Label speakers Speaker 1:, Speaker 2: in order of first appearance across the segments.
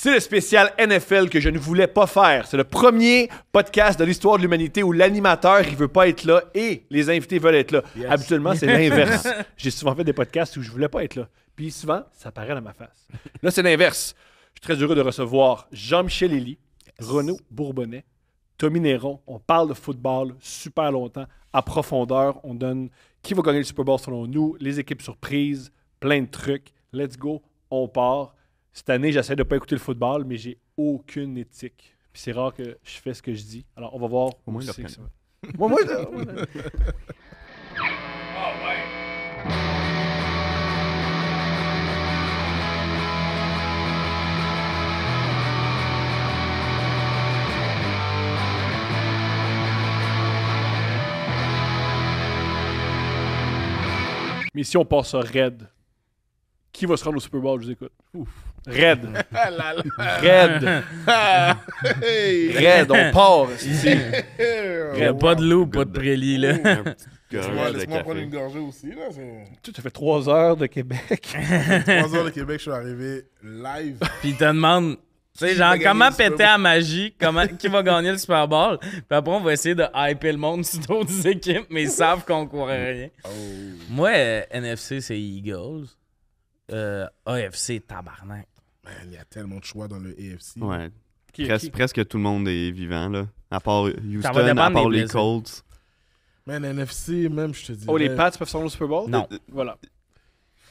Speaker 1: C'est le spécial NFL que je ne voulais pas faire. C'est le premier podcast de l'histoire de l'humanité où l'animateur, il veut pas être là et les invités veulent être là. Yes. Habituellement, c'est l'inverse. J'ai souvent fait des podcasts où je voulais pas être là. Puis souvent, ça paraît dans ma face. Là, c'est l'inverse. Je suis très heureux de recevoir Jean-Michel Elie, Renaud Bourbonnais, Tommy Néron. On parle de football super longtemps, à profondeur. On donne qui va gagner le Super Bowl selon nous, les équipes surprises, plein de trucs. Let's go, on part. Cette année, j'essaie de ne pas écouter le football, mais j'ai aucune éthique. Puis c'est rare que je fais ce que je dis. Alors, on va voir.
Speaker 2: Au moins,
Speaker 1: c'est
Speaker 2: il
Speaker 1: que ça va. Moi, mais si on passe ça raide, qui va se rendre au Super Bowl? Je vous écoute. Ouf. Raide. Raide. Raide, on part.
Speaker 3: Il n'y a pas de loup, pas de prélit, là.
Speaker 4: Laisse-moi prendre une gorgée aussi, là.
Speaker 1: Tu as fait 3 heures de Québec.
Speaker 4: 3 heures de Québec, je suis arrivé live.
Speaker 3: Puis il te demande, tu sais, genre, comment péter à magie, qui va gagner le Super Bowl. Puis après, on va essayer de hyper le monde sur d'autres équipes, mais ils savent qu'on ne courrait rien.
Speaker 4: Oh.
Speaker 3: Moi, NFC, c'est Eagles. AFC, tabarnak.
Speaker 4: Man, il y a tellement de choix dans le AFC.
Speaker 2: Ouais.
Speaker 1: Qui?
Speaker 2: Presque tout le monde est vivant, là. À part Houston,
Speaker 3: dépendre
Speaker 2: à part
Speaker 3: des
Speaker 2: les
Speaker 3: blessés.
Speaker 2: Colts.
Speaker 4: Man, NFC, même, je te dirais...
Speaker 1: Oh, les Pats peuvent se rendre au Super Bowl?
Speaker 3: Non.
Speaker 1: Voilà.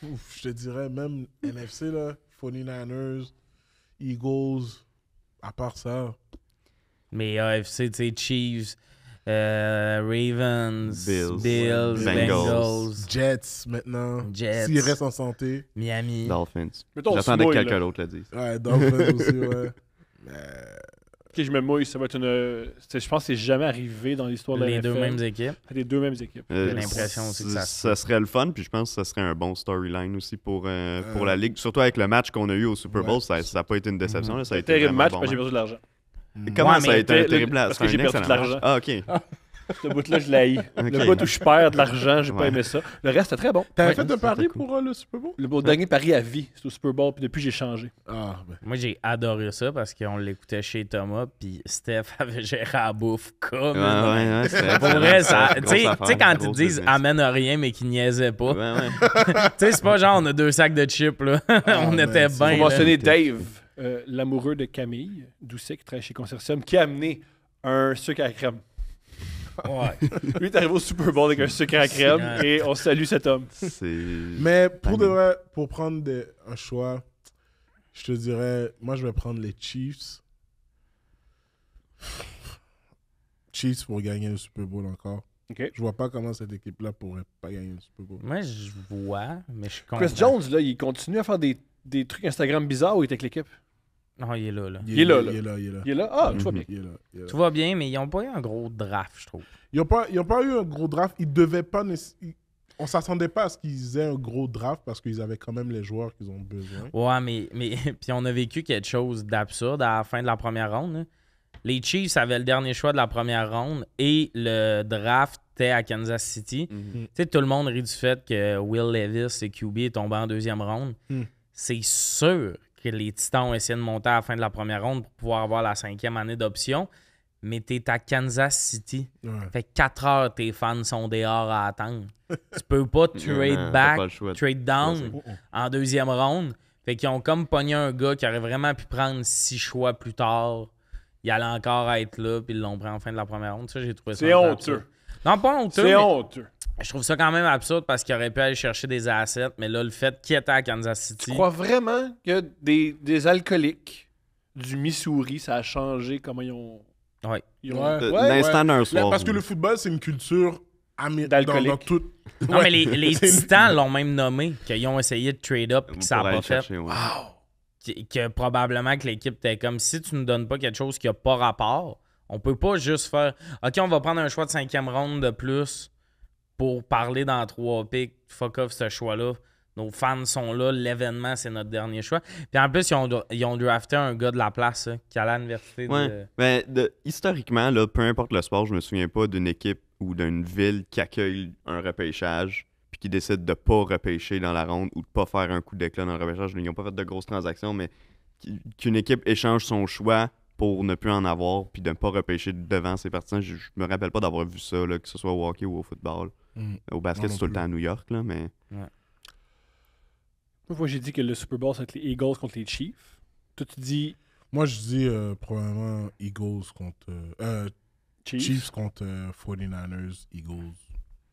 Speaker 4: Ouf, je te dirais, même NFC, là, 49ers, Eagles, à part ça...
Speaker 3: Mais AFC, tu sais, Chiefs, Ravens,
Speaker 2: Bills,
Speaker 3: Bengals,
Speaker 4: Jets, maintenant.
Speaker 3: Jets.
Speaker 4: S'ils restent en santé.
Speaker 3: Miami.
Speaker 2: Dolphins.
Speaker 1: Mettons, on se
Speaker 2: J'attendais que
Speaker 1: mouille,
Speaker 2: quelqu'un
Speaker 1: là.
Speaker 2: d'autre le dise.
Speaker 4: Ouais, Dolphins aussi, ouais.
Speaker 1: Ok, je me mouille, ça va être une... Je pense que c'est jamais arrivé dans l'histoire de la
Speaker 3: Les deux
Speaker 1: NFL.
Speaker 3: mêmes équipes.
Speaker 1: Les deux mêmes équipes.
Speaker 3: J'ai l'impression aussi que
Speaker 2: ça serait le fun, puis je pense que ça serait un bon storyline aussi pour la Ligue. Surtout avec le match qu'on a eu au Super Bowl, ça n'a pas été une déception. Là, ça a été
Speaker 1: Terrible
Speaker 2: vraiment
Speaker 1: match,
Speaker 2: bon
Speaker 1: parce que j'ai perdu de l'argent.
Speaker 2: Comment
Speaker 3: Ouais,
Speaker 2: ça a
Speaker 3: mais
Speaker 2: été un terrible match?
Speaker 1: parce que j'ai perdu de l'argent.
Speaker 2: Ah, OK.
Speaker 1: Ce bout-là, je l'ai haï. Le bout où je perds de l'argent, j'ai pas
Speaker 2: Ouais.
Speaker 1: aimé ça. Le reste, c'était très bon.
Speaker 4: T'avais
Speaker 1: Ouais.
Speaker 4: fait de pari
Speaker 2: cool.
Speaker 4: pour le Super Bowl?
Speaker 1: Mon dernier pari à vie, c'était au Super Bowl, puis depuis, j'ai changé.
Speaker 4: Ah, ben.
Speaker 3: Moi, j'ai adoré ça parce qu'on l'écoutait chez Thomas, puis Steph avait géré la bouffe comme...
Speaker 2: Ouais, c'était
Speaker 3: Pour vrai, ça... Tu
Speaker 2: grosse
Speaker 3: sais,
Speaker 2: affaire,
Speaker 3: quand ils
Speaker 2: grosse
Speaker 3: disent «
Speaker 2: business.
Speaker 3: amène rien », mais qu'ils niaisaient pas.
Speaker 2: Ouais.
Speaker 3: Tu sais, c'est pas genre on a 2 sacs de chips, là. On
Speaker 4: man,
Speaker 3: était
Speaker 4: c'est
Speaker 3: bien,
Speaker 1: Pour
Speaker 3: là.
Speaker 1: mentionner Dave, l'amoureux de Camille Doucet, qui travaille chez Consortium, qui a amené un sucre à la crème.
Speaker 3: Ouais.
Speaker 1: Lui est arrivé au Super Bowl avec un sucre à la crème, et on salue cet homme.
Speaker 4: Mais pour de vrai, pour prendre un choix, je te dirais, moi je vais prendre les Chiefs. Chiefs pour gagner le Super Bowl encore.
Speaker 1: Ok.
Speaker 4: Je vois pas comment cette équipe-là pourrait pas gagner le Super Bowl.
Speaker 3: Moi, je vois, mais je suis content.
Speaker 1: Chris Jones, là, il continue à faire des trucs Instagram bizarres ou il est avec l'équipe?
Speaker 3: Non, il est là, là.
Speaker 1: Il est là, là.
Speaker 4: Il est là, il est là.
Speaker 1: Il est là? Ah, tu vois bien.
Speaker 4: Il est là, il est là.
Speaker 3: Tout va bien, mais ils ont pas eu un gros draft, je trouve.
Speaker 4: Ils ont pas eu un gros draft. Ils devaient pas... On s'attendait pas à ce qu'ils aient un gros draft parce qu'ils avaient quand même les joueurs qu'ils ont besoin.
Speaker 3: Ouais, mais puis on a vécu quelque chose d'absurde à la fin de la première ronde, là. Les Chiefs avaient le dernier choix de la première ronde et le draft était à Kansas City. Tu sais, tout le monde rit du fait que Will Levis et QB est tombé en deuxième ronde. C'est sûr que les Titans ont essayé de monter à la fin de la première ronde pour pouvoir avoir la 5e année d'option. Mais t'es à Kansas City.
Speaker 4: Ouais.
Speaker 3: Fait que 4 heures, tes fans sont dehors à attendre. Tu peux pas trade
Speaker 2: t'as
Speaker 3: back,
Speaker 2: pas le choix.
Speaker 3: trade down en deuxième ronde. Fait qu'ils ont comme pogné un gars qui aurait vraiment pu prendre 6 choix plus tard. Il allait encore être là, puis ils l'ont pris en fin de la première ronde. Ça, j'ai trouvé ça
Speaker 1: C'est
Speaker 3: un peu
Speaker 1: honteux.
Speaker 3: absurde. Non, pas honteux.
Speaker 1: C'est
Speaker 3: mais
Speaker 1: honteux.
Speaker 3: je trouve ça quand même absurde parce qu'il aurait pu aller chercher des assets. Mais là, le fait qu'il était à Kansas City.
Speaker 1: Tu crois vraiment que des alcooliques du Missouri, ça a changé comment ils ont...
Speaker 3: Ouais.
Speaker 1: ils ont-
Speaker 4: Ouais.
Speaker 2: L'instant d'un
Speaker 4: Là,
Speaker 2: soir.
Speaker 4: parce que le football, c'est une culture
Speaker 1: D'alcoolique.
Speaker 4: dans tout.
Speaker 3: Non, mais les
Speaker 4: C'est une-
Speaker 3: Titans l'ont même nommé, qu'ils ont essayé de trade up et que ça
Speaker 2: Pour
Speaker 3: n'a
Speaker 2: aller
Speaker 3: pas fait.
Speaker 2: chercher, ouais.
Speaker 3: Que probablement que l'équipe était comme si tu ne donnes pas quelque chose qui n'a pas rapport, on peut pas juste faire OK, on va prendre un choix de 5e ronde de plus pour parler dans 3 picks. Fuck off ce choix-là. Nos fans sont là, l'événement, c'est notre dernier choix. Puis en plus, ils ont drafté un gars de la place qui allait à l'université.
Speaker 2: Ouais. Mais historiquement, là, peu importe le sport, je me souviens pas d'une équipe ou d'une ville qui accueille un repêchage puis qui décide de pas repêcher dans la ronde ou de pas faire un coup d'éclat dans le repêchage. Ils n'ont pas fait de grosses transactions, mais qu'une équipe échange son choix pour ne plus en avoir puis de ne pas repêcher devant ses partisans. Je me rappelle pas d'avoir vu ça, là, que ce soit au hockey ou au football. Au basket, c'est tout le temps à New York, là, mais...
Speaker 1: Moi, j'ai dit que le Super Bowl, ça va être les Eagles contre les Chiefs. Toi, tu dis...
Speaker 4: Moi, je dis probablement Eagles contre... Chiefs contre 49ers, Eagles.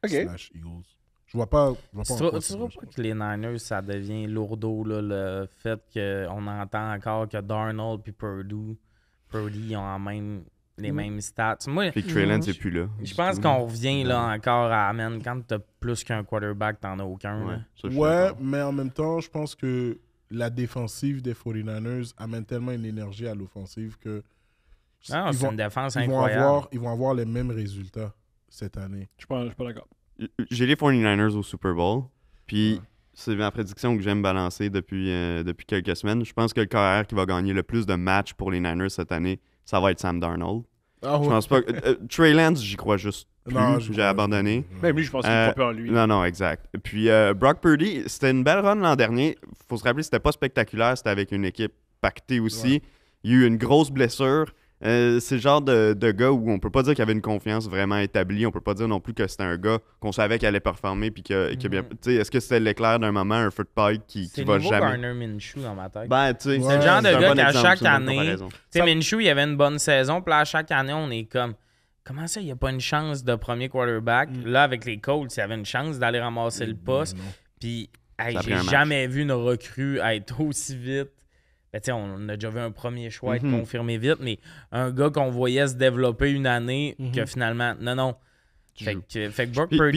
Speaker 4: Slash Eagles. Je vois pas.
Speaker 3: Tu trouves pas que les Niners, ça devient lourdeau, là, le fait qu'on entend encore que Darnold et Purdy ont les mêmes stats. Moi,
Speaker 2: puis Trey Lance n'est plus là.
Speaker 3: Je pense qu'on revient là encore à man, quand t'as plus qu'un quarterback, t'en as aucun.
Speaker 4: Ouais, mais en même temps, je pense que la défensive des 49ers amène tellement une énergie à l'offensive que
Speaker 3: c'est une défense incroyable.
Speaker 4: Ils vont avoir les mêmes résultats cette année.
Speaker 1: Je suis pas d'accord.
Speaker 2: J'ai les 49ers au Super Bowl. Puis c'est ma prédiction que j'aime balancer depuis quelques semaines. Je pense que le carrière qui va gagner le plus de matchs pour les Niners cette année, ça va être Sam Darnold.
Speaker 4: Ah, ouais.
Speaker 2: Je pense pas. Trey Lance, j'y crois juste plus. J'ai abandonné.
Speaker 1: Même lui, je pense qu'il ne croit pas en lui.
Speaker 2: Non, exact. Puis Brock Purdy, c'était une belle run l'an dernier. Faut se rappeler, c'était pas spectaculaire. C'était avec une équipe pactée aussi. Ouais. Il y a eu une grosse blessure. C'est le genre de gars où on peut pas dire qu'il y avait une confiance vraiment établie. On peut pas dire non plus que c'était un gars qu'on savait qu'il allait performer. Puis est-ce que c'était l'éclair d'un moment, un feu de paille qui va jamais. C'est
Speaker 3: Garner Minshew dans ma tête.
Speaker 2: C'est
Speaker 3: le genre de gars qu'à chaque année. Minshew, il avait une bonne saison. Puis là, à chaque année, on est comme. Comment ça, il n'y a pas une chance de premier quarterback? Là, avec les Colts, il y avait une chance d'aller ramasser le poste. Puis, j'ai jamais vu une recrue être aussi vite. On a déjà vu un premier choix être confirmé vite, mais un gars qu'on voyait se développer une année, que finalement, non. Fait que Brock Purdy,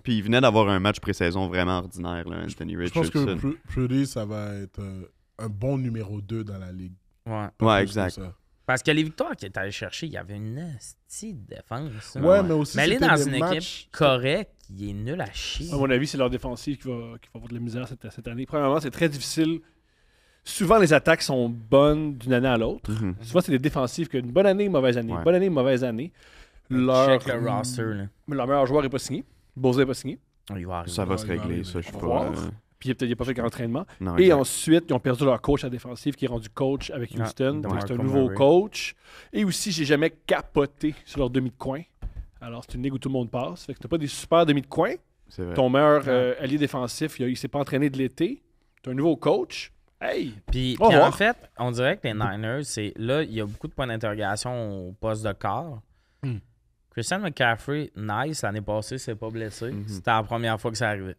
Speaker 2: puis il venait d'avoir un match pré-saison vraiment ordinaire, là, Anthony Richardson.
Speaker 4: Je pense que Purdy, ça va être un bon numéro 2 dans la ligue.
Speaker 2: Ouais, exact.
Speaker 3: Parce que les victoires qu'il est allé chercher, il y avait une petite défense.
Speaker 4: Ouais, mais aussi,
Speaker 3: elle est dans une équipe correcte, il est nul à chier.
Speaker 1: À mon avis, c'est leur défensive qui va avoir de la misère cette année. Premièrement, c'est très difficile. Souvent, les attaques sont bonnes d'une année à l'autre. Souvent, c'est des défensives qui ont une bonne année, une mauvaise année. Une bonne année, une mauvaise année.
Speaker 3: Check le roster. Là.
Speaker 1: Leur meilleur joueur n'est pas signé. Boza n'est pas signé.
Speaker 2: Ça va se régler, ça. Je sais pas.
Speaker 1: Puis il n'a pas fait qu'entraînement. Et ensuite, ils ont perdu leur coach à la défensive qui est rendu coach avec Houston. Donc, c'est un nouveau coach. Et aussi, j'ai jamais capoté sur leur demi de coin. Alors, c'est une ligue où tout le monde passe. Fait que tu n'as pas des super demi de coin. Ton meilleur allié défensif, il ne s'est pas entraîné de l'été. Tu as un nouveau coach. Hey!
Speaker 3: Puis en fait, on dirait que les Niners, là, il y a beaucoup de points d'interrogation au poste de quart. Christian McCaffrey, nice, l'année passée, s'est pas blessé. C'était la première fois que ça arrivait.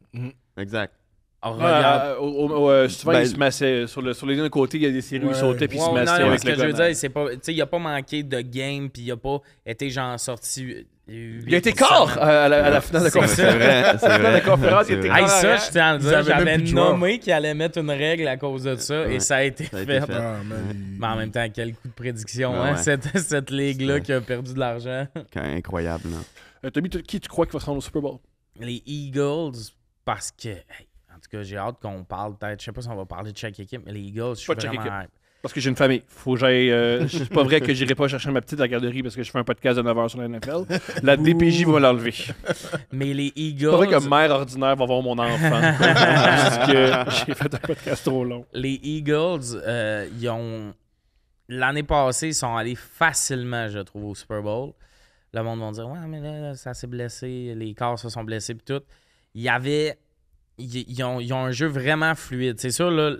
Speaker 2: Exact.
Speaker 1: Souvent, il se massait. Sur les deux côtés, il y a des séries où il sautait puis il se massait avec
Speaker 3: ce que je veux dire, c'est pas. Il n'a pas manqué de game puis il n'a pas été genre sorti.
Speaker 1: Il a été quart à la finale de conférence.
Speaker 2: C'est vrai.
Speaker 1: La conférence, il était quart.
Speaker 3: Ça, je tiens à le dire. J'avais nommé qu'il allait mettre une règle à cause de ça et ça a été fait. Mais en même temps, quel coup de prédiction, cette ligue-là qui a perdu de l'argent.
Speaker 2: Incroyable.
Speaker 1: Tommy, qui tu crois qui va se rendre au Super Bowl?
Speaker 3: Les Eagles, parce que. En tout cas, j'ai hâte qu'on parle peut-être. Je sais pas si on va parler de chaque équipe, mais les Eagles, je suis vraiment hype.
Speaker 1: Parce que j'ai une famille. Faut que j'aille. C'est pas vrai que j'irai pas chercher ma petite à la garderie parce que je fais un podcast de 9h sur la NFL. La DPJ va l'enlever.
Speaker 3: Mais les Eagles.
Speaker 1: C'est pas vrai que mère ordinaire va voir mon enfant. Parce que j'ai fait un podcast trop long.
Speaker 3: Les Eagles, ils ont. L'année passée, ils sont allés facilement, je trouve, au Super Bowl. Le monde va dire ouais, mais là, ça s'est blessé. Les corps se sont blessés. Puis tout. Il y avait. Ils ont un jeu vraiment fluide. C'est sûr, là,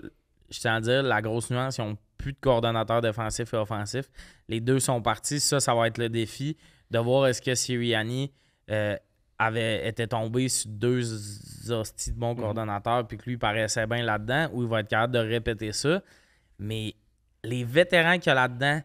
Speaker 3: je tiens à dire, la grosse nuance, ils n'ont plus de coordonnateur défensif et offensif. Les deux sont partis. Ça va être le défi de voir est-ce que Sirianni était tombé sur deux hosties de bons coordonnateurs puis que lui paraissait bien là-dedans ou il va être capable de répéter ça. Mais les vétérans qu'il y a là-dedans,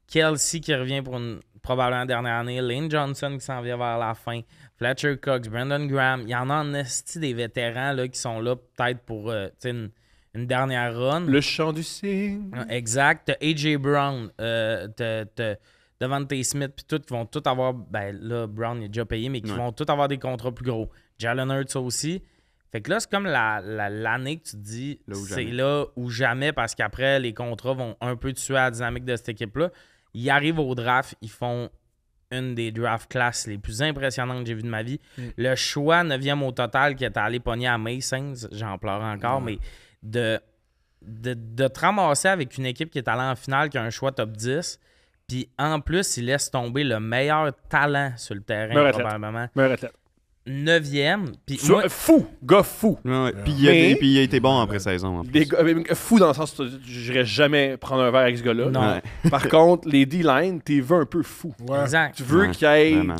Speaker 3: Kelsey qui revient pour probablement dernière année, Lane Johnson qui s'en vient vers la fin, Fletcher Cox, Brandon Graham, il y en a en esti des vétérans là, qui sont là peut-être pour une dernière run.
Speaker 1: Le chant du cygne.
Speaker 3: Exact. T'as A.J. Brown, t'as Devante Smith, puis tout, qui vont tous avoir, ben là, Brown il est déjà payé, mais qui vont tous avoir des contrats plus gros. Jalen Hurts aussi. Fait que là, c'est comme l'année que tu te dis, c'est là ou jamais, parce qu'après, les contrats vont un peu tuer la dynamique de cette équipe-là. Ils arrivent au draft, ils font une des draft classes les plus impressionnantes que j'ai vues de ma vie. Le choix 9e au total qui est allé pogner à Masons, j'en pleure encore, mais de de te ramasser avec une équipe qui est allée en finale, qui a un choix top 10, puis en plus, il laisse tomber le meilleur talent sur le terrain, probablement.
Speaker 1: Meilleur athlète.
Speaker 3: 9e. Puis
Speaker 1: fou! Gars fou!
Speaker 2: Ouais. Puis il a été bon en pré-saison. En plus.
Speaker 1: Fou dans le sens où je n'irais jamais prendre un verre avec ce gars-là.
Speaker 3: Non.
Speaker 2: Ouais.
Speaker 1: Par contre, les D-line, tu veux un peu fou.
Speaker 4: Ouais.
Speaker 3: Exact.
Speaker 1: Tu veux qu'il y ait
Speaker 2: Vraiment.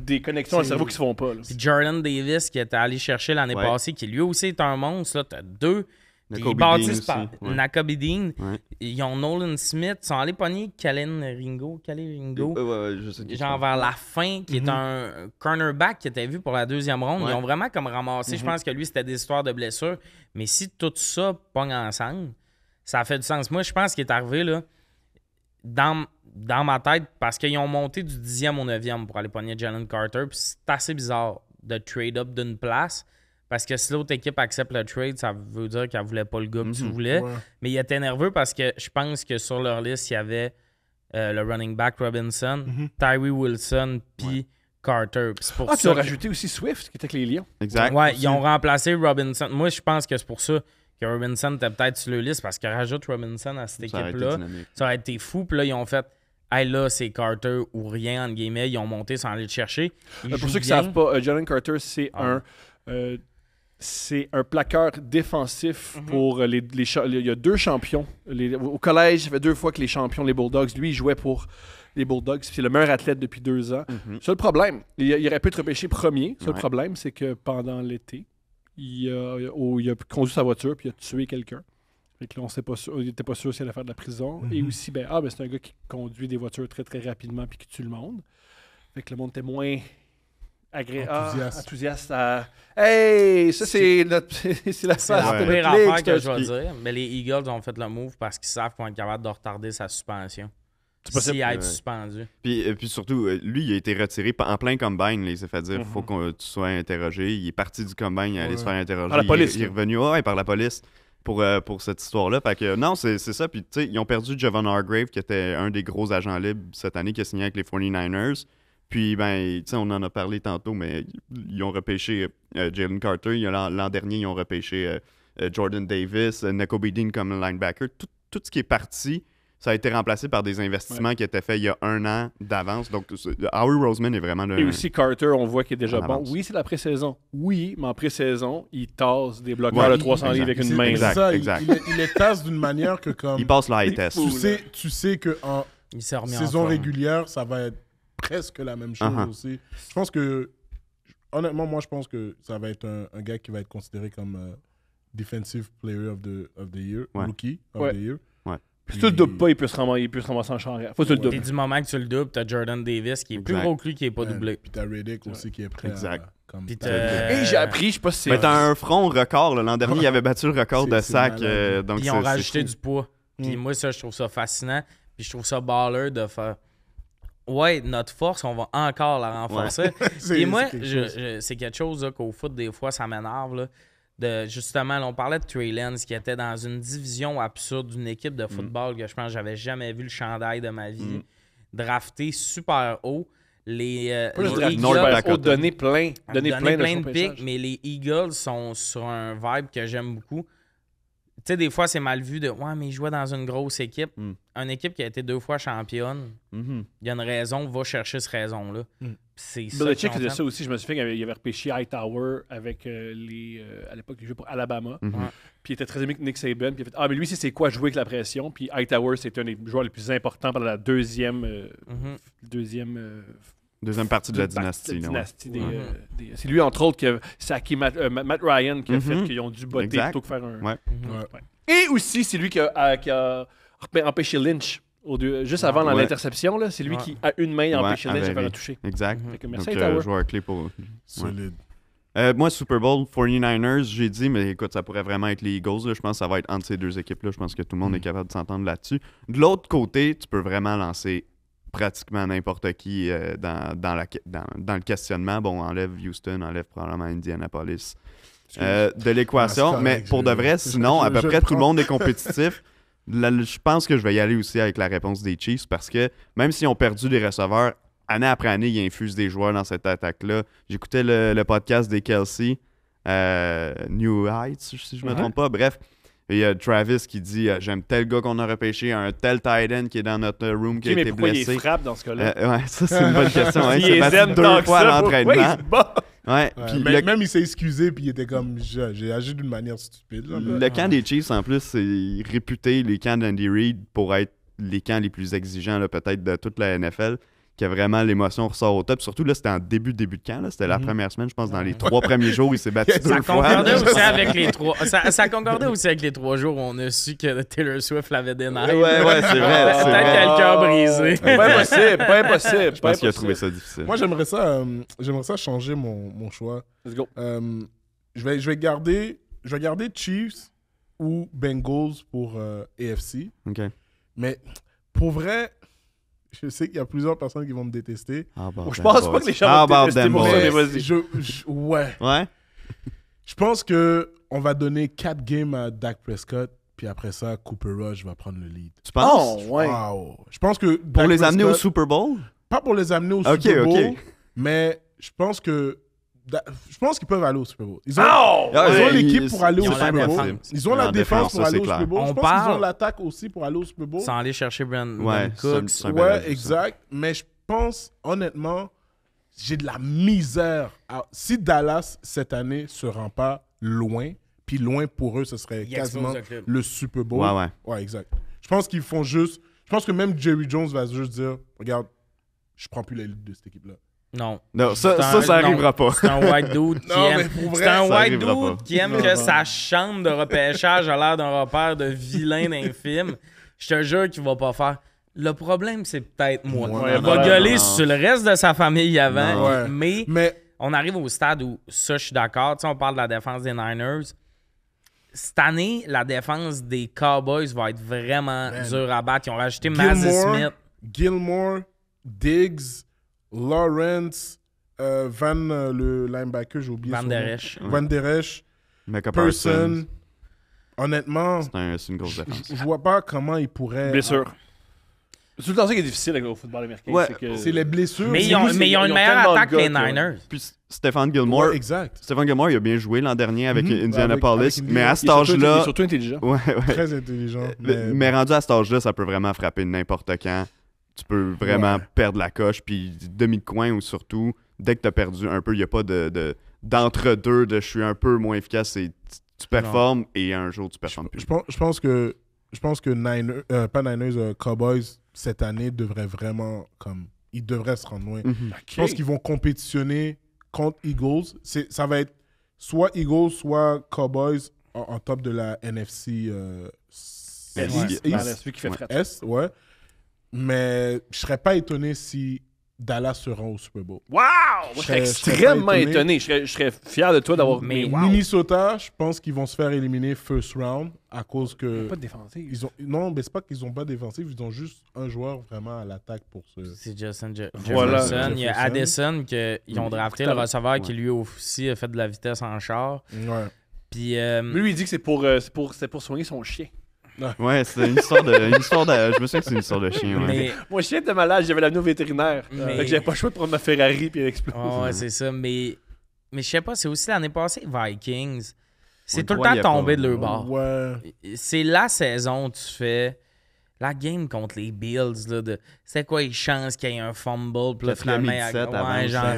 Speaker 1: des connexions dans le cerveau qui se font pas. Là.
Speaker 3: Puis Jordan Davis, qui était allé chercher l'année passée, qui lui aussi est un monstre. Là, t'as deux. Ils bâtissent par Nakobe Dean.
Speaker 2: Ouais.
Speaker 3: Ils ont Nolan Smith. Ils sont allés pogner Kalen Ringo.
Speaker 2: Je sais
Speaker 3: Genre vers la fin, qui est un cornerback qui était vu pour la deuxième ronde. Ils ont vraiment comme ramassé. Je pense que lui, c'était des histoires de blessures. Mais si tout ça pogne ensemble, ça fait du sens. Moi, je pense qu'il est arrivé là, dans ma tête, parce qu'ils ont monté du 10e au 9e pour aller pogner Jalen Carter. Puis c'est assez bizarre de trade up d'une place. Parce que si l'autre équipe accepte le trade, ça veut dire qu'elle voulait pas le gars que tu voulais. Ouais. Mais il était nerveux parce que je pense que sur leur liste, il y avait le running back Robinson, Tyree Wilson, puis Carter. Puis c'est pour ça
Speaker 1: ils ont rajouté aussi Swift, qui était avec les Lions.
Speaker 2: Exact.
Speaker 3: Ouais, ils ont remplacé Robinson. Moi, je pense que c'est pour ça que Robinson était peut-être sur leur liste, parce qu'ils rajoutent Robinson à cette équipe-là. Ça a été fou. Puis là, ils ont fait... Hey, là, c'est Carter ou rien, entre guillemets. Ils ont monté sans aller le chercher.
Speaker 1: Pour ceux qui ne savent pas, Jalen Carter, c'est c'est un plaqueur défensif pour les il y a 2 champions. Au collège, ça fait 2 fois que les champions, les Bulldogs, lui, il jouait pour les Bulldogs. C'est le meilleur athlète depuis 2 ans. Seul problème, il aurait pu être repêché premier. Seul problème, c'est que pendant l'été, il a conduit sa voiture puis il a tué quelqu'un. Fait que là, il n'était pas sûr s'il allait faire de la prison. Et aussi, c'est un gars qui conduit des voitures très, très rapidement puis qui tue le monde. Fait que le monde était moins... enthousiaste à... Hey, ça c'est la
Speaker 3: première affaire que je vais dire. Mais les Eagles ont fait le move parce qu'ils savent qu'on est capable de retarder sa suspension. S'il a été suspendu.
Speaker 2: Puis surtout, lui, il a été retiré en plein combine. Il s'est fait dire faut que tu sois interrogé. Il est parti du combine, il allait se faire interroger.
Speaker 1: Par la police.
Speaker 2: Il est revenu par la police pour cette histoire-là. Fait que non, c'est ça. Puis tu sais, ils ont perdu Javon Hargrave, qui était un des gros agents libres cette année, qui a signé avec les 49ers. Puis, tu sais, on en a parlé tantôt, mais ils ont repêché Jalen Carter. L'an dernier, ils ont repêché Jordan Davis, Nakobe Dean comme linebacker. Tout ce qui est parti, ça a été remplacé par des investissements qui étaient faits il y a 1 an d'avance. Donc, Howie Roseman est vraiment le...
Speaker 1: Et aussi, Carter, on voit qu'il est déjà bon. Oui, c'est la pré-saison. Oui, mais en pré-saison, il tasse des bloqueurs de 300 livres avec une main.
Speaker 2: Exact.
Speaker 4: Il les tasse d'une manière que comme...
Speaker 2: Il passe le high test.
Speaker 4: Tu sais qu'en saison régulière, ça va être presque la même chose aussi. Je pense que, honnêtement, moi, je pense que ça va être un gars qui va être considéré comme Defensive Player of the Year, Rookie of the Year.
Speaker 1: Si tu le doubles pas, il peut se ramasser en charrière. Faut que tu le doubles.
Speaker 3: Et du moment que tu le doubles, t'as Jordan Davis qui est plus gros que lui, qui est pas doublé.
Speaker 4: Puis t'as Reddick aussi qui est prêt
Speaker 1: Et j'ai appris, je sais pas si c'est...
Speaker 2: Mais t'as un front record. L'an dernier, il avait battu le record de sac. Donc
Speaker 3: ils ont rajouté du poids. Puis moi, ça, je trouve ça fascinant. Puis je trouve ça baller de faire... Ouais, notre force, on va encore la renforcer. Et moi, c'est quelque chose là, qu'au foot, des fois, ça m'énerve. Là, justement, là, on parlait de Trey Lance qui était dans une division absurde d'une équipe de football que je pense que j'avais jamais vu le chandail de ma vie. Drafté super haut. Les
Speaker 1: Eagles ont donné plein
Speaker 3: de pics, mais les Eagles sont sur un vibe que j'aime beaucoup. Tu sais, des fois, c'est mal vu de « Ouais, mais il jouait dans une grosse équipe. Une équipe qui a été 2 fois championne, il y a une raison, va chercher cette raison-là. C'est ça.
Speaker 1: Belichick faisait ça aussi. Je me souviens qu'il avait repêché Hightower avec à l'époque, il jouait pour Alabama. Puis il était très aimé avec Nick Saban. Puis il a fait « Ah, mais lui, c'est quoi jouer avec la pression? » Puis Hightower, c'était un des joueurs les plus importants pendant la deuxième
Speaker 2: partie de la dynastie.
Speaker 1: C'est lui, entre autres, c'est Matt Ryan qui a fait qu'ils ont dû botter plutôt que faire un... Et aussi, c'est lui qui a empêché Lynch. Juste avant dans l'interception, là, c'est lui qui a une main à empêcher Lynch de faire un toucher.
Speaker 2: Exact.
Speaker 1: Merci
Speaker 2: Donc, joueur clé pour...
Speaker 4: Solide.
Speaker 2: Moi, Super Bowl 49ers, j'ai dit, mais écoute, ça pourrait vraiment être les Eagles. Là. Je pense que ça va être entre ces 2 équipes-là. Je pense que tout le monde est capable de s'entendre là-dessus. De l'autre côté, tu peux vraiment lancer pratiquement n'importe qui dans le questionnement. Bon, on enlève Houston, on enlève probablement Indianapolis de l'équation. Mais pour de vrai, sinon, à peu près tout le monde est compétitif. Je pense que je vais y aller aussi avec la réponse des Chiefs parce que même s'ils ont perdu des receveurs, année après année, ils infusent des joueurs dans cette attaque-là. J'écoutais le podcast des Kelsey, New Heights, si je ne me trompe pas. Bref, Il y a Travis qui dit j'aime tel gars qu'on a repêché, un tel tight end qui est dans notre room qui a été
Speaker 1: pourquoi
Speaker 2: blessé.
Speaker 1: il frappe dans ce cas-là?
Speaker 2: Ouais, ça c'est une bonne question. Hein,
Speaker 1: Il
Speaker 2: s'est battu 2 fois à l'entraînement.
Speaker 1: Ouais, il se bat.
Speaker 2: Ouais,
Speaker 4: Ouais,
Speaker 2: puis
Speaker 4: mais même il s'est excusé puis il était comme j'ai agi d'une manière stupide. Là.
Speaker 2: le camp des Chiefs en plus c'est réputé les camps d'Andy Reid pour être les camps les plus exigeants là, peut-être de toute la NFL. Que vraiment l'émotion ressort au top. Surtout là, c'était en début de camp. Là. C'était la première semaine, je pense, dans les 3 premiers jours, il s'est battu 2 fois.
Speaker 3: Ça concordait aussi avec les 3 jours où on a su que Taylor Swift l'avait démarré.
Speaker 2: Ouais, c'est vrai.
Speaker 3: Peut-être qu'elle a le cœur brisé.
Speaker 1: Pas impossible.
Speaker 2: Je pense qu'il a trouvé ça difficile.
Speaker 4: Moi, j'aimerais ça changer mon choix.
Speaker 1: Let's go.
Speaker 4: Je vais garder Chiefs ou Bengals pour AFC.
Speaker 2: OK.
Speaker 4: Mais pour vrai, je sais qu'il y a plusieurs personnes qui vont me détester.
Speaker 1: Je pense pas que les gens vont me détester pour ça, mais vas-y.
Speaker 4: Ouais.
Speaker 2: Ouais?
Speaker 4: Je pense qu'on va donner 4 games à Dak Prescott, puis après ça, Cooper Rush va prendre le lead.
Speaker 2: Tu penses?
Speaker 1: Oh, ouais.
Speaker 4: Wow. Je pense que
Speaker 2: Pour les amener au Super Bowl?
Speaker 4: Pas pour les amener au Super Bowl, mais je pense qu'ils peuvent aller au Super Bowl. Ils ont l'équipe pour aller au Super Bowl. Ils ont la défense pour aller au Super Bowl. Je pense qu'ils ont l'attaque aussi pour aller au Super Bowl.
Speaker 3: Sans aller chercher Brandon
Speaker 4: Cooks. Ouais, exact. Mais je pense, honnêtement, j'ai de la misère. Si Dallas, cette année, se rend pas loin, puis loin pour eux, ce serait quasiment le Super Bowl. Ouais, exact. Je pense qu'ils font juste... Je pense que même Jerry Jones va juste dire, regarde, je prends plus la lutte de cette équipe-là.
Speaker 3: Non,
Speaker 2: ça arrivera pas.
Speaker 3: C'est un white dude qui aime. C'est un white dude qui aime que sa chambre de repêchage a l'air d'un repère de vilain d'un film. Je te jure qu'il va pas faire. Le problème, c'est peut-être moi. Il va gueuler sur le reste de sa famille avant. Mais on arrive au stade où, ça, je suis d'accord. Tu sais, on parle de la défense des Niners. Cette année, la défense des Cowboys va être vraiment dure à battre. Ils ont rajouté Mazzy Smith.
Speaker 4: Gilmore, Diggs, Lawrence, le linebacker, j'ai oublié
Speaker 3: Van Der Esch.
Speaker 4: Van Der Esch,
Speaker 2: Person.
Speaker 4: Honnêtement,
Speaker 2: c'est une grosse défense.
Speaker 4: Je vois pas comment ils pourraient...
Speaker 1: Blessure. C'est tout le temps ça qui est difficile avec le football américain.
Speaker 2: Ouais.
Speaker 4: C'est les blessures.
Speaker 3: Mais ils ont une meilleure attaque que les Niners.
Speaker 2: Puis Stephon Gilmore,
Speaker 4: Stephon
Speaker 2: Gilmore, il a bien joué l'an dernier avec Indianapolis, mais à cet âge-là...
Speaker 1: Il est surtout intelligent.
Speaker 2: Ouais.
Speaker 4: Très intelligent.
Speaker 2: Mais rendu à cet âge-là, ça peut vraiment frapper n'importe quand. Tu peux vraiment perdre la coche, puis demi de coin ou surtout, dès que tu as perdu un peu, il n'y a pas d'entre-deux de je suis un peu moins efficace, tu performes et un jour tu performes plus.
Speaker 4: Je pense que Cowboys cette année devraient vraiment ils devraient se rendre loin. Je pense qu'ils vont compétitionner contre Eagles. Ça va être soit Eagles, soit Cowboys en top de la NFC
Speaker 1: celui qui fait fret.
Speaker 4: Est, ouais. Mais je serais pas étonné si Dallas se rend au Super Bowl.
Speaker 1: Wow! Moi, je serais extrêmement étonné. Je serais fier de toi d'avoir...
Speaker 4: Mais Minnesota, je pense qu'ils vont se faire éliminer first round à cause que...
Speaker 1: Ils n'ont pas de défensive.
Speaker 4: Non, mais c'est pas qu'ils n'ont pas de défensive. Ils ont juste un joueur vraiment à l'attaque pour ce...
Speaker 3: C'est Justin Jefferson.
Speaker 1: Voilà.
Speaker 3: Il y a Addison qu'ils ont drafté, le receveur qui lui aussi a fait de la vitesse en char.
Speaker 4: Ouais.
Speaker 3: Puis...
Speaker 1: Lui, il dit que c'est pour soigner son chien.
Speaker 2: Ouais, c'est une histoire de... Je me souviens que c'est une histoire de chien. Ouais.
Speaker 1: Mon chien était malade, j'avais l'amener au vétérinaire. Fait que j'avais pas le choix de prendre ma Ferrari puis exploser.
Speaker 3: Ouais, c'est ça. Mais je sais pas, c'est aussi l'année passée, Vikings. C'est tout le temps tombé de leur bord.
Speaker 4: Ouais.
Speaker 3: C'est la saison où tu fais la game contre les Bills. Là, c'est quoi les chances qu'il y ait un fumble? Puis là, finalement,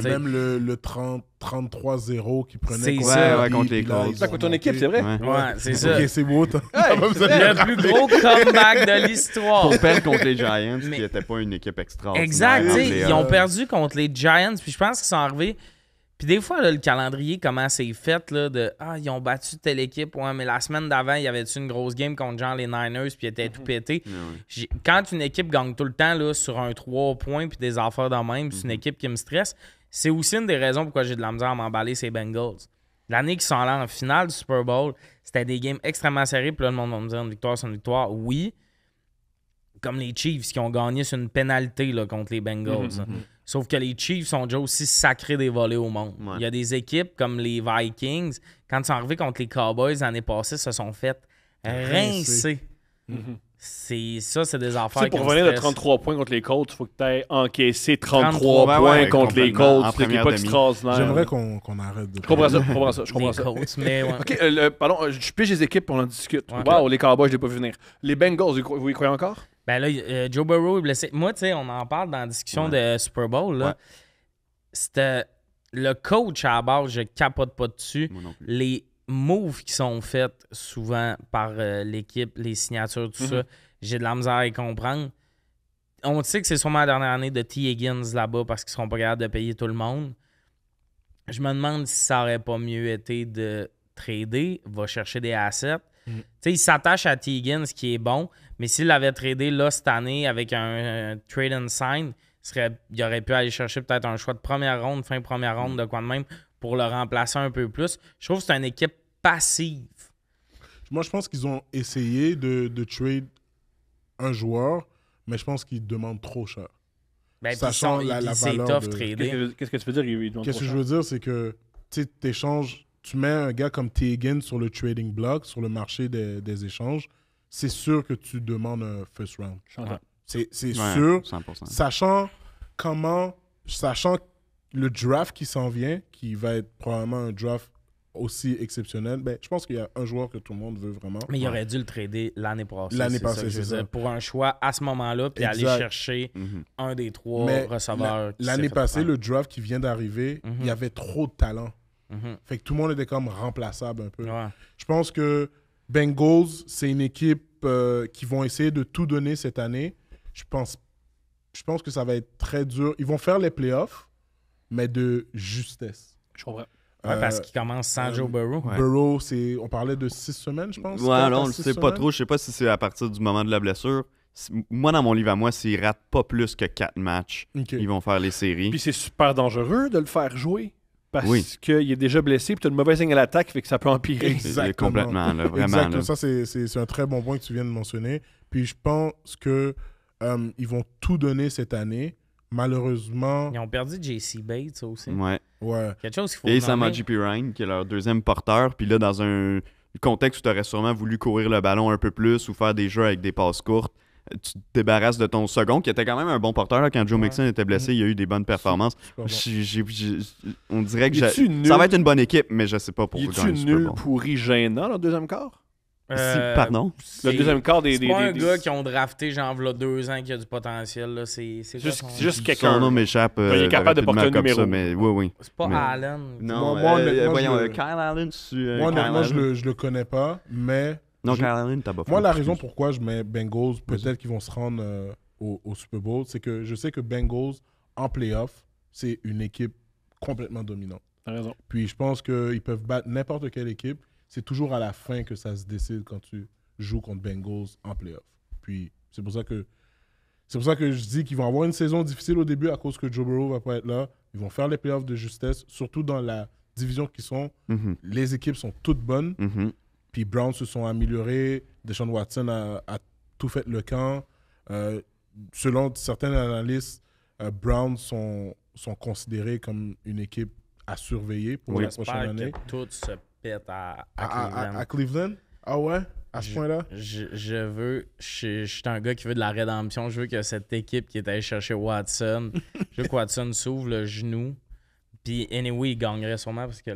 Speaker 4: même le 33-0 qui prenait
Speaker 2: contre les Colts.
Speaker 1: C'est contre ton équipe, c'est vrai?
Speaker 3: Ouais, c'est ça.
Speaker 4: Ok, c'est beau.
Speaker 3: Le plus gros comeback de l'histoire.
Speaker 2: Pour perdre contre les Giants, qui n'étaient pas une équipe extraordinaire.
Speaker 3: Exact. Ils ont perdu contre les Giants. Puis je pense qu'ils sont arrivés. Puis des fois, là, le calendrier, comment c'est fait, là, ils ont battu telle équipe, ouais, mais la semaine d'avant, il y avait une grosse game contre genre les Niners, puis ils étaient tout pétés. Quand une équipe gagne tout le temps là, sur un 3 points, puis des affaires dans même, c'est une équipe qui me stresse. C'est aussi une des raisons pourquoi j'ai de la misère à m'emballer ces Bengals. L'année qu'ils sont allés en finale du Super Bowl, c'était des games extrêmement serrés, puis là, le monde va me dire une victoire sur une victoire. Oui, comme les Chiefs qui ont gagné sur une pénalité là, contre les Bengals. Sauf que les Chiefs ont déjà aussi sacré des volets au monde. Ouais. Il y a des équipes comme les Vikings, quand ils sont arrivés contre les Cowboys l'année passée, se sont fait rincer. c'est des affaires.
Speaker 1: Pour revenir de 33 points contre les Colts, il faut que tu aies encaissé
Speaker 3: 33
Speaker 1: points contre les Colts.
Speaker 2: En
Speaker 1: C'est
Speaker 2: première
Speaker 1: pas
Speaker 2: demi.
Speaker 1: extraordinaire.
Speaker 4: J'aimerais qu'on arrête de...
Speaker 1: Je comprends ça. Je comprends
Speaker 3: Les
Speaker 1: ça.
Speaker 3: Colts, mais ouais.
Speaker 1: OK, pardon, je pige les équipes pour en discuter.
Speaker 3: Ouais.
Speaker 1: Wow, les Cowboys, je l'ai pas vu venir. Les Bengals, vous y croyez encore?
Speaker 3: Ben là, Joe Burrow est blessé. Moi, tu sais, on en parle dans la discussion de Super Bowl. Là.
Speaker 2: Ouais.
Speaker 3: C'était le coach à la base, je capote pas dessus.
Speaker 2: Moi non plus.
Speaker 3: Les moves qui sont faits souvent par l'équipe, les signatures, tout ça, j'ai de la misère à y comprendre. On sait que c'est sûrement la dernière année de T. Higgins là-bas parce qu'ils seront pas capables de payer tout le monde. Je me demande si ça aurait pas mieux été de trader, va chercher des assets. Tu sais, il s'attache à T. Higgins, ce qui est bon, mais s'il l'avait tradé là cette année avec un trade and sign, il aurait pu aller chercher peut-être un choix de première ronde, fin première ronde, de quoi de même, pour le remplacer un peu plus. Je trouve que c'est une équipe passive.
Speaker 4: Moi, je pense qu'ils ont essayé de trade un joueur, mais je pense qu'ils demandent trop cher.
Speaker 3: Ben,
Speaker 4: Sachant
Speaker 3: puis
Speaker 4: la
Speaker 3: c'est
Speaker 4: valeur
Speaker 3: tough
Speaker 4: de-
Speaker 3: trader.
Speaker 1: Qu'est-ce que tu veux dire?
Speaker 4: Qu'est-ce que je veux dire, c'est que tu échanges, tu mets un gars comme T. Higgins sur le trading block, sur le marché des échanges, c'est sûr que tu demandes un first round.
Speaker 1: Ouais.
Speaker 4: C'est
Speaker 2: Ouais,
Speaker 4: sûr.
Speaker 2: 100%.
Speaker 4: Sachant le draft qui s'en vient, qui va être probablement un draft aussi exceptionnel, ben, je pense qu'il y a un joueur que tout le monde veut vraiment.
Speaker 3: Mais il aurait dû le trader l'année passée.
Speaker 4: L'année
Speaker 3: c'est
Speaker 4: passée,
Speaker 3: ça que je veux
Speaker 4: c'est ça.
Speaker 3: dire. Pour un choix à ce moment-là, puis aller
Speaker 4: Exact.
Speaker 3: chercher
Speaker 2: Mhm.
Speaker 3: un des trois
Speaker 4: Mais
Speaker 3: receveurs. qui
Speaker 4: l'année
Speaker 3: s'est fait
Speaker 4: passée,
Speaker 3: prendre.
Speaker 4: le draft qui vient d'arriver, il y avait trop de talent.
Speaker 3: Mhm.
Speaker 4: Fait que tout le monde était comme remplaçable un peu.
Speaker 3: Ouais.
Speaker 4: Je pense que Bengals, c'est une équipe qui vont essayer de tout donner cette année. Je pense que ça va être très dur. Ils vont faire les playoffs, mais de justesse.
Speaker 1: Je comprends.
Speaker 3: Ouais, parce qu'il commence sans Joe Burrow.
Speaker 2: Ouais.
Speaker 4: Burrow, on parlait de 6 semaines, je pense.
Speaker 2: Ouais,
Speaker 4: 4
Speaker 2: non,
Speaker 4: à
Speaker 2: on le
Speaker 4: 6
Speaker 2: sait pas
Speaker 4: semaines.
Speaker 2: trop. Je sais pas si c'est à partir du moment de la blessure. Moi, dans mon livre à moi, s'ils ratent pas plus que 4 matchs,
Speaker 4: Ok.
Speaker 2: ils vont faire les séries.
Speaker 1: Puis c'est super dangereux de le faire jouer parce
Speaker 2: Oui.
Speaker 1: qu'il est déjà blessé puis tu as une mauvaise ligne à l'attaque, fait que ça peut empirer.
Speaker 4: Exactement.
Speaker 2: Complètement, là, vraiment.
Speaker 4: Exactement.
Speaker 2: Là.
Speaker 4: Ça, c'est un très bon point que tu viens de mentionner. Puis je pense que ils vont tout donner cette année. Malheureusement,
Speaker 3: Ils ont perdu JC Bates ça aussi.
Speaker 2: Ouais.
Speaker 4: ouais.
Speaker 3: Quelque chose qu'il faut
Speaker 2: Et
Speaker 3: nommer.
Speaker 2: Samaje Perine, qui est leur deuxième porteur. Puis là, dans un contexte où tu aurais sûrement voulu courir le ballon un peu plus ou faire des jeux avec des passes courtes, tu te débarrasses de ton second, qui était quand même un bon porteur. Là, quand Joe Mixon était blessé, il y a eu des bonnes performances.
Speaker 4: Super bon.
Speaker 2: On dirait que
Speaker 1: Es-tu nul?
Speaker 2: ça va être une bonne équipe, mais je sais pas pour
Speaker 1: Il
Speaker 2: gagner le
Speaker 1: est-tu
Speaker 2: Super
Speaker 1: nul,
Speaker 2: Bowl.
Speaker 1: pourri, gênant, le deuxième quart?
Speaker 2: Pardon?
Speaker 1: Le deuxième quart des...
Speaker 3: C'est pas un
Speaker 1: des-
Speaker 3: gars qui ont drafté, genre, v'là 2 ans, qui a du potentiel. Là. C'est
Speaker 1: Juste,
Speaker 3: quoi son-
Speaker 1: juste
Speaker 2: Son
Speaker 1: quelqu'un.
Speaker 2: nom m'échappe.
Speaker 1: Il est capable de porter un
Speaker 2: rapidement comme
Speaker 1: numéro.
Speaker 2: ça, mais oui.
Speaker 3: C'est pas
Speaker 2: Mais-
Speaker 3: Allen.
Speaker 2: Non,
Speaker 4: Moi, honnêtement,
Speaker 2: voyons,
Speaker 4: je le-
Speaker 2: Kyle Allen,
Speaker 4: Moi, honnêtement, je le connais pas, mais
Speaker 2: Non,
Speaker 4: je-
Speaker 2: Kyle Allen, t'as pas
Speaker 4: moi,
Speaker 2: fait,
Speaker 4: la raison
Speaker 2: excuse.
Speaker 4: pourquoi je mets Bengals, peut-être qu'ils vont se rendre au Super Bowl, c'est que je sais que Bengals, en playoff, c'est une équipe complètement dominante.
Speaker 1: T'as raison.
Speaker 4: Puis je pense qu'ils peuvent battre n'importe quelle équipe. C'est toujours à la fin que ça se décide quand tu joues contre Bengals en playoff. Puis c'est pour ça que je dis qu'ils vont avoir une saison difficile au début à cause que Joe Burrow va pas être là. Ils vont faire les playoffs de justesse, surtout dans la division qu'ils sont.
Speaker 2: Mhm,
Speaker 4: Les équipes sont toutes bonnes.
Speaker 2: mhm.
Speaker 4: Puis Browns se sont améliorés. Deshaun Watson a tout fait le camp. Selon certains analystes, Browns sont considérés comme une équipe à surveiller pour la prochaine
Speaker 3: J'espère
Speaker 4: année.
Speaker 3: que tout se pète à
Speaker 4: À
Speaker 3: Cleveland.
Speaker 4: Cleveland? Ah ouais? À ce point-là?
Speaker 3: Je suis un gars qui veut de la rédemption. Je veux que cette équipe qui est allée chercher Watson, je veux que Watson s'ouvre le genou. Puis, anyway, il gagnerait sûrement parce que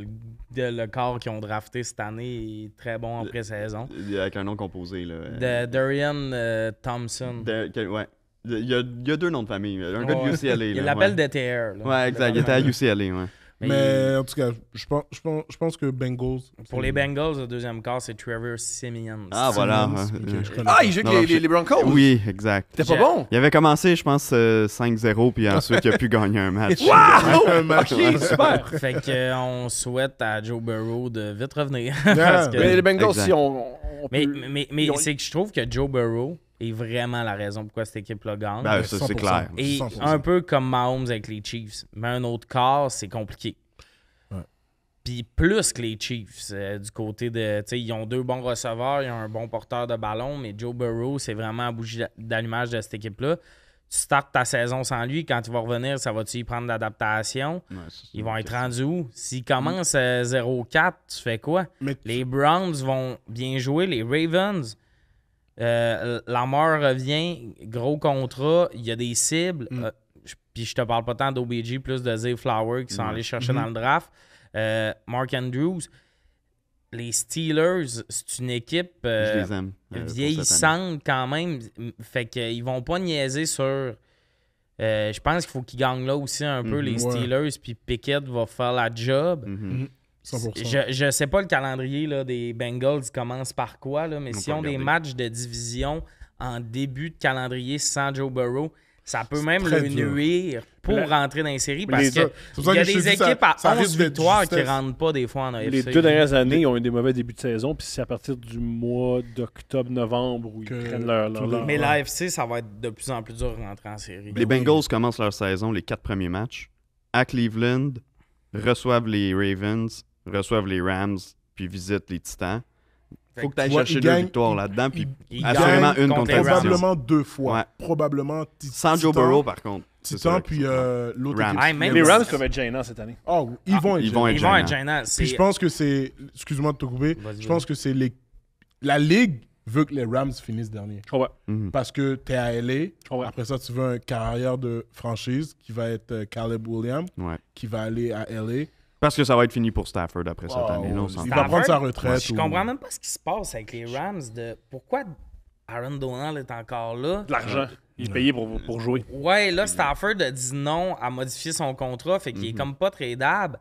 Speaker 3: le corps qu'ils ont drafté cette année est très bon en pré-saison.
Speaker 2: Avec un nom composé, là.
Speaker 3: De Darian Thompson.
Speaker 2: Ouais. Il y a 2 noms de famille. Un gars de
Speaker 3: Ouais.
Speaker 2: UCLA,
Speaker 3: Il
Speaker 2: là.
Speaker 3: l'appelle
Speaker 2: ouais.
Speaker 3: DTR. là.
Speaker 2: Ouais, exact. Il était à UCLA, ouais.
Speaker 4: Mais en tout cas, je pense que Bengals.
Speaker 3: Pour les Bengals, le deuxième quart, c'est Trevor Simeon.
Speaker 2: Ah, voilà.
Speaker 4: Simmons,
Speaker 2: Ouais.
Speaker 4: ok, je connais
Speaker 1: Ah,
Speaker 4: pas.
Speaker 1: il joue
Speaker 2: Non,
Speaker 1: avec les Broncos?
Speaker 2: Oui, exact.
Speaker 1: C'était pas bon?
Speaker 2: Il avait commencé, je pense, 5-0, puis ensuite, il a pu gagner un match.
Speaker 4: Un match.
Speaker 1: Ok, super!
Speaker 3: Fait que on souhaite à Joe Burrow de vite revenir.
Speaker 4: Yeah.
Speaker 3: Parce que-
Speaker 1: Mais les Bengals,
Speaker 2: Exact.
Speaker 1: si on
Speaker 3: mais
Speaker 1: peut-
Speaker 3: mais
Speaker 1: ils ont-
Speaker 3: c'est que je trouve que Joe Burrow est vraiment la raison pourquoi cette équipe-là gagne.
Speaker 2: Ben, ça, c'est
Speaker 4: 100%.
Speaker 2: clair.
Speaker 3: Et
Speaker 4: 100%.
Speaker 3: un peu comme Mahomes avec les Chiefs. Mais un autre quart, c'est compliqué.
Speaker 4: Ouais.
Speaker 3: Puis plus que les Chiefs, du côté de... Tu sais, ils ont 2 bons receveurs, ils ont un bon porteur de ballon, mais Joe Burrow, c'est vraiment la bougie d'allumage de cette équipe-là. Tu startes ta saison sans lui, quand il va revenir, ça va-tu y prendre de l'adaptation?
Speaker 2: Ouais, c'est
Speaker 3: Ils
Speaker 2: une
Speaker 3: vont être
Speaker 2: question.
Speaker 3: rendus où? S'ils commencent à 0-4, tu fais quoi?
Speaker 4: Mais
Speaker 3: Les Browns vont bien jouer, les Ravens... Lamar revient, gros contrat, il y a des cibles. Puis je te parle pas tant d'OBJ, plus de Zay Flower qui sont allés chercher dans le draft. Mark Andrews. Les Steelers, c'est une équipe
Speaker 2: je les aime,
Speaker 3: vieillissante quand même. Fait qu'ils vont pas niaiser sur... je pense qu'il faut qu'ils gagnent là aussi un peu, les Steelers. Puis Pickett va faire la job.
Speaker 4: 100%.
Speaker 3: Je sais pas le calendrier là, des Bengals commence par quoi, là, mais s'ils ont des matchs de division en début de calendrier sans Joe Burrow, ça peut même le nuire pour rentrer dans les séries parce qu'il y a des équipes à 11 victoires qui ne rentrent pas des fois en AFC.
Speaker 1: Les 2 dernières années, ils ont eu des mauvais débuts de saison, puis c'est à partir du mois d'octobre-novembre où ils prennent leur...
Speaker 3: Mais l'AFC, ça va être de plus en plus dur de rentrer en série.
Speaker 2: Les Bengals commencent leur saison, les 4 premiers matchs, à Cleveland, reçoivent les Ravens, reçoivent les Rams, puis visitent les Titans. Faut que tu ailles chercher 2 victoires là-dedans, puis assurément une contre les Rams.
Speaker 4: Probablement 2 fois. Probablement.
Speaker 2: Sans Joe Burrow, par contre.
Speaker 4: Titan, puis l'autre
Speaker 2: Rams.
Speaker 1: Les Rams peuvent être gênants cette année.
Speaker 4: Oh, ils vont
Speaker 3: être gênants.
Speaker 4: Puis je pense que c'est... Excuse-moi de te couper. Je pense que c'est la Ligue veut que les Rams finissent dernier. Parce que tu es à LA. Après ça, tu veux un carrière de franchise qui va être Caleb Williams, qui va aller à LA.
Speaker 2: Parce que ça va être fini pour Stafford après cette année.
Speaker 4: Il va prendre sa retraite.
Speaker 3: Je comprends même pas ce qui se passe avec les Rams. Pourquoi Aaron Donald est encore là?
Speaker 1: De l'argent. Il est payé pour jouer.
Speaker 3: Ouais, là, Stafford a dit non à modifier son contrat. Fait qu'il est comme pas tradable.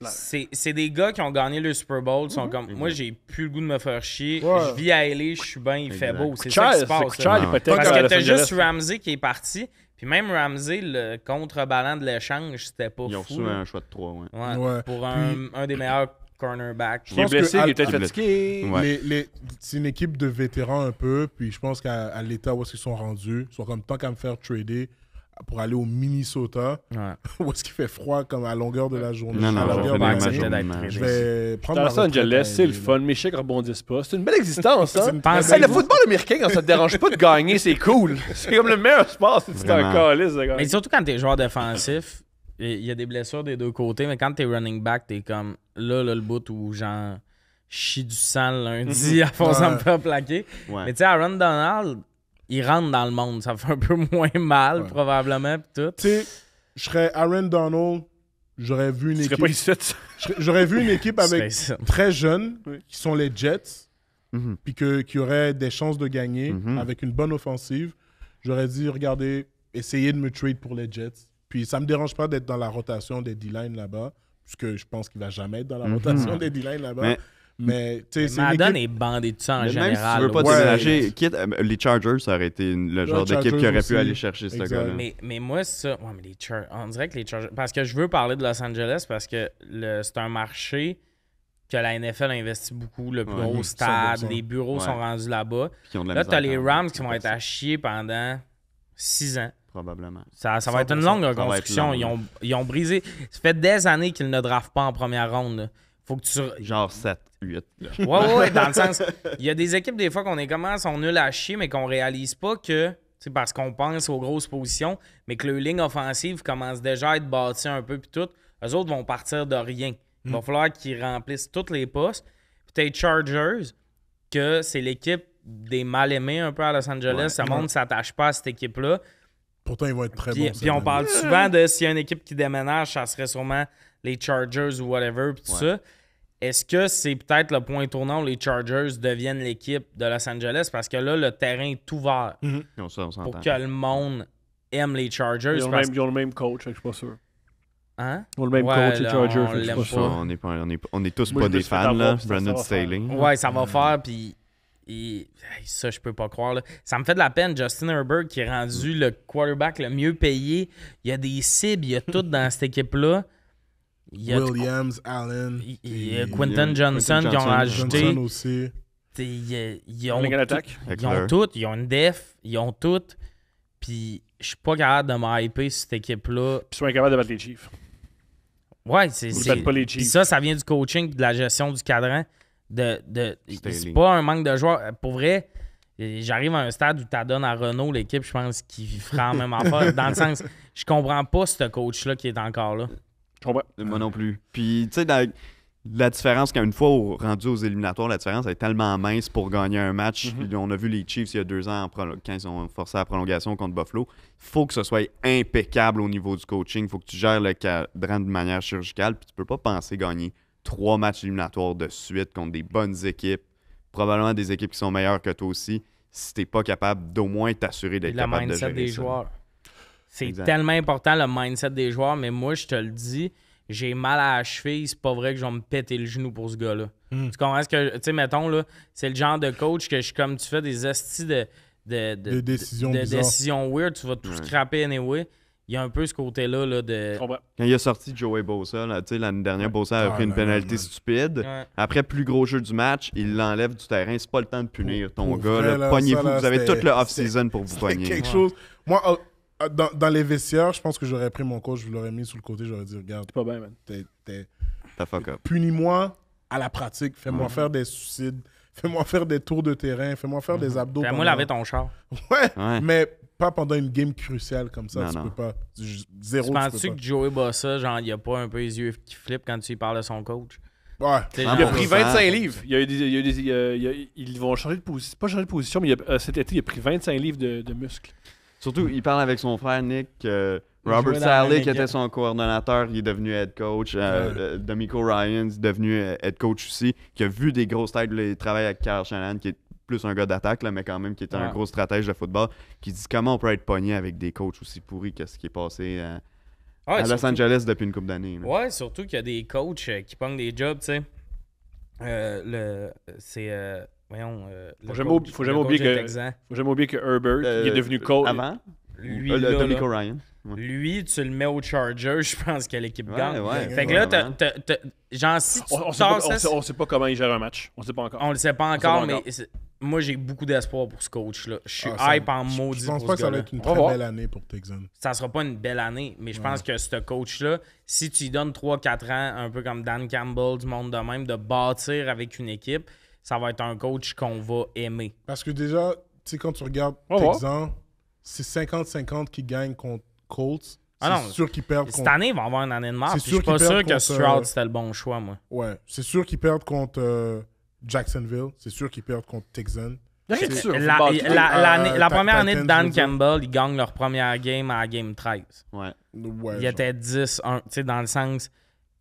Speaker 3: C'est des gars qui ont gagné le Super Bowl. Sont comme, moi, j'ai plus le goût de me faire chier. Je vis à LA, je suis bien, il fait beau. C'est ça qui se passe. Parce que t'as juste Ramsey qui est parti. Puis même Ramsey, le contrebalan de l'échange, c'était pas fou.
Speaker 2: Ils ont reçu un choix de 3,
Speaker 3: pour un des meilleurs cornerbacks.
Speaker 1: Il est blessé, il est peut-être fatigué.
Speaker 4: C'est une équipe de vétérans un peu. Puis je pense qu'à l'état où est-ce qu'ils sont rendus, ils sont comme tant qu'à me faire trader pour aller au Minnesota, où est-ce qu'il fait froid comme à longueur de la journée. Je vais prendre
Speaker 1: Los Angeles, c'est le fun. Mes chèques rebondissent pas. C'est une belle existence. Hein? Le football américain, quand ça te dérange pas de gagner, c'est cool. C'est comme le meilleur sport si tu t'en calisses.
Speaker 3: Mais surtout quand t'es joueur défensif, il y a des blessures des deux côtés, mais quand t'es running back, t'es comme là le bout où genre chie du sang le lundi à force de me faire plaquer. Mais tu sais, Aaron Donald, il rentre dans le monde. Ça fait un peu moins mal, probablement, pis tout.
Speaker 4: Tu sais, je serais Aaron Donald, j'aurais vu une équipe...
Speaker 1: pas ici.
Speaker 4: J'aurais vu une équipe avec très jeunes, qui sont les Jets, puis qui auraient des chances de gagner, avec une bonne offensive. J'aurais dit, regardez, essayez de me trade pour les Jets. Puis ça me dérange pas d'être dans la rotation des D-line là-bas, puisque je pense qu'il va jamais être dans la rotation des D-line là-bas. Mais tu sais,
Speaker 3: Madden est bandé de ça en général.
Speaker 2: Même si tu veux pas déménager, les Chargers, ça aurait été le genre d'équipe qui aurait pu aller chercher ce gars-là.
Speaker 3: Mais moi, ça. Ouais, mais les Chargers. On dirait que les Chargers. Parce que je veux parler de Los Angeles parce que c'est un marché que la NFL a investi beaucoup. Le plus gros stade, 100%. Les bureaux sont rendus là-bas. Là, t'as les Rams qui vont être à chier pendant 6 ans.
Speaker 2: Probablement.
Speaker 3: Ça va être une longue reconstruction. Ils ont brisé. Ça fait des années qu'ils ne draftent pas en première ronde. Là. Faut que tu...
Speaker 2: Genre 7, 8.
Speaker 3: Ouais, dans le sens... Il y a des équipes, des fois, qu'on sont nuls à chier, mais qu'on réalise pas que... C'est parce qu'on pense aux grosses positions, mais que leur ligne offensive commence déjà à être bâtie un peu, puis tout. Eux autres vont partir de rien. Il va falloir qu'ils remplissent tous les postes. Puis t'as les Chargers, que c'est l'équipe des mal-aimés un peu à Los Angeles. Le monde ne s'attache pas à cette équipe-là.
Speaker 4: Pourtant, ils vont être très bons.
Speaker 3: Puis on parle souvent de s'il y a une équipe qui déménage, ça serait sûrement les Chargers ou whatever, puis tout ça. Est-ce que c'est peut-être le point tournant où les Chargers deviennent l'équipe de Los Angeles? Parce que là, le terrain est ouvert pour que le monde aime les Chargers.
Speaker 1: Ils ont le même coach, je suis pas sûr.
Speaker 3: Hein?
Speaker 1: Ils ont le même coach, les Chargers. Je suis
Speaker 2: pas on est tous pas des fans, là. Brandon Staley.
Speaker 3: Ouais, ça va faire, puis... ça, je peux pas croire. Là. Ça me fait de la peine. Justin Herbert qui est rendu le quarterback le mieux payé. Il y a des cibles, il y a tout dans cette équipe-là.
Speaker 4: Williams, Allen.
Speaker 3: Il y a Quentin Johnson qui ont ajouté.
Speaker 4: Johnson aussi.
Speaker 3: Ils ont tout. Ils ont une def. Ils ont tout. Puis je suis pas capable de m'hyper sur cette équipe-là.
Speaker 1: Puis ils sont incapables de battre les Chiefs.
Speaker 3: Ouais, c'est
Speaker 1: pas les Chiefs.
Speaker 3: Puis ça vient du coaching et de la gestion du cadran. C'est pas un manque de joueurs. Pour vrai, j'arrive à un stade où tu donnes à Renault l'équipe, je pense qu'il fera la même affaire. Dans le sens, je comprends pas ce coach-là qui est encore là.
Speaker 2: Moi non plus. Puis, tu sais, la différence, quand une fois rendu aux éliminatoires, la différence est tellement mince pour gagner un match. On a vu les Chiefs il y a 2 ans, quand ils ont forcé la prolongation contre Buffalo. Il faut que ce soit impeccable au niveau du coaching. Il faut que tu gères le cadran de manière chirurgicale. Puis tu peux pas penser gagner 3 matchs éliminatoires de suite contre des bonnes équipes, probablement des équipes qui sont meilleures que toi aussi, si t'es pas capable d'au moins t'assurer d'être capable de gérer
Speaker 3: le mindset des
Speaker 2: ça.
Speaker 3: joueurs. C'est tellement important, le mindset des joueurs, mais moi, je te le dis, j'ai mal à la cheville, c'est pas vrai que je vais me péter le genou pour ce gars-là. Tu comprends ce que... Tu sais, mettons, là, c'est le genre de coach que je suis comme, tu fais des estis de décisions weird, tu vas tout scraper anyway. Il y a un peu ce côté-là là, de...
Speaker 2: Quand il a sorti Joey Bosa, l'année dernière, Bosa a pris une pénalité stupide. Ouais. Après, plus gros jeu du match, il l'enlève du terrain. C'est pas le temps de punir ton gars. Pognez-vous, vous avez tout le off-season pour vous pogner.
Speaker 4: Quelque chose... Moi, dans les vestiaires, je pense que j'aurais pris mon coach, je l'aurais mis sur le côté, j'aurais dit, regarde,
Speaker 1: t'es pas bien, man.
Speaker 2: T'as fuck up.
Speaker 4: Punis-moi à la pratique, fais-moi faire des suicides, fais-moi faire des tours de terrain, fais-moi faire des abdos.
Speaker 3: Fais-moi laver ton char.
Speaker 4: Ouais, mais pas pendant une game cruciale comme ça, tu peux pas. Zéro,
Speaker 3: tu penses-tu que Joey Bosa, genre, il a pas un peu les yeux qui flippent quand tu lui parles de son coach?
Speaker 4: Ouais.
Speaker 1: Il a pris 25 livres. Ils vont changer de position. Pas changer de position, mais cet été, il a pris 25 livres de muscles.
Speaker 2: Surtout, il parle avec son frère Nick. Robert Saleh, qui était son coordonnateur, il est devenu head coach. D'Amico Ryan est devenu head coach aussi, qui a vu des grosses têtes. Il travaille avec Kyle Shanahan, qui est plus un gars d'attaque, là, mais quand même qui est un gros stratège de football, qui dit comment on peut être pogné avec des coachs aussi pourris que ce qui est passé à Los Angeles depuis une couple d'années. Là.
Speaker 3: Ouais, surtout qu'il y a des coachs qui pognent des jobs, tu sais.
Speaker 1: Faut jamais oublier que Herbert il est devenu coach.
Speaker 2: Avant?
Speaker 3: Lui,
Speaker 2: D'Amico Ryan.
Speaker 3: Ouais. Lui, tu le mets au Charger, je pense que l'équipe gagne. Fait que là, genre, si tu
Speaker 1: on sait pas comment il gère un match. On sait pas encore.
Speaker 3: On le sait pas encore, mais moi, j'ai beaucoup d'espoir pour ce coach-là. Je suis hype en maudit.
Speaker 4: Je pense pas que ça va être une très belle année pour Texans.
Speaker 3: Ça sera pas une belle année, mais je pense que ce coach-là, si tu lui donnes 3-4 ans, un peu comme Dan Campbell, du monde de même, de bâtir avec une équipe, ça va être un coach qu'on va aimer.
Speaker 4: Parce que déjà, tu sais, quand tu regardes Texans, c'est 50-50 qui gagnent contre Colts. C'est sûr qu'ils perdent contre...
Speaker 3: Cette année, ils vont avoir une année de mort. Je suis pas sûr que Stroud, c'était le bon choix, moi.
Speaker 4: Ouais, c'est sûr qu'ils perdent contre Jacksonville. C'est sûr qu'ils perdent contre Texans.
Speaker 3: La première année de Dan Campbell, ils gagnent leur première game à la game 13. Il était 10-1. Tu sais, dans le sens,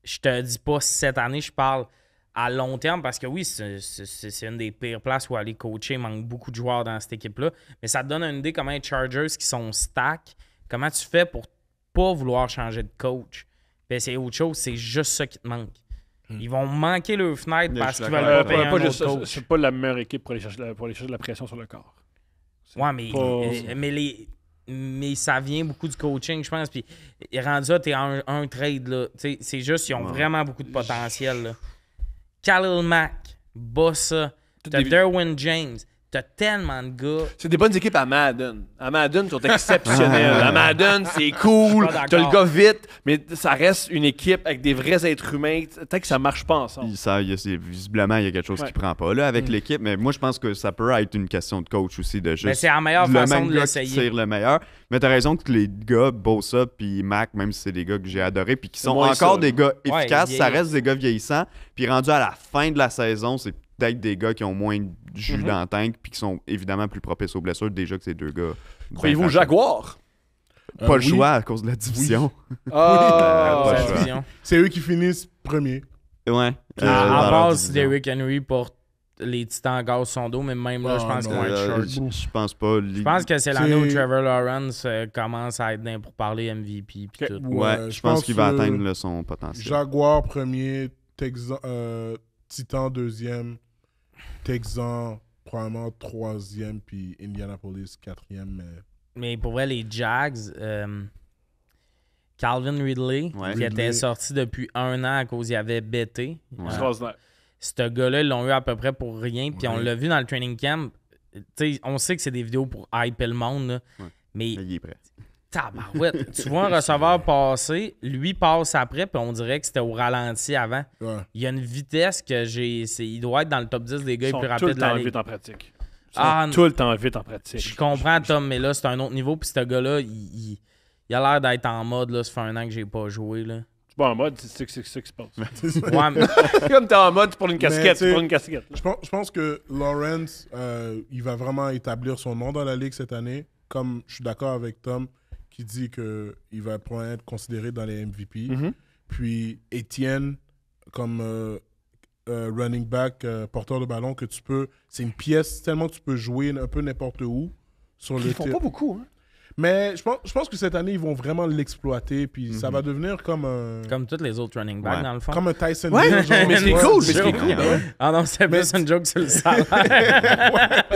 Speaker 3: je te dis pas cette année, je parle à long terme, parce que oui, c'est une des pires places où aller coacher. Il manque beaucoup de joueurs dans cette équipe-là. Mais ça te donne une idée comment les Chargers qui sont stack, comment tu fais pour pas vouloir changer de coach. Puis c'est autre chose, c'est juste ça qui te manque. Ils vont manquer leur fenêtre parce qu'ils veulent pas payer un autre coach.
Speaker 1: C'est pas la meilleure équipe pour aller chercher de la pression sur le corps.
Speaker 3: Mais ça vient beaucoup du coaching, je pense. Puis rendu là, t'es en un trade. Là. C'est juste qu'ils ont vraiment beaucoup de potentiel. Là. Khalil Mack, Bosa, t'as Derwin James, t'as tellement de gars.
Speaker 1: C'est des bonnes équipes à Madden. À Madden, ils sont exceptionnels. À Madden, c'est cool, t'as le gars vite, mais ça reste une équipe avec des vrais êtres humains. Peut-être que ça marche pas ensemble.
Speaker 2: Visiblement, il y a quelque chose qui prend pas là avec l'équipe, mais moi, je pense que ça peut être une question de coach aussi, de juste...
Speaker 3: Mais c'est la meilleure façon de l'essayer.
Speaker 2: Qui tire le meilleur. Mais t'as raison que les gars, Bosa puis Mac, même si c'est des gars que j'ai adorés, puis qui sont encore des gars efficaces, ça reste des gars vieillissants, puis rendu à la fin de la saison, c'est peut-être des gars qui ont moins de jus dans le tank puis qui sont évidemment plus propices aux blessures, déjà que ces deux gars.
Speaker 1: Croyez-vous Jaguar?
Speaker 2: Pas le choix à cause de la division.
Speaker 4: C'est eux qui finissent premiers.
Speaker 2: Ouais.
Speaker 3: À base, si Derrick Henry porte les Titans en gaz son dos, mais même là, je pense qu'ils vont être short.
Speaker 2: Je pense pas.
Speaker 3: Je pense que c'est l'année où Trevor Lawrence commence à être pour parler MVP puis tout.
Speaker 2: Ouais, je pense qu'il va atteindre son potentiel.
Speaker 4: Jaguar premier, Titan deuxième, Texan probablement troisième, puis Indianapolis quatrième.
Speaker 3: Mais pour vrai, les Jags, Calvin Ridley, qui était sorti depuis 1 an à cause qu'il avait bêté. Ce gars-là, ils l'ont eu à peu près pour rien. Puis on l'a vu dans le training camp. T'sais, on sait que c'est des vidéos pour hyper le monde. Là, mais
Speaker 2: il est prêt.
Speaker 3: Tabarouette. Tu vois un receveur passer, lui passe après, puis on dirait que c'était au ralenti avant. Il y a une vitesse que il doit être dans le top 10 des gars les plus rapides de la ligue.
Speaker 1: Tout le temps vite en pratique. Tout le temps vite en pratique.
Speaker 3: Je comprends, Tom, mais là, c'est un autre niveau. Puis ce gars-là, il a l'air d'être en mode, là, ça fait 1 an que j'ai pas joué. Là.
Speaker 1: C'est pas en mode, c'est ça qui se passe.
Speaker 3: Ouais, mais...
Speaker 1: Comme t'es en mode pour une casquette, c'est pour une casquette.
Speaker 4: Je pense que Lawrence, il va vraiment établir son nom dans la ligue cette année. Comme je suis d'accord avec Tom, qui dit qu'il va probablement être considéré dans les MVP. Puis Etienne, comme running back, porteur de ballon, que tu peux... C'est une pièce tellement que tu peux jouer un peu n'importe où sur le
Speaker 1: Ils font pas beaucoup, hein.
Speaker 4: Mais je pense que cette année, ils vont vraiment l'exploiter, puis ça va devenir comme un...
Speaker 3: Comme tous les autres running backs, dans le fond.
Speaker 4: Comme un Tyson
Speaker 1: Ouais,
Speaker 4: Hill, genre.
Speaker 1: mais c'est cool, mais c'est cool.
Speaker 3: Ah non, c'est plus une joke sur le salaire.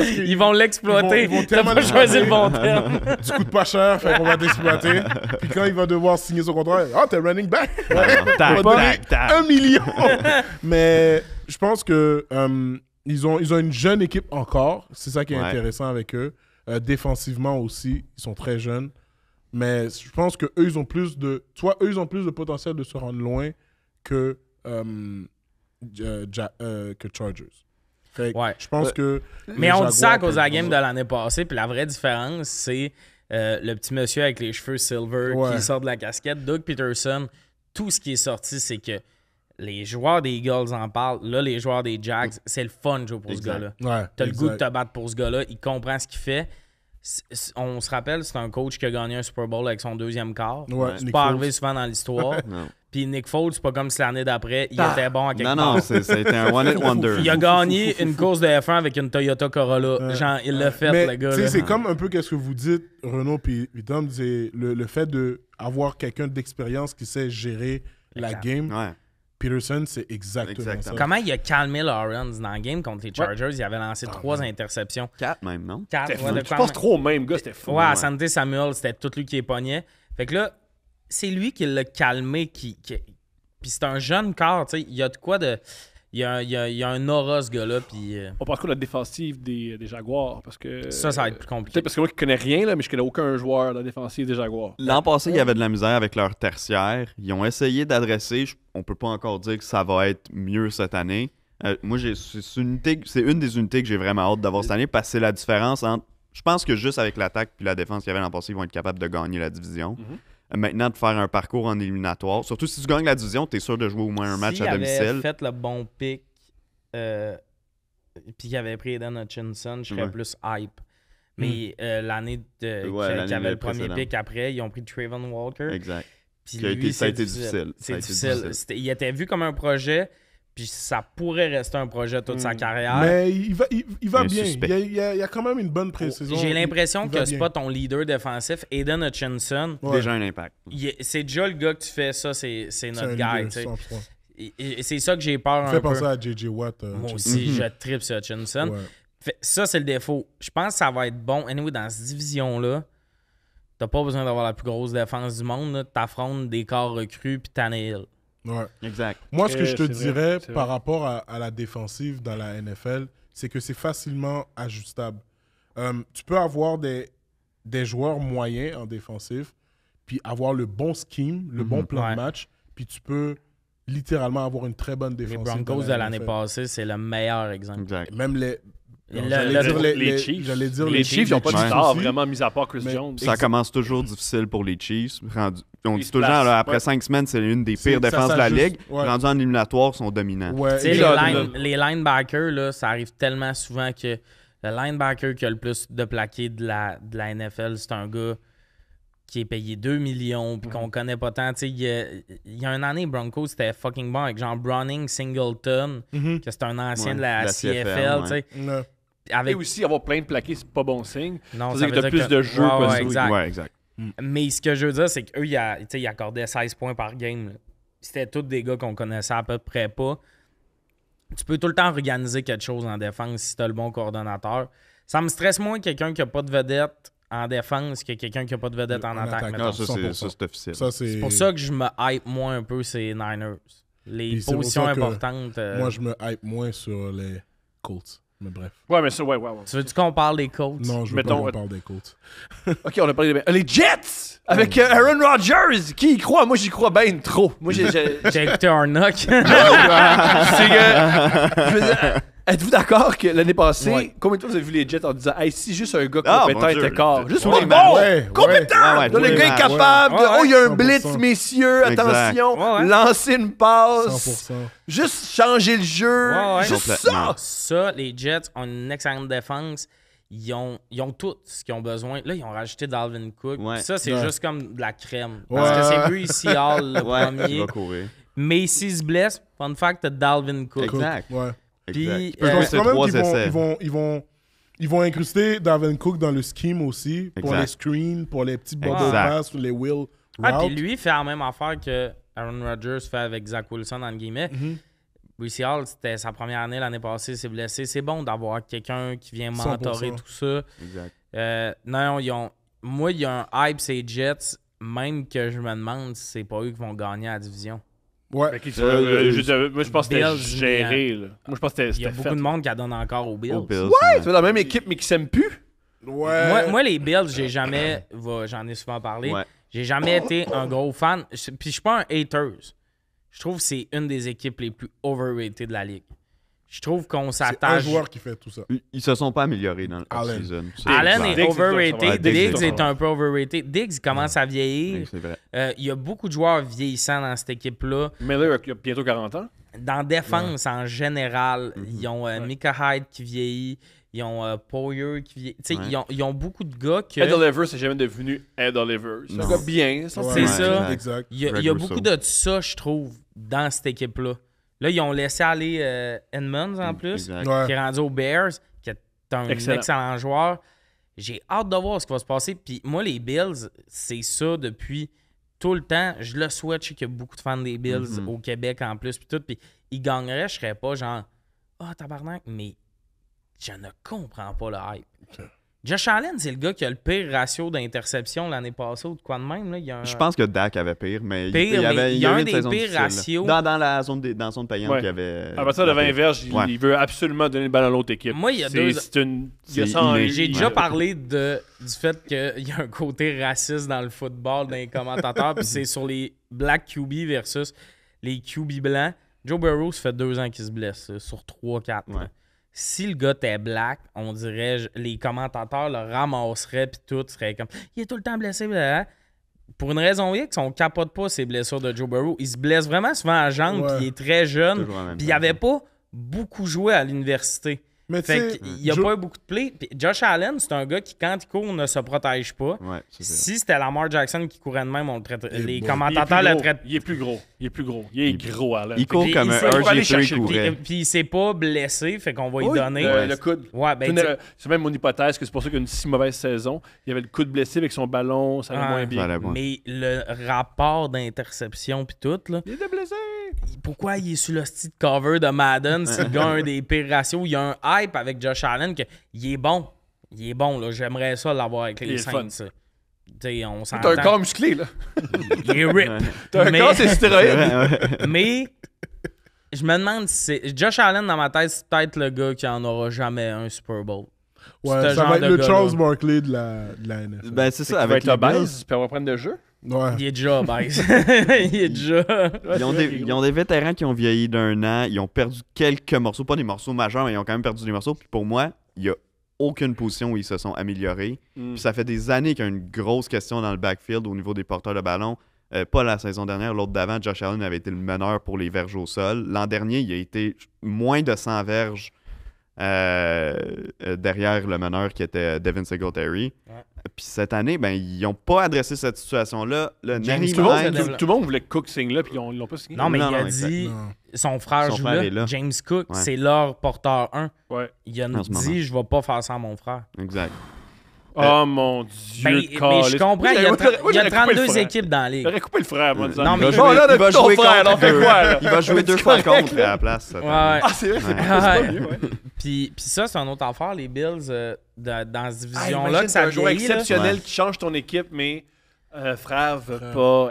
Speaker 3: Ils vont l'exploiter.
Speaker 4: Ils vont
Speaker 3: T'as pas choisi le bon terme.
Speaker 4: Tu coûtes pas cher, fait qu'on va t'exploiter. Puis quand il va devoir signer son contrat, t'es running back. On va donner 1 million. Mais je pense que ils ont une jeune équipe encore. C'est ça qui est intéressant avec eux. Défensivement aussi, ils sont très jeunes. Mais je pense que eux, ils ont plus de... Soit eux, ils ont plus de potentiel de se rendre loin que Chargers. Je pense que...
Speaker 3: Mais on dit ça à cause de la game de l'année passée. Puis la vraie différence, c'est le petit monsieur avec les cheveux silver qui sort de la casquette. Doug Peterson, tout ce qui est sorti, c'est que les joueurs des Eagles en parlent. Là, les joueurs des Jags, c'est le fun de jouer pour ce gars-là. T'as le goût de te battre pour ce gars-là. Il comprend ce qu'il fait. On se rappelle, c'est un coach qui a gagné un Super Bowl avec son deuxième quart. C'est pas arrivé souvent dans l'histoire. Puis Nick Foles, c'est pas comme si l'année d'après, il était bon à quelque part.
Speaker 2: Non, c'était un one-hit wonder.
Speaker 3: Il a gagné une course de F1 avec une Toyota Corolla. Genre, il l'a fait, le gars.
Speaker 4: C'est comme un peu ce que vous dites, Renaud puis Tom, c'est le fait d'avoir quelqu'un d'expérience qui sait gérer la game. Peterson, c'est exactement ça.
Speaker 3: Comment il a calmé Lawrence dans le game contre les Chargers? Il avait lancé 3 interceptions.
Speaker 2: 4 même, non?
Speaker 3: 4.
Speaker 1: Je pense trop même, gars, c'était fou.
Speaker 3: Ouais, Asante Samuel, c'était tout lui qui épognait. Fait que là, c'est lui qui l'a calmé. Puis c'est un jeune corps, tu sais. Il y a de quoi de... Il y a un aura, ce gars-là. Puis,
Speaker 1: On parle quoi de la défensive des Jaguars? Parce que,
Speaker 3: ça va être plus compliqué.
Speaker 1: Peut-être parce que moi, qui connais rien, là, mais je connais aucun joueur de la défensive des Jaguars.
Speaker 2: L'an passé, il y avait de la misère avec leur tertiaire. Ils ont essayé d'adresser. On peut pas encore dire que ça va être mieux cette année. Moi, c'est une des unités que j'ai vraiment hâte d'avoir cette année parce que c'est la différence entre... Je pense que juste avec l'attaque puis la défense qu'il y avait l'an passé, ils vont être capables de gagner la division. Maintenant, de faire un parcours en éliminatoire. Surtout si tu gagnes la division, tu es sûr de jouer au moins un match à domicile.
Speaker 3: S'il avait fait le bon pick puis qu'il avait pris Eden Hutchinson, je serais plus hype. Mais l'année qu'il avait le premier pick après, ils ont pris Trayvon Walker.
Speaker 2: Exact.
Speaker 3: Puis
Speaker 2: ça a été difficile.
Speaker 3: C'est difficile. Il était vu comme un projet, puis ça pourrait rester un projet toute sa carrière.
Speaker 4: Mais il va bien. Il y a quand même une bonne pré-saison.
Speaker 3: J'ai l'impression que c'est pas ton leader défensif. Eden Hutchinson,
Speaker 2: déjà un impact.
Speaker 3: C'est déjà le gars que tu fais ça, c'est notre guy. Et c'est ça que j'ai peur un peu.
Speaker 4: Fait penser à J.J. Watt.
Speaker 3: Moi aussi, je tripe sur Hutchinson. Ça, c'est le défaut. Je pense que ça va être bon. Anyway, dans cette division-là, t'as pas besoin d'avoir la plus grosse défense du monde. T'affrontes des corps recrues puis Tannehill.
Speaker 2: Exact.
Speaker 4: Moi, ce que je te dirais par rapport à la défensive dans la NFL, c'est que c'est facilement ajustable. Tu peux avoir des joueurs moyens en défensif, puis avoir le bon scheme, le bon plan de match, puis tu peux littéralement avoir une très bonne défensive.
Speaker 3: Les Broncos de l'année passée, c'est le meilleur exemple.
Speaker 2: Exact.
Speaker 4: Même les
Speaker 1: Chiefs. Les Chiefs, ils n'ont pas de star vraiment, mis à part Chris Jones.
Speaker 2: Ça commence toujours difficile pour les Chiefs. On dit toujours, après 5 semaines, c'est une des pires défenses de la Ligue. Rendus en éliminatoire, ils sont dominants.
Speaker 3: Les linebackers, là, ça arrive tellement souvent que le linebacker qui a le plus de plaqués de la NFL, c'est un gars qui est payé 2 millions puis qu'on connaît pas tant. Il y a une année, Broncos, c'était fucking bon avec genre Browning Singleton, que c'est un ancien de la CFL.
Speaker 1: Et aussi, avoir plein de plaqués, c'est pas bon signe.
Speaker 3: Non,
Speaker 1: ça veut dire que t'as plus de jeux possibles.
Speaker 3: Exact. Mais ce que je veux dire, c'est qu'eux, ils accordaient 16 points par game. Là. C'était tous des gars qu'on connaissait à peu près pas. Tu peux tout le temps organiser quelque chose en défense si t'as le bon coordonnateur. Ça me stresse moins quelqu'un qui a pas de vedette en défense que quelqu'un qui n'a pas de vedette en attaque.
Speaker 2: Non, ça, c'est officiel.
Speaker 3: C'est pour ça que je me hype moins un peu ces Niners. Les positions importantes.
Speaker 4: Moi, je me hype moins sur les Colts. Mais bref.
Speaker 1: Ouais, mais ça, ouais.
Speaker 3: Tu veux-tu qu'on parle des Colts?
Speaker 4: Non, je veux pas qu'on parle des Colts.
Speaker 1: OK, on a parlé des... Les Jets! Avec Aaron Rodgers! Qui y croit? Moi, j'y crois bien trop. Moi,
Speaker 3: j'ai écouté Arnock.
Speaker 1: C'est que... Je veux dire... Êtes-vous d'accord que l'année passée,
Speaker 4: Ouais.
Speaker 1: combien de fois vous avez vu les Jets en disant hey, si juste un gars
Speaker 2: Ah,
Speaker 1: compétent
Speaker 2: mon Dieu,
Speaker 1: était corps,
Speaker 2: le-
Speaker 1: juste
Speaker 2: ouais,
Speaker 1: pour les
Speaker 2: ouais,
Speaker 1: matchs.
Speaker 4: ouais,
Speaker 1: Compétent!
Speaker 2: ouais,
Speaker 1: Là, le
Speaker 2: ouais,
Speaker 1: gars est
Speaker 2: ouais.
Speaker 1: capable de,
Speaker 3: Ouais,
Speaker 1: oh, il y a un
Speaker 4: 100%.
Speaker 1: blitz, messieurs,
Speaker 2: Exact.
Speaker 1: attention,
Speaker 3: Ouais, ouais.
Speaker 1: lancer une passe,
Speaker 4: 100%.
Speaker 1: juste changer le jeu,
Speaker 3: Ouais, ouais.
Speaker 1: juste
Speaker 2: Complètement.
Speaker 1: ça.
Speaker 3: Ça, les Jets ont une excellente défense. Ils ont tout ce qu'ils ont besoin. Là, ils ont rajouté Dalvin Cook.
Speaker 2: Ouais.
Speaker 3: Puis ça, c'est
Speaker 4: Ouais.
Speaker 3: juste comme de la crème.
Speaker 4: Ouais.
Speaker 3: Parce que c'est Breece Hall le
Speaker 2: Ouais,
Speaker 3: premier.
Speaker 2: il va courir.
Speaker 3: Mais s'il se blesse, fun fact, t'as Dalvin Cook.
Speaker 2: Exact.
Speaker 4: Ouais.
Speaker 3: Puis,
Speaker 2: Exact.
Speaker 4: Parce que
Speaker 2: C'est
Speaker 4: quand même
Speaker 2: 3
Speaker 4: qu'ils
Speaker 2: essais.
Speaker 4: ils vont incruster Dalvin Cook dans le scheme aussi, pour
Speaker 2: Exact.
Speaker 4: les screens, pour les petits bubble
Speaker 2: Exact.
Speaker 4: pass, les wheel
Speaker 3: Ah, puis
Speaker 4: routes.
Speaker 3: lui, il fait la même affaire que Aaron Rodgers fait avec Zach Wilson, entre guillemets. Breece Hall, c'était sa première année l'année passée, il s'est blessé. C'est bon d'avoir quelqu'un qui vient mentorer
Speaker 4: 100%.
Speaker 3: tout ça.
Speaker 2: Exact.
Speaker 3: Non, moi, il y a un hype, ces Jets, même que je me demande si c'est pas eux qui vont gagner la division.
Speaker 4: Ouais.
Speaker 1: Moi, je pense que c'était
Speaker 3: Bills,
Speaker 1: géré. Là. Moi, je pense que
Speaker 3: Il y a
Speaker 1: c'était
Speaker 3: beaucoup
Speaker 1: fait.
Speaker 3: de monde qui donne encore aux Bills.
Speaker 2: Aux Bills,
Speaker 1: C'est dans la même équipe, mais qui s'aime plus.
Speaker 4: Ouais.
Speaker 3: Moi, les Bills, j'en ai souvent parlé,
Speaker 2: Ouais.
Speaker 3: j'ai jamais été un gros fan. Puis je suis pas un haters. Je trouve que c'est une des équipes les plus overrated de la ligue. Je trouve qu'on
Speaker 4: C'est un
Speaker 3: s'attache.
Speaker 4: joueur qui fait tout ça.
Speaker 2: Ils se sont pas améliorés dans le
Speaker 4: Allen.
Speaker 2: off-season. C'est
Speaker 3: Allen
Speaker 2: clair.
Speaker 3: est
Speaker 1: Diggs,
Speaker 3: overrated.
Speaker 1: ouais,
Speaker 3: Diggs
Speaker 1: Diggs,
Speaker 3: est un peu overrated. Diggs il commence à vieillir.
Speaker 2: C'est vrai.
Speaker 3: Il y a beaucoup de joueurs vieillissants dans cette équipe-là.
Speaker 1: Miller a bientôt 40 ans.
Speaker 3: Dans défense, en général, ils ont Micah Hyde qui vieillit. Ils ont Poyer qui vieillit. Tu sais,
Speaker 2: Ouais.
Speaker 3: ils ont beaucoup de gars que...
Speaker 1: Ed Oliver, c'est jamais devenu Ed Oliver. C'est un
Speaker 2: Non.
Speaker 1: gars bien. Ça,
Speaker 4: Ouais,
Speaker 3: C'est ça.
Speaker 4: Exact.
Speaker 3: Il y a
Speaker 2: Greg
Speaker 3: beaucoup
Speaker 2: Rousseau.
Speaker 3: de ça, je trouve, dans cette équipe-là. Là, ils ont laissé aller Edmonds en plus,
Speaker 2: Exact.
Speaker 4: Ouais.
Speaker 3: qui est rendu aux Bears, qui est un
Speaker 1: Excellent.
Speaker 3: excellent joueur. J'ai hâte de voir ce qui va se passer. Puis moi, les Bills, c'est ça depuis tout le temps. Je le souhaite. Je sais qu'il y a beaucoup de fans des Bills au Québec en plus. Puis tout. Puis ils gagneraient, je serais pas genre « Ah, tabarnak », mais je ne comprends pas le hype. Josh Allen, c'est le gars qui a le pire ratio d'interception l'année passée ou de quoi de même. Là. Il y a un...
Speaker 2: Je pense que Dak avait pire, mais
Speaker 3: Pire,
Speaker 2: il y
Speaker 3: mais
Speaker 2: avait
Speaker 3: il y a
Speaker 2: eu
Speaker 3: un
Speaker 2: une
Speaker 3: des
Speaker 2: saison
Speaker 3: pires
Speaker 2: difficile, là.
Speaker 3: ratios.
Speaker 2: Dans la zone payante
Speaker 1: Ouais.
Speaker 2: qu'il y avait.
Speaker 1: À partir de 20 verges,
Speaker 2: Ouais.
Speaker 1: il veut absolument donner le ballon à l'autre équipe.
Speaker 3: Moi, il y a
Speaker 1: C'est-
Speaker 3: deux-
Speaker 1: C'est une. il y a
Speaker 2: C'est
Speaker 1: ça en-
Speaker 2: inné.
Speaker 3: J'ai déjà
Speaker 2: Ouais.
Speaker 3: parlé du fait qu'il y a un côté raciste dans le football, dans les commentateurs, puis c'est sur les Black QB versus les QB blancs. Joe Burrow, ça fait 2 ans qu'il se blesse, là, sur 3-4.
Speaker 2: Ouais.
Speaker 3: Si le gars était black, on dirait, les commentateurs le ramasseraient, puis tout serait comme « Il est tout le temps blessé, blablabla. » Pour une raison X, on capote pas ces blessures de Joe Burrow. Il se blesse vraiment souvent à la jambe,
Speaker 4: Ouais.
Speaker 3: puis il est très jeune,
Speaker 2: Toujours en même
Speaker 3: puis il
Speaker 2: temps.
Speaker 3: avait pas beaucoup joué à l'université.
Speaker 4: Mais tu
Speaker 3: Fait
Speaker 4: sais,
Speaker 3: qu'il n'y a pas eu beaucoup de plays. Puis Josh Allen, c'est un gars qui, quand il court, ne se protège pas.
Speaker 2: Ouais, c'est ça.
Speaker 3: Si c'était Lamar Jackson qui courait de même, on le traiterait.
Speaker 4: Et
Speaker 3: Les
Speaker 4: bon.
Speaker 3: commentateurs le traitent.
Speaker 1: Il est plus gros. Il est gros, Allen.
Speaker 2: Il court
Speaker 3: Puis
Speaker 2: comme
Speaker 3: il
Speaker 2: un
Speaker 3: sait pas
Speaker 1: aller
Speaker 2: RG3
Speaker 1: chercher le
Speaker 2: courait.
Speaker 3: Puis il s'est pas blessé, fait qu'on va y
Speaker 1: Oui,
Speaker 3: donner.
Speaker 1: le coude.
Speaker 3: Ouais, ben, tu sais,
Speaker 1: C'est même mon hypothèse que c'est pour ça qu'il y a une si mauvaise saison. Il avait le coude blessé avec son ballon, ça allait
Speaker 3: Ah.
Speaker 1: moins
Speaker 2: Ça
Speaker 1: bien.
Speaker 2: allait moins.
Speaker 3: mais le rapport d'interception puis tout, là,
Speaker 1: Il était blessé.
Speaker 3: pourquoi il est sur le style cover de Madden si le gars a un des pires ratios? Il y a un hype avec Josh Allen que il est bon. Il est bon, là. J'aimerais ça l'avoir avec
Speaker 1: Il
Speaker 3: les
Speaker 1: est
Speaker 3: Saints.
Speaker 1: fun.
Speaker 3: Ça. T'sais, on
Speaker 1: T'as un
Speaker 3: s'entend.
Speaker 1: corps musclé, là.
Speaker 3: Il est rip.
Speaker 1: T'as un
Speaker 3: Mais-
Speaker 1: corps, c'est stéroïde.
Speaker 2: Ouais.
Speaker 3: Mais je me demande si c'est. Josh Allen, dans ma tête, c'est peut-être le gars qui en aura jamais un Super Bowl.
Speaker 4: Ouais,
Speaker 3: Ce
Speaker 4: ça
Speaker 3: genre
Speaker 4: va être
Speaker 3: de
Speaker 4: le
Speaker 3: gars-là.
Speaker 4: Charles Barkley de la NFL.
Speaker 2: Ben, c'est
Speaker 1: Il
Speaker 2: ça,
Speaker 1: va
Speaker 2: avec
Speaker 1: être
Speaker 2: les Bills.
Speaker 1: obèse, puis on va prendre le jeu.
Speaker 4: Ouais.
Speaker 3: Il est déjà obèse. Il est déjà.
Speaker 2: Ils ont des vétérans qui ont vieilli d'un an. Ils ont perdu quelques morceaux. Pas des morceaux majeurs, mais ils ont quand même perdu des morceaux. Puis pour moi, il n'y a aucune position où ils se sont améliorés. Puis ça fait des années qu'il y a une grosse question dans le backfield au niveau des porteurs de ballon. Pas la saison dernière, l'autre d'avant, Josh Allen avait été le meneur pour les verges au sol. L'an dernier, il a été moins de 100 verges derrière le meneur qui était Devin Singletary.
Speaker 3: Ouais.
Speaker 2: Puis cette année, ben, ils n'ont pas adressé cette situation-là. Le
Speaker 3: James
Speaker 2: Nyheim
Speaker 1: Tout le monde-
Speaker 3: Hines,
Speaker 2: Hines-
Speaker 1: tout le monde voulait que Cook signe là, puis ils l'ont pas signé.
Speaker 3: Non, mais
Speaker 2: Non,
Speaker 3: il a
Speaker 2: non, exact.
Speaker 3: dit.
Speaker 4: Non.
Speaker 3: Son frère
Speaker 2: Son
Speaker 3: joue
Speaker 2: frère
Speaker 3: là.
Speaker 2: est là.
Speaker 3: James Cook,
Speaker 2: Ouais.
Speaker 3: c'est leur porteur 1.
Speaker 1: Ouais.
Speaker 3: Il a
Speaker 2: En ce moment.
Speaker 3: dit je vais pas faire ça à mon frère.
Speaker 2: Exact.
Speaker 1: Oh mon Dieu,
Speaker 3: Ben, mais je comprends, il y a,
Speaker 1: Moi,
Speaker 3: il y a
Speaker 1: j'aurais coupé le
Speaker 3: 32
Speaker 1: frère.
Speaker 3: équipes dans la ligue.
Speaker 1: J'aurais coupé le frère, moi, en disant.
Speaker 3: Non, mais
Speaker 2: Il
Speaker 3: il
Speaker 2: va
Speaker 1: Bon,
Speaker 2: jouer,
Speaker 1: là,
Speaker 2: il va
Speaker 1: depuis ton
Speaker 2: jouer
Speaker 1: frère,
Speaker 2: contre
Speaker 1: on fait
Speaker 2: deux.
Speaker 1: quoi, là?
Speaker 2: Il va jouer deux fois contre à la place. cette
Speaker 3: Ouais,
Speaker 2: année.
Speaker 3: ouais.
Speaker 1: Ah, c'est vrai, c'est
Speaker 2: Ouais.
Speaker 1: pas
Speaker 3: Ouais.
Speaker 1: mieux, ouais.
Speaker 3: Puis ça, c'est une autre affaire, les Bills, dans cette
Speaker 1: Ah,
Speaker 3: division-là,
Speaker 1: imagine,
Speaker 3: que ça
Speaker 1: t'as un joueur
Speaker 3: vieillit, là.
Speaker 1: exceptionnel
Speaker 2: Ouais.
Speaker 1: qui change ton équipe, mais Frave, pas.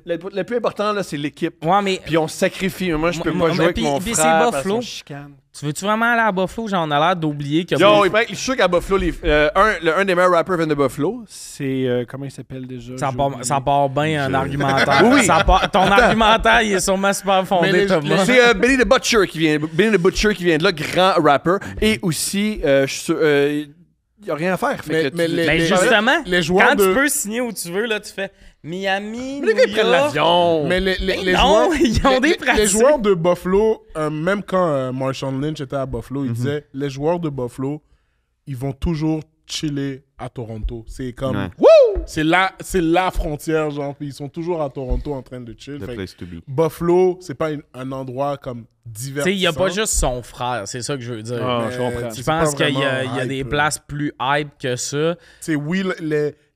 Speaker 1: Le plus important, là, c'est l'équipe.
Speaker 3: Ouais, mais.
Speaker 1: Puis on se sacrifie. Moi, je peux pas jouer avec mon frère parce qu'on chicane.
Speaker 3: Tu veux-tu vraiment aller à Buffalo? J'en ai l'air d'oublier que...
Speaker 1: Yo, je suis sûr qu'à Buffalo, un des meilleurs rappers vient de Buffalo. C'est... comment il s'appelle déjà?
Speaker 3: Ça part bien, un argumentaire. Oui. Ton argumentaire, il est sûrement super fondé, Thomas.
Speaker 1: C'est Benny the Butcher qui vient de là, grand rapper. Et aussi, je suis sûr... il n'y a rien à faire.
Speaker 3: Mais justement,
Speaker 4: les joueurs
Speaker 3: quand tu peux signer où tu veux, là, tu fais Miami,
Speaker 1: mais les gars, ils prennent l'avion.
Speaker 4: Mais les joueurs de Buffalo, même quand Marshawn Lynch était à Buffalo, il disait, les joueurs de Buffalo, ils vont toujours chiller à Toronto. C'est comme... C'est la frontière, genre. Puis ils sont toujours à Toronto en train de chill. Buffalo, c'est pas un endroit comme divertissant.
Speaker 3: Il n'y a pas juste son frère, c'est ça que je veux dire.
Speaker 1: Je comprends.
Speaker 3: Je pense qu'il y a des places plus hype que ça.
Speaker 4: Oui,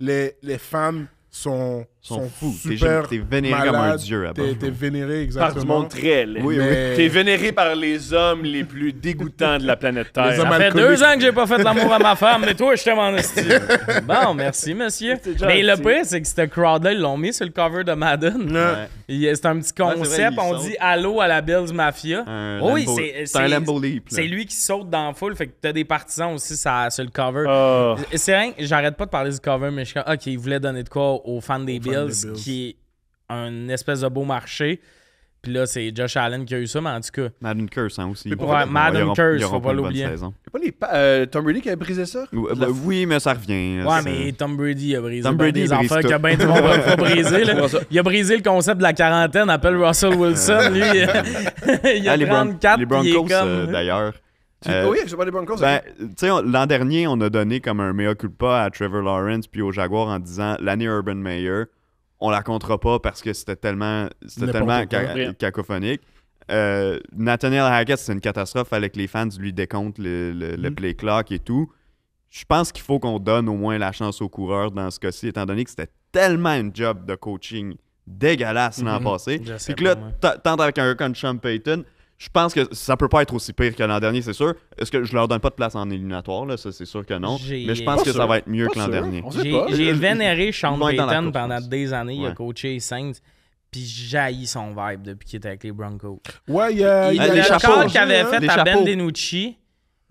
Speaker 4: les fans sont fous.
Speaker 2: T'es vénéré comme un dieu à Buffalo.
Speaker 4: T'es vénéré, exactement.
Speaker 1: Par du monde très laid.
Speaker 2: Oui.
Speaker 1: T'es vénéré par les hommes les plus dégoûtants de la planète Terre.
Speaker 3: Ça fait 2 ans que j'ai pas fait l'amour à ma femme, mais toi, je t'aime en esti. Bon, merci, monsieur. Mais le pire, c'est que ce crowd-là, ils l'ont mis sur le cover de Madden. C'est un petit concept. On dit allô à la Bills Mafia. Oui,
Speaker 2: c'est un Lambo Leap.
Speaker 3: C'est lui qui saute dans la foule. Fait que t'as des partisans aussi sur le cover. C'est rien, j'arrête pas de parler du cover, mais je suis comme, OK, il voulait donner de quoi aux fans des Bills, qui est un espèce de beau marché. Puis là, c'est Josh Allen qui a eu ça, mais en tout cas...
Speaker 2: Madden Curse, hein, aussi.
Speaker 3: Ouais, Madden Curse, faut pas l'oublier.
Speaker 1: C'est pas Tom Brady qui a brisé ça?
Speaker 2: Oui, mais ça revient.
Speaker 3: Ouais, mais Tom Brady a brisé
Speaker 2: des
Speaker 3: affaires qu'il y a bien du monde pas brisé. Il a brisé le concept de la quarantaine, appelle Russell Wilson. Lui, il a 34,
Speaker 2: les Broncos, d'ailleurs.
Speaker 1: Oui, je sais pas les Broncos.
Speaker 2: L'an dernier, on a donné comme un mea culpa à Trevor Lawrence puis aux Jaguars en disant l'année Urban Meyer, on la comptera pas parce que c'était tellement cacophonique. Nathaniel Hackett, c'est une catastrophe. Fallait que les fans lui décomptent le play clock et tout. Je pense qu'il faut qu'on donne au moins la chance aux coureurs dans ce cas-ci, étant donné que c'était tellement une job de coaching dégueulasse l'an passé. Puis que là, t'entres avec un gars comme Sean Payton. Je pense que ça peut pas être aussi pire que l'an dernier, c'est sûr. Est-ce que je leur donne pas de place en éliminatoire, là? Ça, c'est sûr que non. Mais je pense que ça va être mieux que l'an dernier.
Speaker 3: J'ai vénéré Sean Payton pendant des années. Il a coaché les Saints. Puis j'haïs son vibe depuis qu'il était avec les Broncos.
Speaker 4: Ouais, il y a
Speaker 3: le call qu'il avait fait à Ben DiNucci.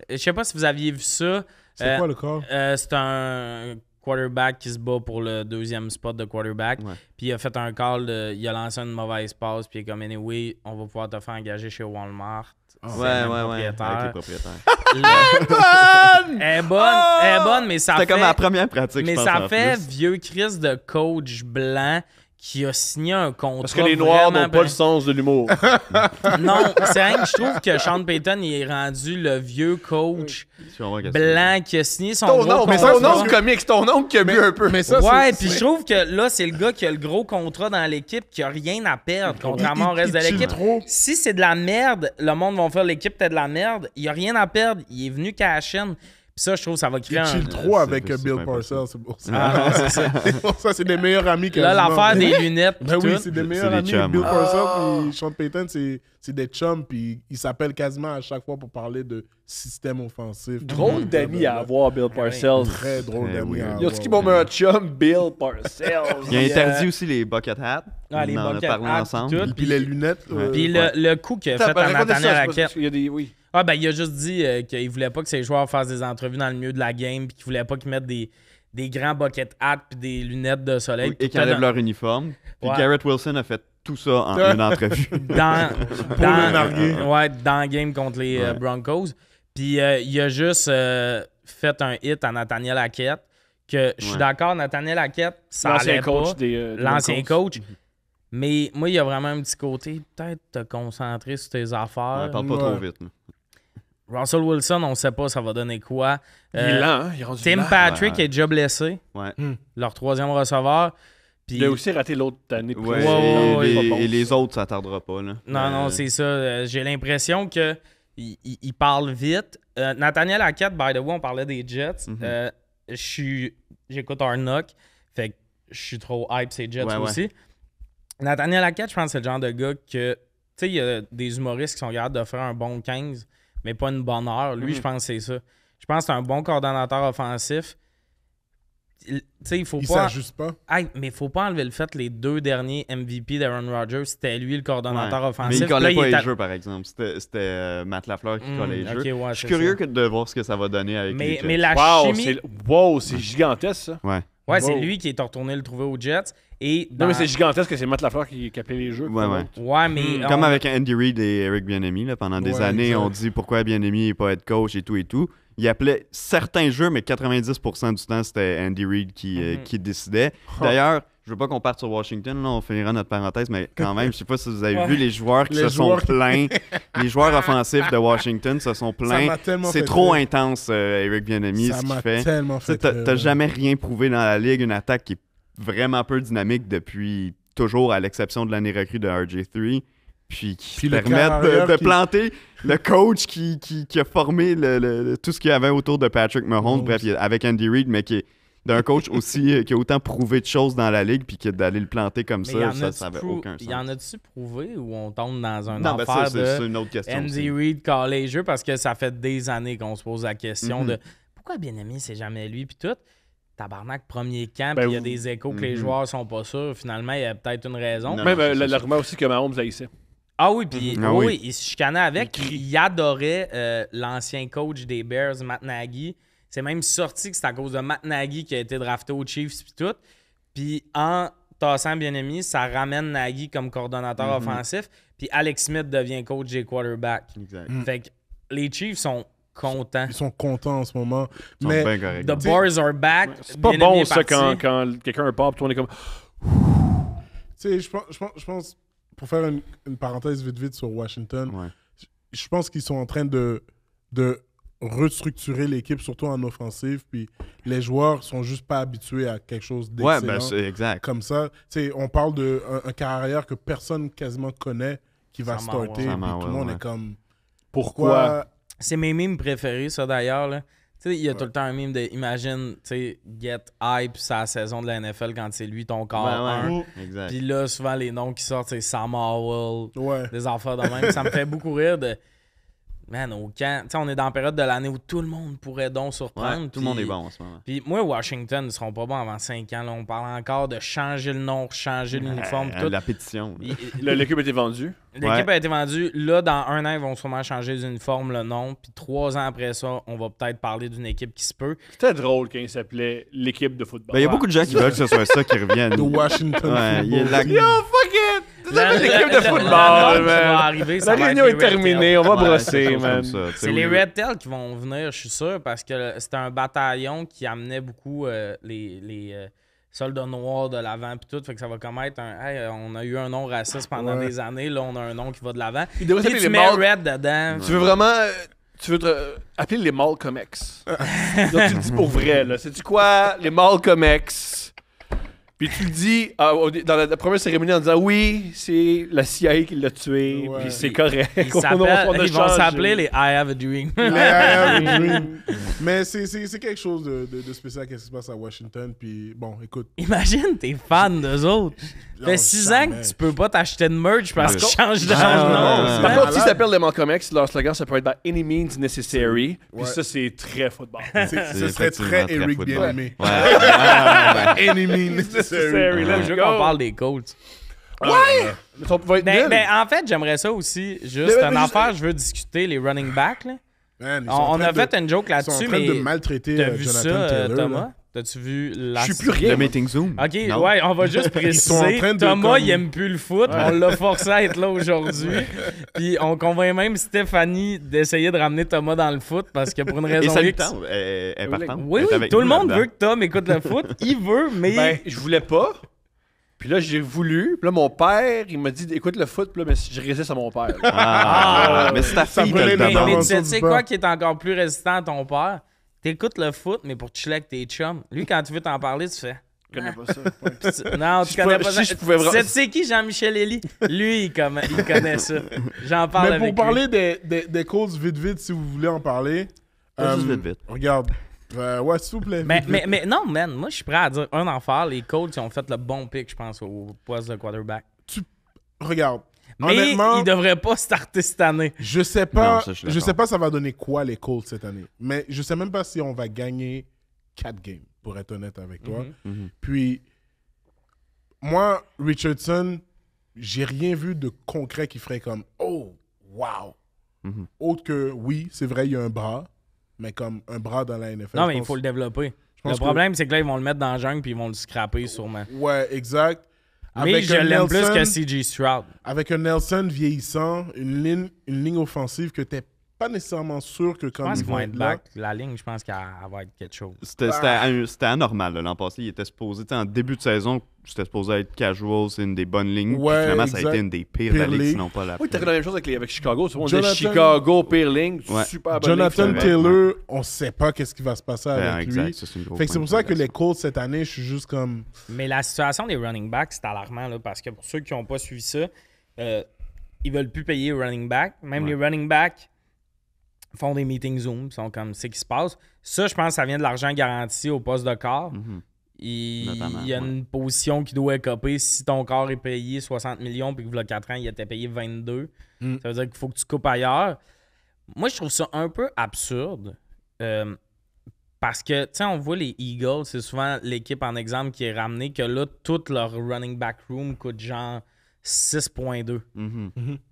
Speaker 3: Je sais pas si vous aviez vu ça.
Speaker 4: C'est quoi le call?
Speaker 3: C'est un quarterback qui se bat pour le 2e spot de quarterback. Puis il a fait un call, il a lancé une mauvaise passe, puis il est comme, anyway, on va pouvoir te faire engager chez Walmart.
Speaker 2: Ouais. Avec les propriétaires.
Speaker 3: Elle est bonne, mais ça fait...
Speaker 2: C'était comme la première pratique,
Speaker 3: mais
Speaker 2: je pense,
Speaker 3: ça fait vieux Chris de coach blanc qui a signé un contrat.
Speaker 1: Parce que les Noirs n'ont pas le sens de l'humour.
Speaker 3: Non, c'est rien que je trouve que Sean Payton il est rendu le vieux coach blanc qui a signé son gros contrat.
Speaker 1: Mais ton oncle comique, c'est ton oncle qui a bu un peu.
Speaker 3: Mais ça, ouais, puis je trouve que là, c'est le gars qui a le gros contrat dans l'équipe qui a rien à perdre, contrairement au reste de l'équipe. Si c'est de la merde, le monde va faire l'équipe t'es de la merde. Il a rien à perdre. Il est venu cash in. Puis ça, je trouve que ça va créer
Speaker 4: un... Il chill trop avec Bill Parcells, c'est pour ça.
Speaker 3: Ah non, c'est ça.
Speaker 4: Ça, c'est des meilleurs amis.
Speaker 3: Là, l'affaire des lunettes.
Speaker 4: Ben oui, c'est des meilleurs amis. Bill Parcells et Sean Payton, c'est des chums. Puis ils s'appellent quasiment à chaque fois pour parler de système offensif.
Speaker 1: Drôle d'amis à avoir, Bill Parcells.
Speaker 4: Très drôle d'amis à avoir.
Speaker 1: Yo, c'est qui mon meilleur chum, Bill Parcells.
Speaker 2: Il a interdit aussi les bucket hats.
Speaker 3: Les bucket hats ensemble.
Speaker 4: Puis les lunettes.
Speaker 3: Puis le coup qu'il a fait à Nathaniel Hackett.
Speaker 1: Oui.
Speaker 3: Ah, ben, il a juste dit qu'il voulait pas que ses joueurs fassent des entrevues dans le milieu de la game, puis qu'il voulait pas qu'ils mettent des grands bucket hats puis des lunettes de soleil.
Speaker 2: Et qu'ils enlèvent leur uniforme. Puis Garrett Wilson a fait tout ça en une entrevue.
Speaker 3: dans le game contre les Broncos. Puis il a juste fait un hit à Nathaniel Hackett, que je suis d'accord, Nathaniel Hackett, ça allait pas. L'ancien coach. Mais moi, il y a vraiment un petit côté, peut-être te concentrer sur tes affaires.
Speaker 2: Parle pas trop vite.
Speaker 3: Russell Wilson, on ne sait pas ça va donner quoi.
Speaker 1: Il est lent, hein? Il est rendu
Speaker 3: Tim
Speaker 1: lent.
Speaker 3: Patrick est déjà blessé.
Speaker 2: Ouais.
Speaker 3: Leur 3e receveur. Puis...
Speaker 1: Il a aussi raté l'autre année.
Speaker 2: Et les autres, ça tardera pas. Là.
Speaker 3: Non, c'est ça. J'ai l'impression que il parle vite. Nathaniel Hackett, by the way, on parlait des Jets. J'écoute Arnock. Fait que je suis trop hype ces Jets aussi. Nathaniel Hackett, je pense que c'est le genre de gars que... Tu sais, il y a des humoristes qui sont capables de faire un bon 15, mais pas une bonne heure. Lui, je pense que c'est ça. Je pense que c'est un bon coordonnateur offensif. il faut
Speaker 4: il
Speaker 3: pas.
Speaker 4: s'ajuste pas.
Speaker 3: Hey, mais il faut pas enlever le fait que les 2 derniers MVP d'Aaron Rodgers, c'était lui le coordonnateur offensif.
Speaker 2: Mais il collait
Speaker 3: là,
Speaker 2: pas les jeux, par exemple. C'était Matt Lafleur qui collait les jeux.
Speaker 3: Ouais,
Speaker 2: je suis curieux de voir ce que ça va donner avec les Jets.
Speaker 3: Mais la chimie...
Speaker 1: c'est gigantesque, ça.
Speaker 2: Ouais,
Speaker 3: c'est lui qui est retourné le trouver aux Jets. Et
Speaker 1: Non, mais c'est gigantesque que c'est Matt Lafleur qui appelait les jeux.
Speaker 3: Ouais, mais...
Speaker 2: Comme avec Andy Reid et Eric Bieniemy, là, pendant des années, on dit pourquoi Bieniemy n'est pas head coach et tout. Il appelait certains jeux, mais 90% du temps, c'était Andy Reid qui décidait. D'ailleurs, je veux pas qu'on parte sur Washington, là, on finira notre parenthèse, mais quand même, je sais pas si vous avez vu les joueurs qui se sont plaints. Les joueurs offensifs de Washington se sont plaints. C'est trop intense, Eric Bieniemy, ce qu'il fait. T'as jamais rien prouvé dans la ligue, une attaque qui est vraiment peu dynamique depuis toujours, à l'exception de l'année recrue de RJ3. Puis qui permettent de planter le coach qui a formé tout ce qu'il y avait autour de Patrick Mahomes, bref, avec Andy Reid, mais qui est d'un coach aussi qui a autant prouvé de choses dans la ligue, puis d'aller le planter comme ça n'avait aucun sens.
Speaker 3: Il y en a-tu prouvé ou on tombe dans un
Speaker 2: affaire
Speaker 3: affaire
Speaker 2: c'est une autre question
Speaker 3: Andy Reid caler les jeux, parce que ça fait des années qu'on se pose la question de pourquoi Bieniemy c'est jamais lui, puis tout. Tabarnak, premier camp, puis il y a des échos que les joueurs sont pas sûrs. Finalement, il y a peut-être une raison.
Speaker 1: Même la rumeur aussi que Mahomes haïssait.
Speaker 3: Ah oui, puis il se chicanait avec. Il adorait l'ancien coach des Bears, Matt Nagy. C'est même sorti que c'est à cause de Matt Nagy qui a été drafté aux Chiefs puis tout. Puis en tassant Bieniemy, ça ramène Nagy comme coordonnateur offensif. Puis Alex Smith devient coach des quarterbacks.
Speaker 2: Exact.
Speaker 3: Fait que les Chiefs sont contents.
Speaker 4: Ils sont contents en ce moment.
Speaker 2: Ils sont bien corrects.
Speaker 3: The Bears are back.
Speaker 1: C'est pas bon ça quand quelqu'un part puis on est comme...
Speaker 4: Tu sais, je pense, pour faire une parenthèse vite sur Washington, je pense qu'ils sont en train de restructurer l'équipe, surtout en offensive, puis les joueurs sont juste pas habitués à quelque chose d'excellent
Speaker 2: c'est exact.
Speaker 4: comme ça. Tu sais, on parle d'un carrière que personne quasiment connaît qui va starter, puis tout le monde est comme... Pourquoi?
Speaker 3: C'est mes mimes préférés, ça, d'ailleurs, là. Tu sais, il y a tout le temps un mime de imagine, tu sais, get hype sa saison de la NFL quand c'est lui ton corps 1. Puis là, souvent, les noms qui sortent, c'est Sam Howell, des affaires de même. Ça me fait beaucoup rire de... Man, au camp, tu sais, on est dans la période de l'année où tout le monde pourrait donc surprendre.
Speaker 2: Tout le monde est bon en ce moment.
Speaker 3: Puis moi, Washington ne seront pas bons avant 5 ans. Là. On parle encore de changer le nom, changer l'uniforme. Tout.
Speaker 2: La pétition.
Speaker 1: L'équipe a été vendue.
Speaker 3: L'équipe a été vendue. Là, dans 1 an, ils vont sûrement changer l'uniforme, le nom. Puis 3 ans après ça, on va peut-être parler d'une équipe qui se peut.
Speaker 1: C'était drôle quand il s'appelait l'équipe de football.
Speaker 2: Il y a beaucoup de gens qui veulent que ce soit ça qui revienne.
Speaker 4: De Washington Football.
Speaker 1: Yo, fuck it! L'équipe de football, man. La réunion est terminée. On va brosser, man.
Speaker 3: C'est les Red Tails qui vont venir, je suis sûr, parce que c'était un bataillon qui amenait beaucoup les soldats noirs de l'avant puis tout. Fait que ça va comme être un... Hey, on a eu un nom raciste pendant des années. Là, on a un nom qui va de l'avant. Puis tu mets Red dedans.
Speaker 1: Tu veux vraiment... Tu veux appeler les Malcolm X. Donc, tu le dis pour vrai, là. Sais-tu quoi? Les Malcolm X. Puis tu le dis dans la première cérémonie en disant oui, c'est la CIA qui l'a tué, puis c'est correct.
Speaker 3: Ils vont s'appeler les I Have a Dream.
Speaker 4: Les I Have a Dream. Mais c'est quelque chose de spécial qu'est-ce qui se passe à Washington. Puis bon, écoute.
Speaker 3: Imagine, t'es fan d'eux autres. Ça fait 6 ans que tu peux pas t'acheter de merch parce qu'ils changent de nom.
Speaker 1: Par contre, s'ils s'appellent les Malcolm X, leur slogan, ça peut être « By any means necessary ». Puis ça, c'est très football.
Speaker 4: Ce serait très Eric Bieniemy. Any means necessary.
Speaker 3: Là, je veux qu'on parle des Colts. Mais en fait, j'aimerais ça aussi. Juste une affaire, je veux discuter les running backs. Là.
Speaker 4: Man,
Speaker 3: on a fait une joke là-dessus, mais...
Speaker 4: Ils sont en train de maltraiter Jonathan Taylor.
Speaker 3: Thomas? T'as-tu vu la...
Speaker 1: Je suis plus rien.
Speaker 2: Le meeting Zoom.
Speaker 3: OK, ouais, on va juste préciser. Thomas, il aime plus le foot. On l'a forcé à être là aujourd'hui. Puis on convainc même Stéphanie d'essayer de ramener Thomas dans le foot parce que pour une raison X...
Speaker 2: Et ça lui tente.
Speaker 3: Oui, tout le monde veut que Tom écoute le foot. Il veut, mais...
Speaker 1: Ben, je voulais pas. Puis là, j'ai voulu. Puis là, mon père, il m'a dit écoute le foot. Puis là, mais je résiste à mon père.
Speaker 2: Mais c'est ta fille qui le
Speaker 3: demande. Mais tu sais quoi qui est encore plus résistant à ton père? T'écoutes le foot, mais pour chiller avec tes chums. Lui, quand tu veux t'en parler, tu fais...
Speaker 1: Je connais pas ça.
Speaker 3: Non, tu connais pas ça. C'est qui Jean-Michel Elie? Lui, il connaît ça. J'en parle avec lui.
Speaker 4: Mais pour parler des Colts vite, si vous voulez en parler...
Speaker 2: Juste vite.
Speaker 4: Regarde. Ouais, s'il vous plaît.
Speaker 3: Mais non, man, moi, je suis prêt à dire un affaire. Les Colts, ils ont fait le bon pick, je pense, au poste de quarterback.
Speaker 4: Regarde.
Speaker 3: Mais ils devraient pas starter cette année.
Speaker 4: Je sais pas, je sais pas ça va donner quoi les Colts cette année. Mais je sais même pas si on va gagner 4 games. pour être honnête avec toi. Puis, moi, Richardson, j'ai rien vu de concret qui ferait comme « Oh, wow! » Autre que, oui, c'est vrai, il y a un bras, mais comme un bras dans la NFL.
Speaker 3: Non, mais il faut le développer. Le problème, c'est que là, ils vont le mettre dans le jungle puis ils vont le scraper sûrement.
Speaker 4: Ouais, exact.
Speaker 3: Mais je l'aime plus que C.J. Stroud.
Speaker 4: Avec un Nelson vieillissant, une ligne offensive que t'es pas nécessairement sûr que comme
Speaker 3: ils vont être back. La ligne, je pense qu'elle va être quelque chose.
Speaker 2: C'était anormal l'an passé. Il était supposé, en début de saison, c'était supposé être casual, c'est une des bonnes lignes.
Speaker 4: Ouais,
Speaker 2: finalement,
Speaker 4: exact.
Speaker 2: ça a été une des pires de la ligue, sinon pas la pire.
Speaker 1: Oui, t'as fait la même chose avec Chicago. On disait Chicago, pire ligne, super bonne
Speaker 4: Jonathan
Speaker 1: ligne.
Speaker 4: Taylor, on sait pas qu'est-ce qui va se passer avec lui.
Speaker 2: Ça, c'est une grosse
Speaker 4: Fait que c'est pour ça que les Colts cette année, je suis juste comme...
Speaker 3: Mais la situation des running backs, c'est alarmant là, parce que pour ceux qui n'ont pas suivi ça, ils veulent plus payer running back. Même les running backs font des meetings Zoom, sont comme c'est qui se passe. Ça, je pense que ça vient de l'argent garanti au poste de corps. Il y a une position qui doit écoper. Si ton corps est payé 60 millions puis que il y a 4 ans, il était payé 22, ça veut dire qu'il faut que tu coupes ailleurs. Moi, je trouve ça un peu absurde. Parce que, tu sais, on voit les Eagles, c'est souvent l'équipe en exemple qui est ramenée, que là, tout leur running back room coûte genre 6.2.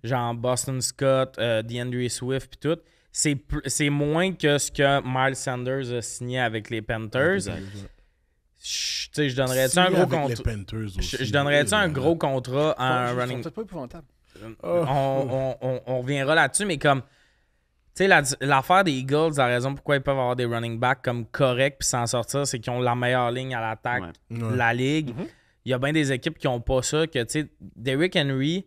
Speaker 3: Genre Boston Scott, DeAndre Swift puis tout. C'est moins que ce que Miles Sanders a signé avec les Panthers. Je donnerais-tu un gros contrat? Je donnerais-tu un gros contrat à un running...
Speaker 1: C'est pas épouvantable.
Speaker 3: On reviendra là-dessus, mais comme... Tu sais, l'affaire des Eagles, la raison pourquoi ils peuvent avoir des running backs comme corrects puis s'en sortir, c'est qu'ils ont la meilleure ligne à l'attaque de la ligue. Il y a bien des équipes qui n'ont pas ça, que, tu sais, Derrick Henry...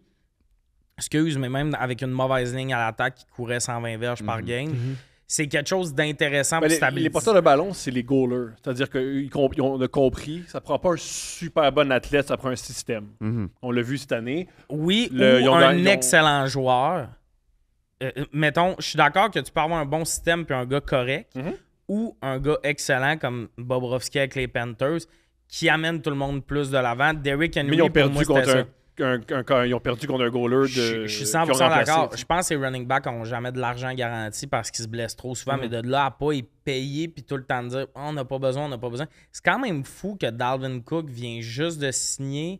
Speaker 3: mais même avec une mauvaise ligne à l'attaque qui courait 120 verges par game, c'est quelque chose d'intéressant pour stabiliser.
Speaker 1: Les porteurs de ballon, c'est les goalers. C'est-à-dire qu'on a compris, ça prend pas un super bon athlète, ça prend un système. On l'a vu cette année.
Speaker 3: Oui, un excellent joueur. Mettons, je suis d'accord que tu peux avoir un bon système puis un gars correct, ou un gars excellent comme Bobrovski avec les Panthers qui amène tout le monde plus de l'avant. Derrick Henry,
Speaker 1: mais ils ont perdu contre
Speaker 3: ils
Speaker 1: ont perdu contre un goaler
Speaker 3: Je suis 100% d'accord. Je pense que les running backs n'ont jamais de l'argent garanti parce qu'ils se blessent trop souvent, mais de là à pas y payer puis tout le temps de dire on n'a pas besoin. C'est quand même fou que Dalvin Cook vient juste de signer,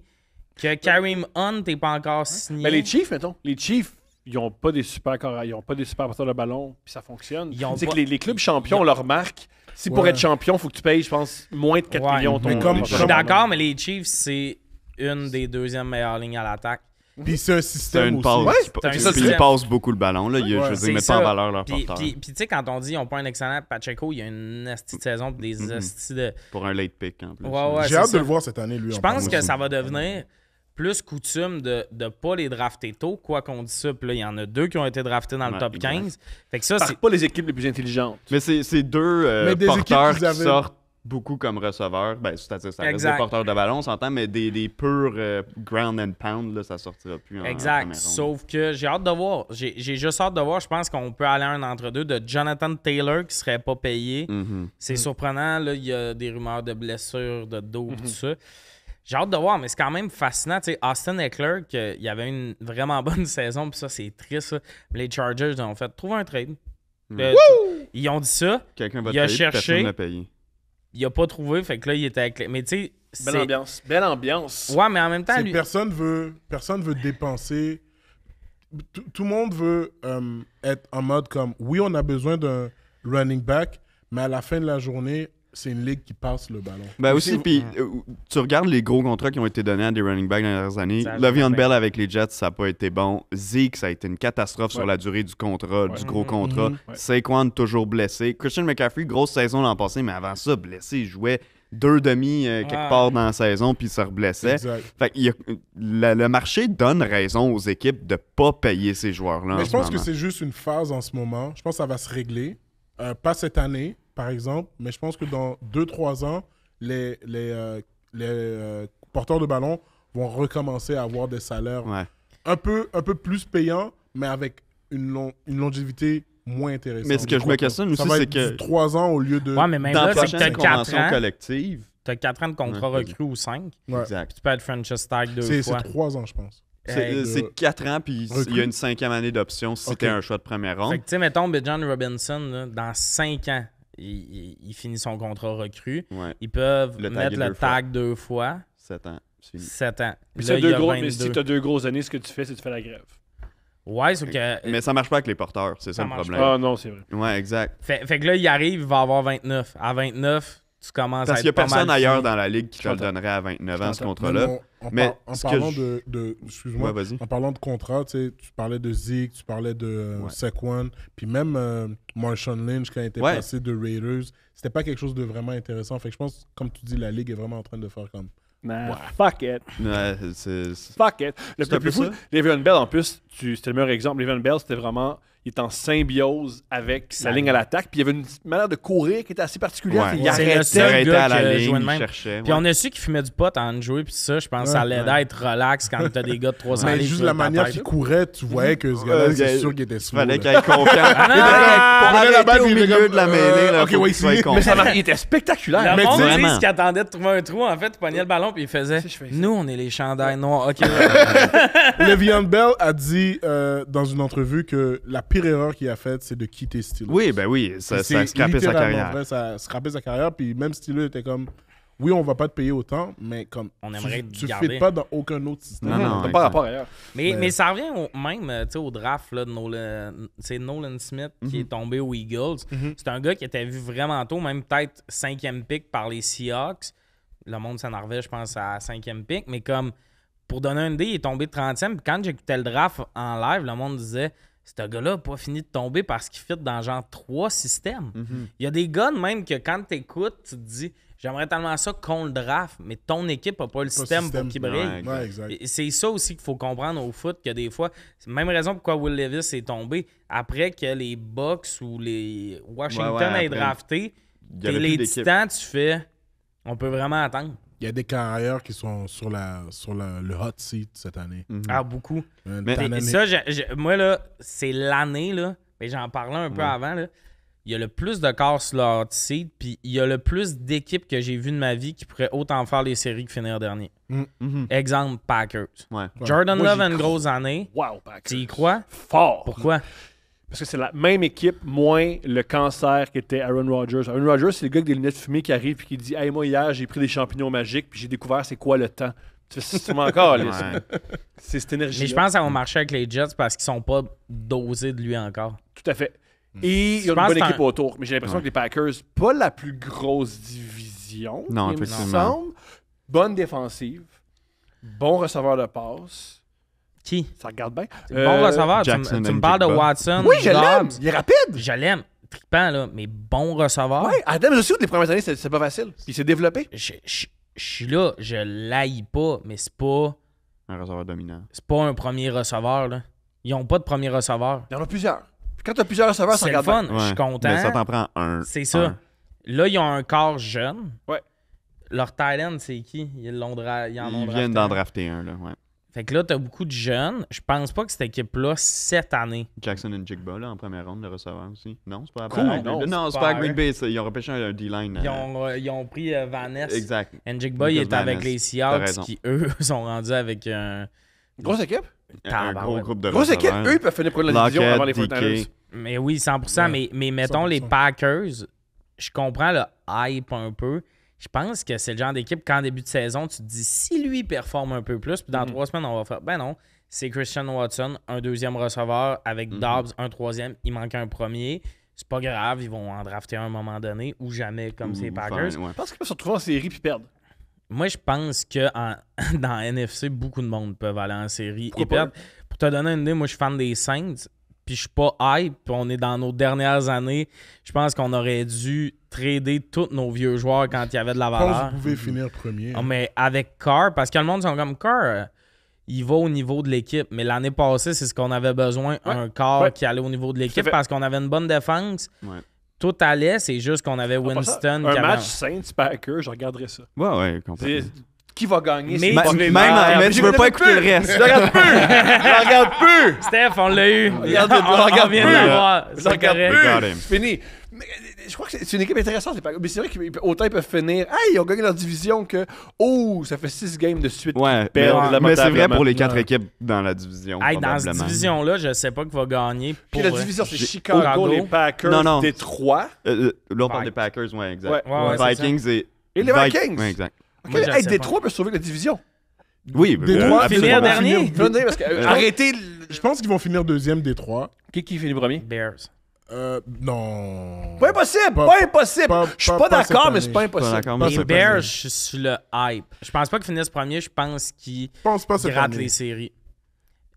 Speaker 3: que Kareem Hunt n'est pas encore signé.
Speaker 1: Mais les Chiefs, mettons. Les Chiefs, ils n'ont pas des super porteurs de ballon, puis ça fonctionne. C'est que les clubs champions, on leur marque. Si pour être champion, il faut que tu payes, je pense, moins de 4 millions.
Speaker 3: Je suis d'accord, mais les Chiefs, c'est une des deuxièmes meilleures lignes à l'attaque.
Speaker 4: Puis c'est un système
Speaker 2: ils passent beaucoup le ballon. Là. Je veux dire, ils mettent pas en valeur leur porteur.
Speaker 3: Puis tu sais, quand on dit qu'ils n'ont pas un excellent Pacheco, il y a une esti de saison pour des estis de...
Speaker 2: Pour un late pick, en plus.
Speaker 4: J'ai hâte de le voir cette année, lui.
Speaker 3: Je pense que ça va devenir plus coutume de ne pas les drafter tôt, quoi qu'on dise ça. Puis là, il y en a 2 qui ont été draftés dans le top 15. Fait que ça, c'est
Speaker 1: pas les équipes les plus intelligentes.
Speaker 2: Mais c'est 2 porteurs qui sortent beaucoup comme receveurs. C'est-à-dire ça reste des porteurs de ballon, on s'entend, mais des purs ground and pound, là, ça sortira plus en première
Speaker 3: Sauf que j'ai hâte de voir. J'ai juste hâte de voir. Je pense qu'on peut aller à un entre-deux de Jonathan Taylor qui serait pas payé. C'est surprenant. Là, il y a des rumeurs de blessures, de dos, tout ça. J'ai hâte de voir, mais c'est quand même fascinant. Tu sais, Austin Eckler, il y avait une vraiment bonne saison, puis ça, c'est triste. Ça. Les Chargers ont fait trouver un trade. Ils ont dit ça.
Speaker 2: Quelqu'un va
Speaker 3: il a
Speaker 2: payer,
Speaker 3: cherché.
Speaker 2: Personne n'a payé.
Speaker 3: Il a pas trouvé, fait que là, il était avec... Mais tu sais...
Speaker 1: Belle ambiance.
Speaker 3: Ouais, mais en même temps...
Speaker 4: Personne veut dépenser... Tout le monde veut être en mode comme... Oui, on a besoin d'un running back, mais à la fin de la journée, c'est une ligue qui passe le ballon.
Speaker 2: Ben aussi, puis tu regardes les gros contrats qui ont été donnés à des running backs dans les dernières années. Le'Veon Bell avec les Jets, ça n'a pas été bon. Zeke, ça a été une catastrophe sur la durée du contrat, du gros contrat. Saquon, toujours blessé. Christian McCaffrey, grosse saison l'an passé, mais avant ça, blessé. Il jouait 2 demi quelque part dans la saison, puis il se reblessait. Fait que le marché donne raison aux équipes de ne pas payer ces joueurs-là.
Speaker 4: Mais je pense que c'est juste une phase en ce moment. Je pense que ça va se régler. Pas cette année, par exemple, mais je pense que dans 2-3 ans, les porteurs de ballon vont recommencer à avoir des salaires un peu plus payants, mais avec une longévité moins intéressante.
Speaker 2: Mais ce que je me questionne aussi, c'est que
Speaker 4: 3 ans au lieu de...
Speaker 3: Ouais, mais même
Speaker 2: dans
Speaker 3: là,
Speaker 2: la
Speaker 3: c'est que tu as 4 ans
Speaker 2: collective.
Speaker 3: Tu as 4 ans de contrat recru ou 5.
Speaker 2: Exact.
Speaker 3: Tu peux être franchise tag 2 fois.
Speaker 4: C'est 3 ans, je pense.
Speaker 2: C'est 4 ans, puis il y a une 5e année d'option si c'était un choix de première ronde.
Speaker 3: Fait que, tu sais, mettons, Bijan Robinson, là, dans 5 ans, il finit son contrat recru.
Speaker 2: Ouais.
Speaker 3: Ils peuvent
Speaker 2: Le
Speaker 3: mettre le tag 2 fois.
Speaker 2: 7 ans. C'est fini.
Speaker 3: 7 ans.
Speaker 1: Puis
Speaker 3: Là, il y a 22.
Speaker 1: mais si tu as 2 grosses années, ce que tu fais, c'est que tu fais la grève.
Speaker 3: Ouais, c'est que.
Speaker 2: Mais ça marche pas avec les porteurs, c'est ça le
Speaker 3: marche
Speaker 2: problème.
Speaker 1: Ah non, c'est vrai.
Speaker 2: Ouais, exact.
Speaker 3: Fait que là, il arrive, il va avoir 29. À 29, tu commences
Speaker 2: Parce
Speaker 3: à
Speaker 2: qu'il y a
Speaker 3: être pas
Speaker 2: personne
Speaker 3: mal
Speaker 2: ailleurs
Speaker 3: fini.
Speaker 2: dans la ligue qui te le
Speaker 1: J'entends.
Speaker 2: donnerait à 29 ans, ce
Speaker 1: J'entends.
Speaker 2: contrat-là. Mais
Speaker 4: en
Speaker 2: ce que
Speaker 4: parlant
Speaker 2: je-
Speaker 4: excuse-moi,
Speaker 2: Ouais, vas-y.
Speaker 4: en parlant de contrat, tu parlais de Zeke, tu parlais de
Speaker 2: Ouais.
Speaker 4: Saquon, puis même Marshawn Lynch quand il était
Speaker 2: Ouais.
Speaker 4: passé de Raiders, c'était pas quelque chose de vraiment intéressant. Fait que je pense, comme tu dis, la ligue est vraiment en train de faire comme.
Speaker 1: Nah, fuck it.
Speaker 2: Ouais,
Speaker 1: Fuck it. Le
Speaker 2: C'est un
Speaker 1: plus
Speaker 2: peu
Speaker 1: fou,
Speaker 2: ça.
Speaker 1: Le'Veon Bell, en plus, c'était le meilleur exemple. Le'Veon Bell, c'était vraiment... Il était en symbiose avec sa ligne à l'attaque. Puis il y avait une manière de courir qui était assez particulière.
Speaker 2: Ouais.
Speaker 1: Il
Speaker 3: C'est le
Speaker 1: arrêtait.
Speaker 2: il
Speaker 3: seul
Speaker 2: arrêtait
Speaker 3: gars
Speaker 2: à la
Speaker 3: qui a
Speaker 2: ligne,
Speaker 3: joué de
Speaker 2: il
Speaker 3: même.
Speaker 2: cherchait.
Speaker 3: Puis
Speaker 2: ouais.
Speaker 3: on a su qu'il fumait du pot en jouer, puis ça, je pense que ça
Speaker 4: Ouais.
Speaker 3: l'aidait à être relax quand t'as des gars de 300
Speaker 4: Mais
Speaker 3: livres
Speaker 4: juste
Speaker 3: sur
Speaker 4: la
Speaker 3: ta
Speaker 4: manière
Speaker 3: tête.
Speaker 4: qu'il courait, tu voyais que ce gars-là,
Speaker 2: Ouais,
Speaker 4: c'est
Speaker 2: il-
Speaker 4: sûr qu'il était
Speaker 2: Il
Speaker 4: slow.
Speaker 2: fallait
Speaker 4: là.
Speaker 2: qu'il ait confiance.
Speaker 3: Ah,
Speaker 2: Pour
Speaker 4: non!
Speaker 2: arrêter
Speaker 4: balle,
Speaker 2: au
Speaker 4: il était
Speaker 2: milieu
Speaker 4: comme,
Speaker 2: de la mêlée, là,
Speaker 4: ok,
Speaker 2: faut
Speaker 4: ouais,
Speaker 2: qu'il soit
Speaker 4: ici.
Speaker 1: Mais
Speaker 2: confiant.
Speaker 1: il était spectaculaire.
Speaker 3: Le
Speaker 2: Mais
Speaker 3: monde, tu sais,
Speaker 2: vraiment.
Speaker 3: ce qui attendait de trouver un trou, en fait, il pognait le ballon, puis il faisait
Speaker 1: Si je fais ça.
Speaker 3: nous, on est les chandails noirs. Ok,
Speaker 4: Le'Veon Bell a dit dans une entrevue que la pire erreur qu'il a faite, c'est de quitter Steelers.
Speaker 2: Oui, ben oui, ça
Speaker 4: C'est
Speaker 2: scrapait sa
Speaker 4: littéralement
Speaker 2: carrière.
Speaker 4: vrai, ça a scrappé sa carrière. Puis même Steelers était comme, oui, on va pas te payer autant, mais comme
Speaker 3: On aimerait
Speaker 4: tu
Speaker 3: te
Speaker 4: ne
Speaker 3: garder.
Speaker 4: fites pas dans aucun autre système.
Speaker 2: Non, non.
Speaker 1: T'as pas rapport ailleurs.
Speaker 3: mais ça revient même tu sais, au draft là, de Nolan. C'est Nolan Smith qui est tombé aux Eagles. C'est un gars qui était vu vraiment tôt, même peut-être 5e pick par les Seahawks. Le monde s'énervait, je pense, à 5e pick. Mais comme, pour donner une idée, il est tombé 30e. Puis quand j'écoutais le draft en live, le monde disait ce gars-là n'a pas fini de tomber parce qu'il fit dans genre 3 systèmes. Il y a des gars de même que quand tu écoutes, tu te dis j'aimerais tellement ça qu'on le draft, mais ton équipe n'a pas le système pour qu'il brille.
Speaker 2: Ouais,
Speaker 4: Ouais, exact.
Speaker 3: Et c'est ça aussi qu'il faut comprendre au foot, que des fois, c'est la même raison pourquoi Will Levis est tombé. Après que les Bucks ou les Washington aient
Speaker 2: après,
Speaker 3: drafté,
Speaker 2: il y avait
Speaker 3: les
Speaker 2: plus d'équipe.
Speaker 3: Titans, tu fais, on peut vraiment attendre.
Speaker 4: Il y a des carrières qui sont sur le hot seat cette année.
Speaker 3: Ah, beaucoup.
Speaker 2: Mais-
Speaker 3: Et ça, moi, là, c'est l'année, là, mais j'en parlais un peu avant, là. Il y a le plus de corps sur leur seed, puis il y a le plus d'équipes que j'ai vues de ma vie qui pourraient autant faire les séries que finir dernier. Exemple, Packers.
Speaker 2: Ouais.
Speaker 3: Jordan
Speaker 1: Moi,
Speaker 3: Love
Speaker 1: j'y
Speaker 3: a une grosse année.
Speaker 1: Wow, Packers.
Speaker 3: Tu y crois?
Speaker 1: Fort.
Speaker 3: Pourquoi?
Speaker 1: Parce que c'est la même équipe, moins le cancer qu'était Aaron Rodgers. Aaron Rodgers, c'est le gars avec des lunettes fumées qui arrive et qui dit hey, moi, hier, j'ai pris des champignons magiques puis j'ai découvert c'est quoi le temps. Tu fais c'est encore, là.
Speaker 2: Ouais.
Speaker 1: C'est cette énergie.
Speaker 3: Mais je pense que ça va marcher avec les Jets parce qu'ils sont pas dosés de lui encore.
Speaker 1: Tout à fait. Et il y a une
Speaker 3: pense
Speaker 1: bonne
Speaker 3: que
Speaker 1: équipe autour. Mais j'ai l'impression
Speaker 2: Ouais.
Speaker 1: que les Packers, pas la plus grosse division,
Speaker 2: Non,
Speaker 1: il me
Speaker 2: effectivement.
Speaker 1: semble. Bonne défensive. Bon receveur de passe.
Speaker 3: Qui?
Speaker 1: Ça regarde bien.
Speaker 3: Bon receveur. Tu
Speaker 2: Jackson
Speaker 3: me parles de
Speaker 2: Njigba.
Speaker 3: Watson.
Speaker 1: Oui, je l'aime.
Speaker 3: Dobbs.
Speaker 1: Il est rapide.
Speaker 3: Je l'aime. Trippant, là. Mais bon receveur.
Speaker 1: Ouais, Adams aussi, les premières années, c'est pas facile. Puis il s'est développé.
Speaker 3: Je suis là. Je l'haïs pas, mais c'est pas
Speaker 2: Un receveur dominant.
Speaker 3: un premier receveur, là. Ils ont pas de premier receveur.
Speaker 1: Il y en a plusieurs. Puis quand tu as plusieurs receveurs, ça
Speaker 3: C'est le
Speaker 1: regarde
Speaker 3: fun.
Speaker 1: bien.
Speaker 3: Je suis content.
Speaker 2: Mais ça t'en prend un.
Speaker 3: C'est ça.
Speaker 2: Un.
Speaker 3: Là, ils ont un corps jeune.
Speaker 1: Ouais.
Speaker 3: Leur talent, c'est qui? Ils en ont
Speaker 2: Ils
Speaker 3: drafté
Speaker 2: viennent d'en
Speaker 3: un.
Speaker 2: drafter un, là. Ouais.
Speaker 3: Fait que là, t'as beaucoup de jeunes. Je pense pas que cette équipe-là, cette année.
Speaker 2: Jackson Njigba, là, en première ronde, le receveur aussi. Non, c'est pas à
Speaker 1: Cool,
Speaker 2: Green
Speaker 1: non,
Speaker 2: Bay.
Speaker 3: c'est
Speaker 2: Non, c'est
Speaker 3: pas
Speaker 2: pas à
Speaker 3: à
Speaker 2: Green Bay. Ils ont repêché un D-line.
Speaker 3: Ils ont pris Vanessa.
Speaker 2: Exact.
Speaker 3: Njigba, il
Speaker 2: Lucas
Speaker 3: est avec
Speaker 2: Van Ness.
Speaker 3: les
Speaker 2: T'as
Speaker 3: Seahawks
Speaker 2: raison.
Speaker 3: qui, eux, sont rendus avec un...
Speaker 1: Grosse équipe.
Speaker 2: Un gros
Speaker 3: Tabarouette.
Speaker 2: groupe de
Speaker 1: Grosse équipe.
Speaker 2: receveurs.
Speaker 1: Eux, ils peuvent finir pour la division avant les
Speaker 2: Lockett,
Speaker 1: 49ers.
Speaker 2: DK.
Speaker 3: Mais oui, 100%.
Speaker 4: Ouais,
Speaker 3: mais mettons
Speaker 4: 100%.
Speaker 3: les Packers, je comprends le hype un peu. Je pense que c'est le genre d'équipe qu'en début de saison, tu te dis si lui performe un peu plus, puis dans 3 semaines, on va faire. Ben non, c'est Christian Watson, un deuxième receveur avec Dobbs, un troisième. Il manque un premier. C'est pas grave, ils vont en drafter un à un moment donné ou jamais comme ces Packers.
Speaker 2: Ouais.
Speaker 1: Je pense qu'ils peuvent se retrouver en série puis perdre.
Speaker 3: Moi, je pense que dans NFC, beaucoup de monde peuvent aller en série
Speaker 1: Pourquoi
Speaker 3: et perdre. Pour te donner une idée, moi, je suis fan des Saints, puis je suis pas hype, puis on est dans nos dernières années. Je pense qu'on aurait dû trader tous nos vieux joueurs quand il y avait de la
Speaker 4: Je pense que
Speaker 3: valeur.
Speaker 4: vous pouvez finir premier.
Speaker 3: Ah, mais avec Carr, parce que le monde sont comme Carr, il va au niveau de l'équipe. Mais l'année passée, c'est ce qu'on avait besoin, un Carr
Speaker 1: Ouais.
Speaker 3: qui allait au niveau de
Speaker 1: Tout à
Speaker 3: l'équipe
Speaker 1: fait.
Speaker 3: parce qu'on avait une bonne défense.
Speaker 2: Ouais.
Speaker 3: Tout allait, c'est juste qu'on avait
Speaker 1: En passant,
Speaker 3: Winston.
Speaker 1: un
Speaker 3: qui avait-
Speaker 1: match Saints-Packers, je regarderais ça.
Speaker 2: Ouais, complètement.
Speaker 1: C'est- Qui va gagner?
Speaker 3: Mais
Speaker 1: c'est
Speaker 3: tu
Speaker 1: pas
Speaker 3: veux-
Speaker 1: les
Speaker 2: Même,
Speaker 1: meilleurs.
Speaker 2: mais tu veux pas écouter le reste.
Speaker 1: Je regarde plus! Je regarde plus!
Speaker 3: Steph, on l'a eu.
Speaker 1: Regarde,
Speaker 3: on
Speaker 1: regarde
Speaker 3: vient de
Speaker 1: plus.
Speaker 3: l'avoir.
Speaker 1: Je
Speaker 3: C'est
Speaker 1: regarde
Speaker 3: correct.
Speaker 2: Got
Speaker 1: plus!
Speaker 2: him.
Speaker 1: C'est fini. Mais je crois que c'est une équipe intéressante, les Packers. Mais c'est vrai qu'autant ils peuvent finir. Hey, ils ont gagné leur division que. Oh, ça fait 6 games de suite.
Speaker 2: Ouais, mais c'est vrai pour les 4 équipes dans la division.
Speaker 3: Hey, dans cette division-là, je sais pas qui va gagner.
Speaker 1: Puis la division, c'est Chicago, les Packers, Détroit.
Speaker 2: L'autre part des Packers, ouais, exact. Vikings et
Speaker 1: les Vikings.
Speaker 2: Ouais, exact.
Speaker 1: Okay. Hey, Détroit peut sauver la division.
Speaker 2: Oui,
Speaker 3: Détroit finir dernier.
Speaker 1: Parce que, arrêtez.
Speaker 4: Je pense qu'ils vont finir deuxième, Détroit.
Speaker 1: Qui finit premier?
Speaker 3: Bears.
Speaker 4: Non.
Speaker 1: Pas impossible, pas impossible. Je suis pas d'accord, mais c'est pas impossible.
Speaker 3: Les Bears, je suis sur le hype. Je pense pas qu'ils finissent premier, je pense qu'ils grattent les séries.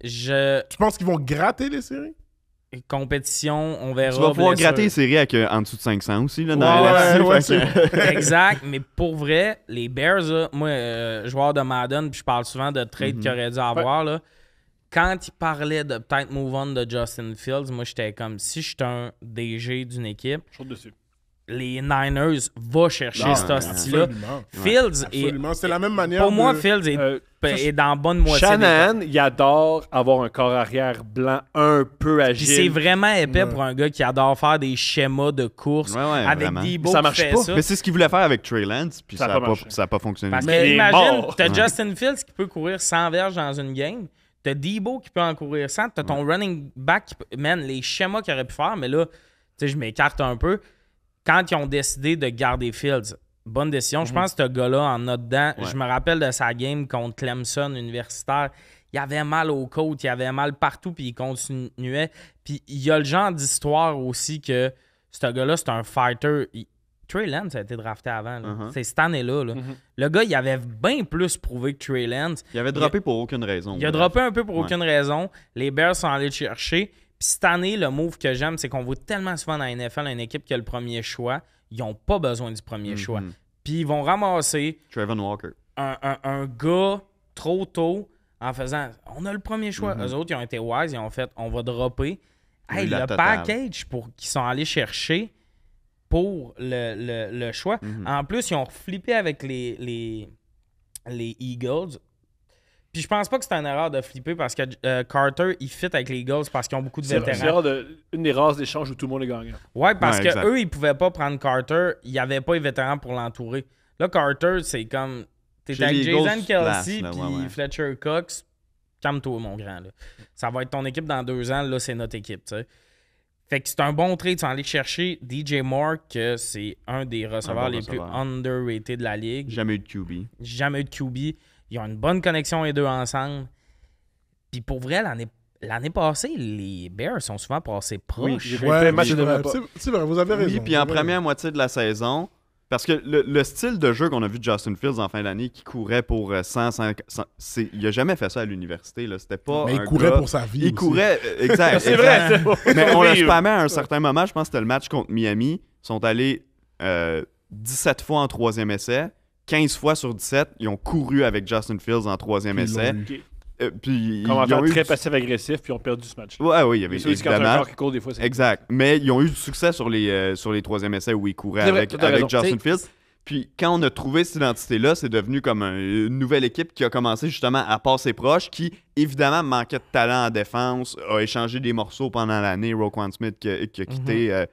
Speaker 4: Tu penses qu'ils vont gratter les séries?
Speaker 3: Compétition, on verra.
Speaker 2: Tu vas pouvoir gratter les séries avec en dessous de 500 aussi. Là,
Speaker 3: exact, mais pour vrai, les Bears, là, moi, joueur de Madden, puis je parle souvent de trade qu'il aurait dû avoir, là. Quand il parlait de peut-être move on de Justin Fields, moi, j'étais comme, si j'étais un DG d'une équipe, les Niners vont chercher cet hostie-là. Fields
Speaker 4: c'est la même manière.
Speaker 3: Pour moi, Fields est dans bonne moitié.
Speaker 1: Shanahan, il adore avoir un corps arrière blanc un peu agile.
Speaker 3: C'est vraiment épais pour un gars qui adore faire des schémas de course avec Debo
Speaker 1: ça marche pas.
Speaker 2: Mais c'est ce qu'il voulait faire avec Trey Lance, puis ça n'a pas fonctionné.
Speaker 3: Parce que imagine, t'as Justin Fields qui peut courir 100 verges dans une game. T'as Debo qui peut en courir 100. T'as ton running back qui peut... Man, les schémas qu'il aurait pu faire, mais là, tu sais, je m'écarte un peu. Quand ils ont décidé de garder Fields, bonne décision. Je pense que ce gars-là, en dedans, je me rappelle de sa game contre Clemson universitaire. Il avait mal aux côtes, il avait mal partout, puis il continuait. Puis il y a le genre d'histoire aussi que ce gars-là, c'est un fighter. Trey Lance a été drafté avant. C'est cette année-là. Le gars, il avait bien plus prouvé que Trey Lance.
Speaker 2: Il avait droppé pour aucune raison.
Speaker 3: Il a droppé un peu pour aucune raison. Les Bears sont allés le chercher. Puis cette année, le move que j'aime, c'est qu'on voit tellement souvent dans la NFL une équipe qui a le premier choix. Ils n'ont pas besoin du premier choix. Puis ils vont ramasser
Speaker 2: Trevor Walker.
Speaker 3: Un gars trop tôt en faisant « On a le premier choix ». Eux autres, ils ont été wise. Ils ont fait « On va dropper ». Hey, le package qu'ils sont allés chercher pour le choix. En plus, ils ont flippé avec les Eagles. Puis je pense pas que c'est une erreur de flipper parce que Carter, il fit avec les Eagles parce qu'ils ont beaucoup de vétérans.
Speaker 1: C'est une des races d'échange où tout le monde est gagnant.
Speaker 3: Ouais, parce qu'eux, ils pouvaient pas prendre Carter. Il n'y avait pas les vétérans pour l'entourer. Là, Carter, c'est comme... T'es avec Jason Kelce puis Fletcher Cox. Calme-toi, mon grand. Là. Ça va être ton équipe dans 2 ans. Là, c'est notre équipe, tu sais. Fait que c'est un bon trade. Tu vas aller chercher DJ Moore, que c'est un des receveurs les plus underrated de la ligue.
Speaker 2: Jamais eu de QB.
Speaker 3: Jamais eu de QB. Ils ont une bonne connexion les deux ensemble. Puis pour vrai, l'année passée, les Bears sont souvent passés proches.
Speaker 4: C'est vrai, vous avez raison.
Speaker 2: Oui, puis en première moitié de la saison, parce que le style de jeu qu'on a vu de Justin Fields en fin d'année, qui courait pour 100, il a jamais fait ça à l'université. Là. C'était pas
Speaker 4: mais il courait pour sa vie.
Speaker 2: Il courait, exact.
Speaker 1: C'est vrai.
Speaker 2: Mais on l'a spammé à un certain moment. Je pense que c'était le match contre Miami. Ils sont allés 17 fois en 3e essai. 15 fois sur 17, ils ont couru avec Justin Fields en 3e essai. Puis
Speaker 1: commentaire très passif-agressif, puis ils ont perdu ce match.
Speaker 2: Oui, il y avait évidemment.
Speaker 1: Qui court des fois,
Speaker 2: exact. Mais ils ont eu du succès sur les 3e essais où ils couraient avec Justin Fields. Puis quand on a trouvé cette identité-là, c'est devenu comme une nouvelle équipe qui a commencé justement à passer proche, qui évidemment manquait de talent en défense, a échangé des morceaux pendant l'année. Roquan Smith qui a quitté.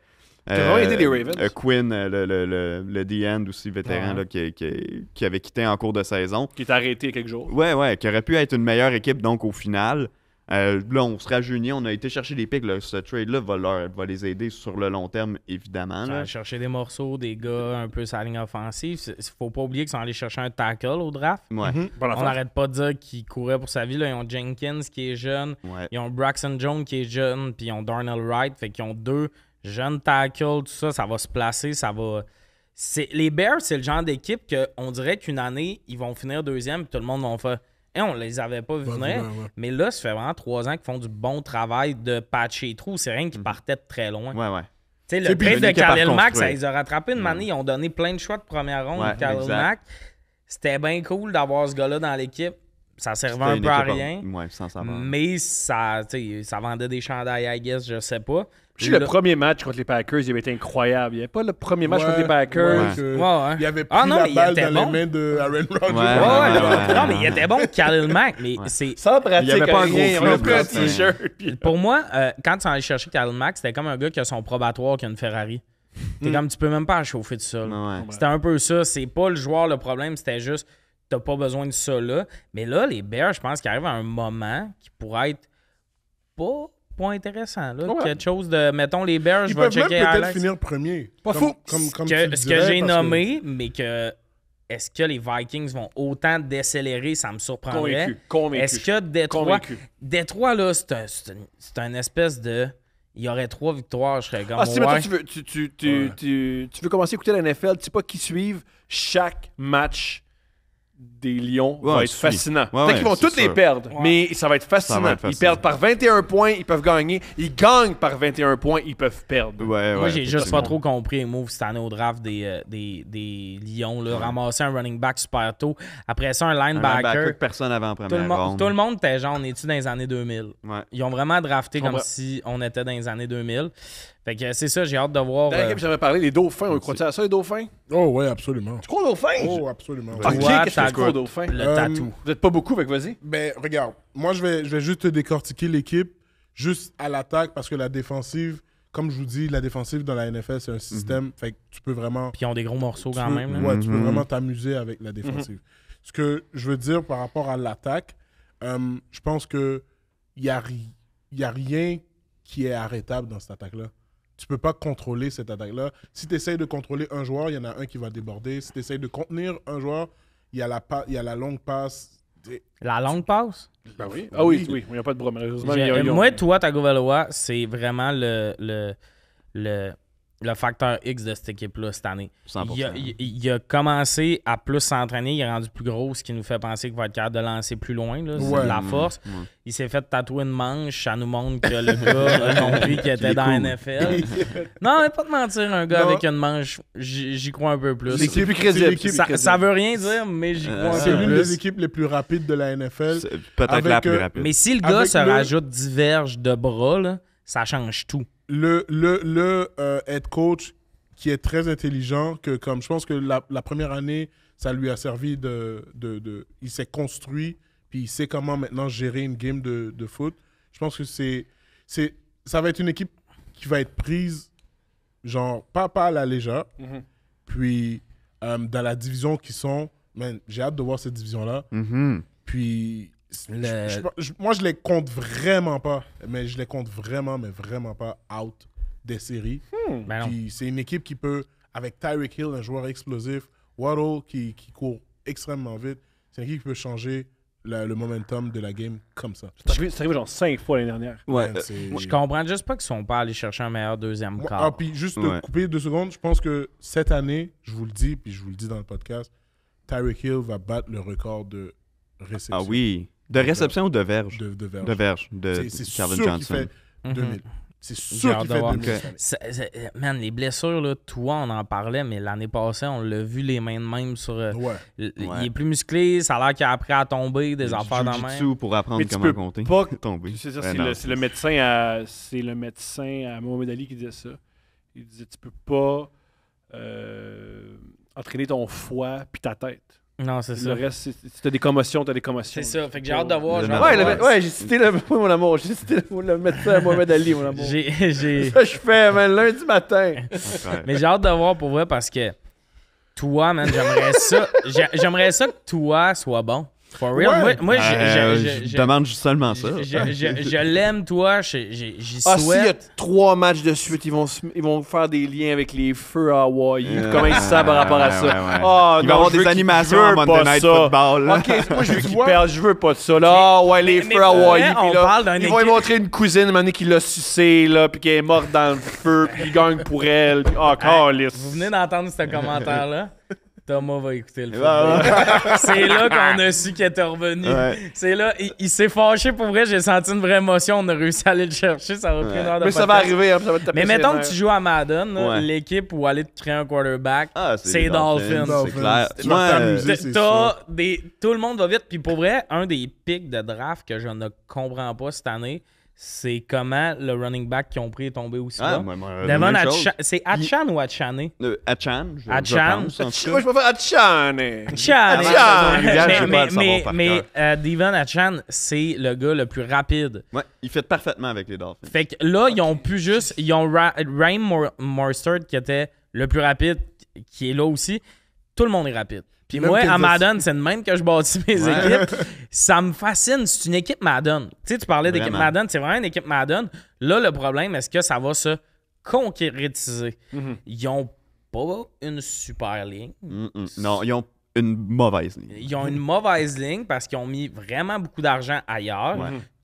Speaker 1: Qui a vraiment aidé les Ravens.
Speaker 2: Quinn, le D-end aussi vétéran là, qui avait quitté en cours de saison.
Speaker 1: Qui est arrêté il y a quelques jours.
Speaker 2: Ouais, qui aurait pu être une meilleure équipe donc au final. Là, on se rajeunit, on a été chercher des pics. Là. Ce trade-là va les aider sur le long terme, évidemment.
Speaker 3: Là. Chercher des morceaux, des gars un peu sa ligne offensive. Faut pas oublier qu'ils sont allés chercher un tackle au draft.
Speaker 2: Ouais.
Speaker 3: On n'arrête pas de dire qu'ils couraient pour sa vie. Là. Ils ont Jenkins qui est jeune.
Speaker 2: Ouais.
Speaker 3: Ils ont Braxton Jones qui est jeune. Puis ils ont Darnell Wright. Fait qu'ils ont 2 jeunes tackles. Tout ça, ça va se placer. Ça va... Les Bears, c'est le genre d'équipe qu'on dirait qu'une année, ils vont finir 2e. Puis tout le monde va faire... Et on les avait pas vu venir. Mais là, ça fait vraiment 3 ans qu'ils font du bon travail de patcher trous. C'est rien qui partait de très loin.
Speaker 2: Ouais.
Speaker 3: Tu sais, le trade de Khalil Mack, ça les a rattrapés une année. Ils ont donné plein de choix de première ronde de Khalil Mack. C'était bien cool d'avoir ce gars-là dans l'équipe. Ça servait un peu à rien.
Speaker 2: Sans savoir.
Speaker 3: Mais ça vendait des chandails, I guess, je sais pas.
Speaker 1: Le premier match contre les Packers, il avait été incroyable. Il n'y avait pas le premier match contre les Packers.
Speaker 4: Il avait pris la balle dans les mains de Aaron
Speaker 3: Rodgers. Non, mais il était bon, Khalil Mack. Mais c'est...
Speaker 1: Sans pratique, il n'y avait pas un
Speaker 3: t-shirt. Pour moi, quand tu allais chercher Khalil Mack, c'était comme un gars qui a son probatoire qui a une Ferrari. T'es comme, tu peux même pas chauffer tout ça. C'était un peu ça. C'est pas le joueur le problème, c'était juste, t'as pas besoin de ça là. Mais là, les Bears, je pense qu'ils arrivent à un moment qui pourrait être pas intéressant. Là. Quelque chose de, mettons, les Bears,
Speaker 4: ils
Speaker 3: je vais checker
Speaker 4: peuvent même peut-être finir premier.
Speaker 1: Pas fou.
Speaker 4: Comme
Speaker 3: ce que j'ai nommé, mais que... Est-ce que les Vikings vont autant décélérer? Ça me surprendrait.
Speaker 1: Convaincu.
Speaker 3: Est-ce que Détroit, là, c'est un espèce de... Il y aurait 3 victoires, je serais comme...
Speaker 1: si maintenant tu veux commencer à écouter la NFL, tu sais pas qui suivent, chaque match des Lions va être fascinant. Peut-être qu'ils vont tous les perdre, mais ça va être fascinant. Ils perdent par 21 points, ils peuvent gagner. Ils gagnent par 21 points, ils peuvent perdre.
Speaker 3: Moi, j'ai juste pas trop compris les moves cette année au draft des Lions. Là. Ramasser un running back super tôt. Après ça, un linebacker.
Speaker 2: Que personne n'avait en première ronde.
Speaker 3: Tout le monde était genre, on est-tu dans les années 2000? Ils ont vraiment drafté comme si on était dans les années 2000. Fait que c'est ça, j'ai hâte de voir.
Speaker 1: J'avais parlé des Dauphins. On croit à ça, les Dauphins?
Speaker 4: Oh, ouais, absolument.
Speaker 1: Tu crois aux Dauphins?
Speaker 4: Oh, absolument.
Speaker 1: Ok, qu'est-ce que tu crois aux Dauphins?
Speaker 3: Le tatou.
Speaker 1: Vous êtes pas beaucoup, fait que vas-y.
Speaker 4: Ben, regarde, moi, je vais juste te décortiquer l'équipe, juste à l'attaque, parce que la défensive, comme je vous dis, la défensive dans la NFL, c'est un système. Fait que tu peux vraiment.
Speaker 3: Puis ils ont des gros morceaux quand même. Là.
Speaker 4: Ouais, tu peux vraiment t'amuser avec la défensive. Ce que je veux dire par rapport à l'attaque, je pense qu'il n'y a rien qui est arrêtable dans cette attaque-là. Tu peux pas contrôler cette attaque-là. Si tu essayes de contrôler un joueur, il y en a un qui va déborder. Si tu essayes de contenir un joueur, il y a la longue passe.
Speaker 3: La longue passe?
Speaker 1: Ben oui. Ah oui, il n'y a pas de bras, malheureusement.
Speaker 3: Moi, Tua Tagovailoa, c'est vraiment le facteur X de cette équipe-là cette année.
Speaker 2: 100%.
Speaker 3: Il a commencé à plus s'entraîner, il est rendu plus gros, ce qui nous fait penser qu'il va être capable de lancer plus loin. Là. C'est de la force. Il s'est fait tatouer une manche, ça nous montre que le gars a compris qu'il était dans la NFL. Non, mais pas de mentir, un gars avec une manche, j'y crois un peu plus.
Speaker 1: C'est plus crédible.
Speaker 3: Ça veut rien dire, mais j'y crois un peu plus.
Speaker 4: C'est l'une des équipes les plus rapides de la NFL.
Speaker 2: Peut-être la plus rapide.
Speaker 3: Mais si le gars se rajoute diverges de bras, là, ça change tout.
Speaker 4: Le head coach qui est très intelligent, que comme je pense que la première année, ça lui a servi il s'est construit, puis il sait comment maintenant gérer une game de foot. Je pense que ça va être une équipe qui va être prise, genre, pas à la légère. Puis, dans la division qui sont, j'ai hâte de voir cette division-là. Puis... moi, je les compte vraiment pas, mais je les compte vraiment pas out des séries. Puis c'est une équipe qui peut, avec Tyreek Hill, un joueur explosif, Waddle qui court extrêmement vite, c'est une équipe qui peut changer le momentum de la game comme ça.
Speaker 1: C'est arrivé genre 5 fois l'année dernière.
Speaker 3: Je comprends juste pas qu'ils sont pas allés chercher un meilleur deuxième quart.
Speaker 4: Puis juste de couper 2 secondes, je pense que cette année, je vous le dis, puis je vous le dis dans le podcast, Tyreek Hill va battre le record de réception.
Speaker 2: Ah oui. De réception ou de verge?
Speaker 4: De verge.
Speaker 2: De verge. De Calvin Johnson.
Speaker 4: C'est sûr qu'il fait 2000.
Speaker 3: Man, les blessures, là, toi, on en parlait, mais l'année passée, on l'a vu les mains de même sur... Il est plus musclé, ça a l'air qu'il a appris à tomber, des affaires dans la main.
Speaker 2: Pour apprendre comment compter.
Speaker 1: Pas
Speaker 2: tomber.
Speaker 1: C'est le médecin à Mohamed Ali qui disait ça. Il disait, tu peux pas entraîner ton foie puis ta tête.
Speaker 3: Non, c'est ça.
Speaker 1: Le reste, si t'as des commotions, t'as des commotions.
Speaker 3: C'est ça. Fait que j'ai hâte de voir.
Speaker 1: J'ai cité mon amour. J'ai cité le médecin Mohamed Ali, mon amour. Ça, je fais, man, lundi matin.
Speaker 3: Mais j'ai hâte de voir pour vrai parce que toi, man, j'aimerais ça que toi soit bon. For real. Moi,
Speaker 2: je demande seulement ça.
Speaker 3: Je l'aime, toi. J'y souhaite.
Speaker 1: S'il y a 3 matchs de suite, ils vont faire des liens avec les feux à Hawaii. Comment ils savent par rapport à ça?
Speaker 2: Il va y avoir des animations en Monday Night Football.
Speaker 1: OK, moi, je veux qu'ils perdent. Je veux pas de ça. Là, les feux à Hawaii. Ils vont lui montrer une cousine qui l'a sucé, puis qui est morte dans le feu, puis il gagne pour elle. Calice.
Speaker 3: Vous venez d'entendre ce commentaire-là? Thomas va écouter le football. C'est là qu'on a su qu'il était revenu. C'est là, il s'est fâché pour vrai. J'ai senti une vraie émotion. On a réussi à aller le chercher. Ça va prendre une heure de
Speaker 1: Mais ça va arriver. Ça va te taper.
Speaker 3: Mais mettons que tu joues à Madden, l'équipe où aller te créer un quarterback, c'est les Dolphins.
Speaker 2: C'est clair.
Speaker 4: Tu vas t'amuser, c'est ça.
Speaker 3: Tout le monde va vite. Puis pour vrai, un des pics de draft que je ne comprends pas cette année, c'est comment le running back qu'ils ont pris est tombé aussi bas.
Speaker 2: Devon
Speaker 3: c'est Achan ou Achane?
Speaker 2: Achan, je pense.
Speaker 1: Moi, je préfère Achane.
Speaker 3: Mais Devon Achan, c'est le gars le plus rapide.
Speaker 2: Ouais, il fait parfaitement avec les Dolphins.
Speaker 3: Fait que là, ils ont plus juste... Ils ont Raheem Mostert qui était le plus rapide, qui est là aussi. Tout le monde est rapide. Puis moi, à Madden, c'est de même que je bâtis mes équipes. Ça me fascine. C'est une équipe Madden. Tu sais, tu parlais d'équipe Madden. C'est vraiment une équipe Madden. Là, le problème, est-ce que ça va se concrétiser? Ils ont pas une super ligne.
Speaker 2: Non, ils ont une mauvaise ligne.
Speaker 3: Ils ont une mauvaise ligne parce qu'ils ont mis vraiment beaucoup d'argent ailleurs.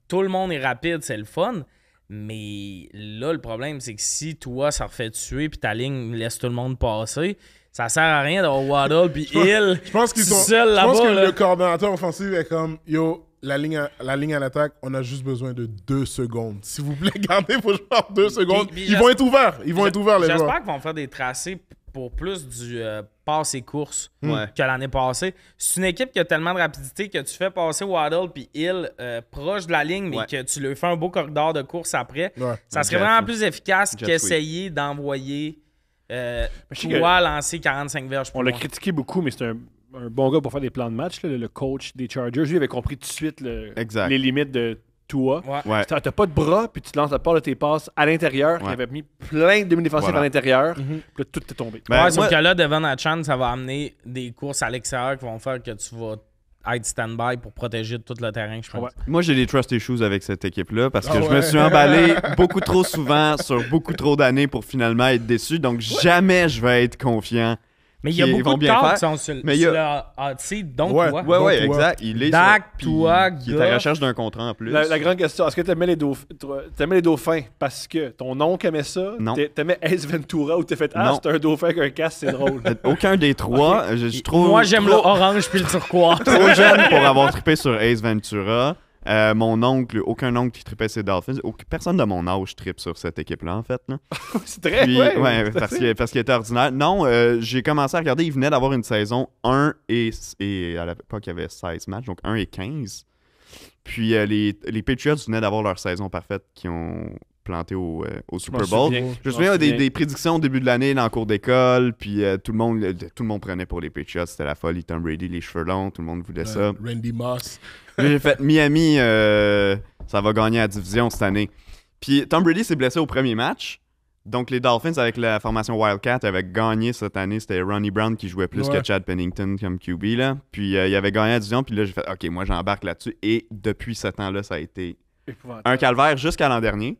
Speaker 3: Tout le monde est rapide, c'est le fun. Mais là, le problème, c'est que si toi, ça refait tuer puis ta ligne laisse tout le monde passer... Ça sert à rien d'avoir Waddle puis Hill.
Speaker 4: Je pense qu'ils sont
Speaker 3: seuls là-bas.
Speaker 4: Je pense que le coordonnateur offensif est comme yo, la ligne à l'attaque, on a juste besoin de 2 secondes. S'il vous plaît, gardez vos joueurs 2 secondes. Ils vont être ouverts. Ils vont être ouverts, les joueurs.
Speaker 3: J'espère qu'ils vont faire des tracés pour plus du passe et course que l'année passée. C'est une équipe qui a tellement de rapidité que tu fais passer Waddle puis Hill proche de la ligne, mais que tu leur fais un beau corridor de course après. Ça serait vraiment plus efficace qu'essayer d'envoyer Tua lancer 45 verges.
Speaker 1: On l'a critiqué beaucoup, mais c'est un bon gars pour faire des plans de match. Là, le coach des Chargers, lui, avait compris tout de suite les limites de Tua. T'as pas de bras, puis tu te lances la part de tes passes à l'intérieur. Il avait mis plein de demi-défensifs à l'intérieur. Puis là, tout est tombé.
Speaker 3: Sauf que là, Devon Achan, ça va amener des courses à l'extérieur qui vont faire que tu vas être stand-by pour protéger tout le terrain, je pense.
Speaker 2: Moi, j'ai des trust issues avec cette équipe-là parce que je me suis emballé beaucoup trop souvent sur beaucoup trop d'années pour finalement être déçu. Donc, jamais je vais être confiant.
Speaker 3: Mais il y a beaucoup de cartes qui sont sur le hot seat, donc toi.
Speaker 2: Ouais, exact. Il est
Speaker 3: Dak, toi,
Speaker 2: qui est à la recherche d'un contrat en plus.
Speaker 1: La grande question, est-ce que t'aimais les dauphins parce que ton oncle aimait ça?
Speaker 2: Non.
Speaker 1: T'aimais Ace Ventura ou t'es fait c'est un dauphin avec un casque, c'est drôle?
Speaker 2: Aucun des trois. Je trouve
Speaker 3: moi, j'aime l'orange puis le turquoise.
Speaker 2: Trop jeune pour avoir trippé sur Ace Ventura. Mon oncle, aucun oncle qui trippait ses Dolphins. Personne de mon âge trippe sur cette équipe-là, en fait. Là.
Speaker 1: C'est très
Speaker 2: parce qu'il était ordinaire. Non, j'ai commencé à regarder. Il venait d'avoir une saison 1 et à l'époque, il y avait 16 matchs, donc 1 et 15. Puis les Patriots venaient d'avoir leur saison parfaite qui ont planté au Super Bowl. Je me souviens des prédictions au début de l'année dans le cours d'école, puis tout le monde prenait pour les Patriots. C'était la folie. Tom Brady, les cheveux longs, tout le monde voulait ça.
Speaker 4: Randy Moss.
Speaker 2: J'ai fait Miami, ça va gagner la division cette année. Puis Tom Brady s'est blessé au premier match. Donc les Dolphins, avec la formation Wildcat, avaient gagné cette année. C'était Ronnie Brown qui jouait plus que Chad Pennington comme QB. Là. Puis il avait gagné la division. Puis là, j'ai fait OK, moi j'embarque là-dessus. Et depuis ce temps-là, ça a été un calvaire jusqu'à l'an dernier.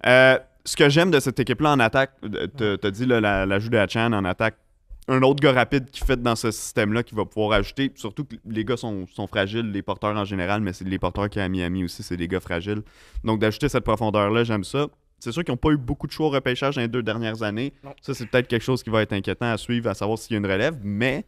Speaker 2: Ce que j'aime de cette équipe-là en attaque, t'as dit l'ajout de Achan en attaque, un autre gars rapide qui fait dans ce système-là qui va pouvoir ajouter. Surtout que les gars sont fragiles, les porteurs en général, mais c'est les porteurs qui à Miami aussi, c'est des gars fragiles. Donc d'ajouter cette profondeur-là, j'aime ça. C'est sûr qu'ils n'ont pas eu beaucoup de choix au repêchage dans les 2 dernières années. Non. Ça, c'est peut-être quelque chose qui va être inquiétant à suivre, à savoir s'il y a une relève. Mais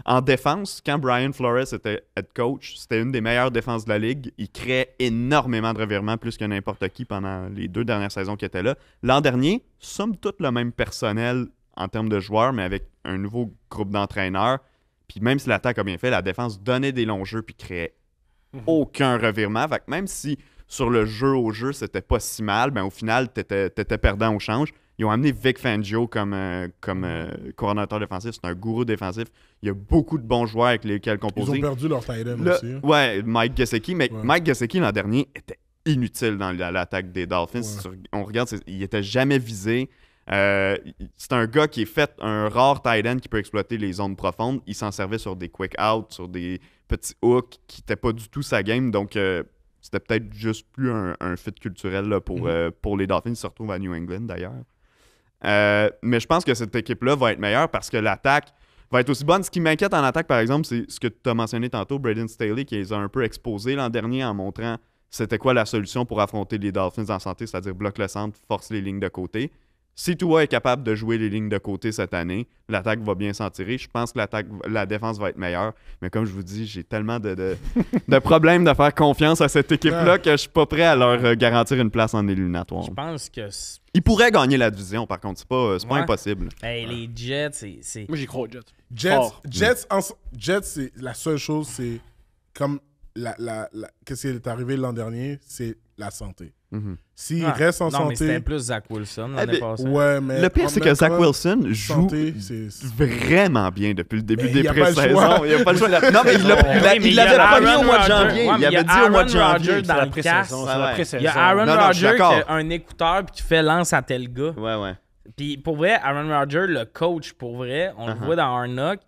Speaker 2: en défense, quand Brian Flores était head coach, c'était une des meilleures défenses de la ligue. Il créait énormément de revirements, plus que n'importe qui pendant les 2 dernières saisons qui étaient là. L'an dernier, somme toute le même personnel en termes de joueurs, mais avec un nouveau groupe d'entraîneurs. Puis même si l'attaque a bien fait, la défense donnait des longs jeux puis créait aucun revirement. Fait que même si sur le jeu au jeu, c'était pas si mal, ben au final, t'étais perdant au change. Ils ont amené Vic Fangio comme coordonnateur défensif. C'est un gourou défensif. Il y a beaucoup de bons joueurs avec lesquels composer.
Speaker 4: Ils ont perdu leur tight end aussi.
Speaker 2: Ouais, Mike Gesicki. Mais Mike Gesicki, l'an dernier, était inutile dans l'attaque des Dolphins. On regarde, il était jamais visé. C'est un gars qui est fait un rare tight end qui peut exploiter les zones profondes. Il s'en servait sur des quick outs, sur des petits hooks qui n'étaient pas du tout sa game. Donc, c'était peut-être juste plus un fit culturel là, pour les Dolphins. Ils se retrouvent à New England, d'ailleurs. Mais je pense que cette équipe-là va être meilleure parce que l'attaque va être aussi bonne. Ce qui m'inquiète en attaque, par exemple, c'est ce que tu as mentionné tantôt, Braden Staley, qui les a un peu exposés l'an dernier en montrant c'était quoi la solution pour affronter les Dolphins en santé, c'est-à-dire bloque le centre, force les lignes de côté. Si Tua est capable de jouer les lignes de côté cette année, l'attaque va bien s'en tirer. Je pense que la défense va être meilleure. Mais comme je vous dis, j'ai tellement de problèmes de faire confiance à cette équipe-là que je suis pas prêt à leur garantir une place en éliminatoire.
Speaker 3: Je pense que...
Speaker 2: Ils pourraient gagner la division, par contre. C'est pas impossible.
Speaker 3: Hey, les Jets, c'est...
Speaker 1: Moi, j'y crois aux Jets.
Speaker 4: Jets, c'est la seule chose, c'est comme qu'est-ce qui est arrivé l'an dernier, c'est la santé.
Speaker 2: Mhm.
Speaker 4: S'il reste en santé...
Speaker 3: Non, mais c'était plus Zach Wilson l'année passée.
Speaker 4: Ouais, mais
Speaker 2: le pire, c'est que Zach Wilson joue vraiment bien depuis le début des pré-saisons. Il n'y a pas le choix. Non, mais il l'avait pogné au mois de janvier. Il avait dit au mois de janvier.
Speaker 3: Dans le casque. Il y a Aaron Rodgers qui a un écouteur et qui fait lance à tel gars.
Speaker 2: Ouais.
Speaker 3: Puis pour vrai, Aaron Rodgers, le coach, pour vrai, on le voit dans Hard Knock.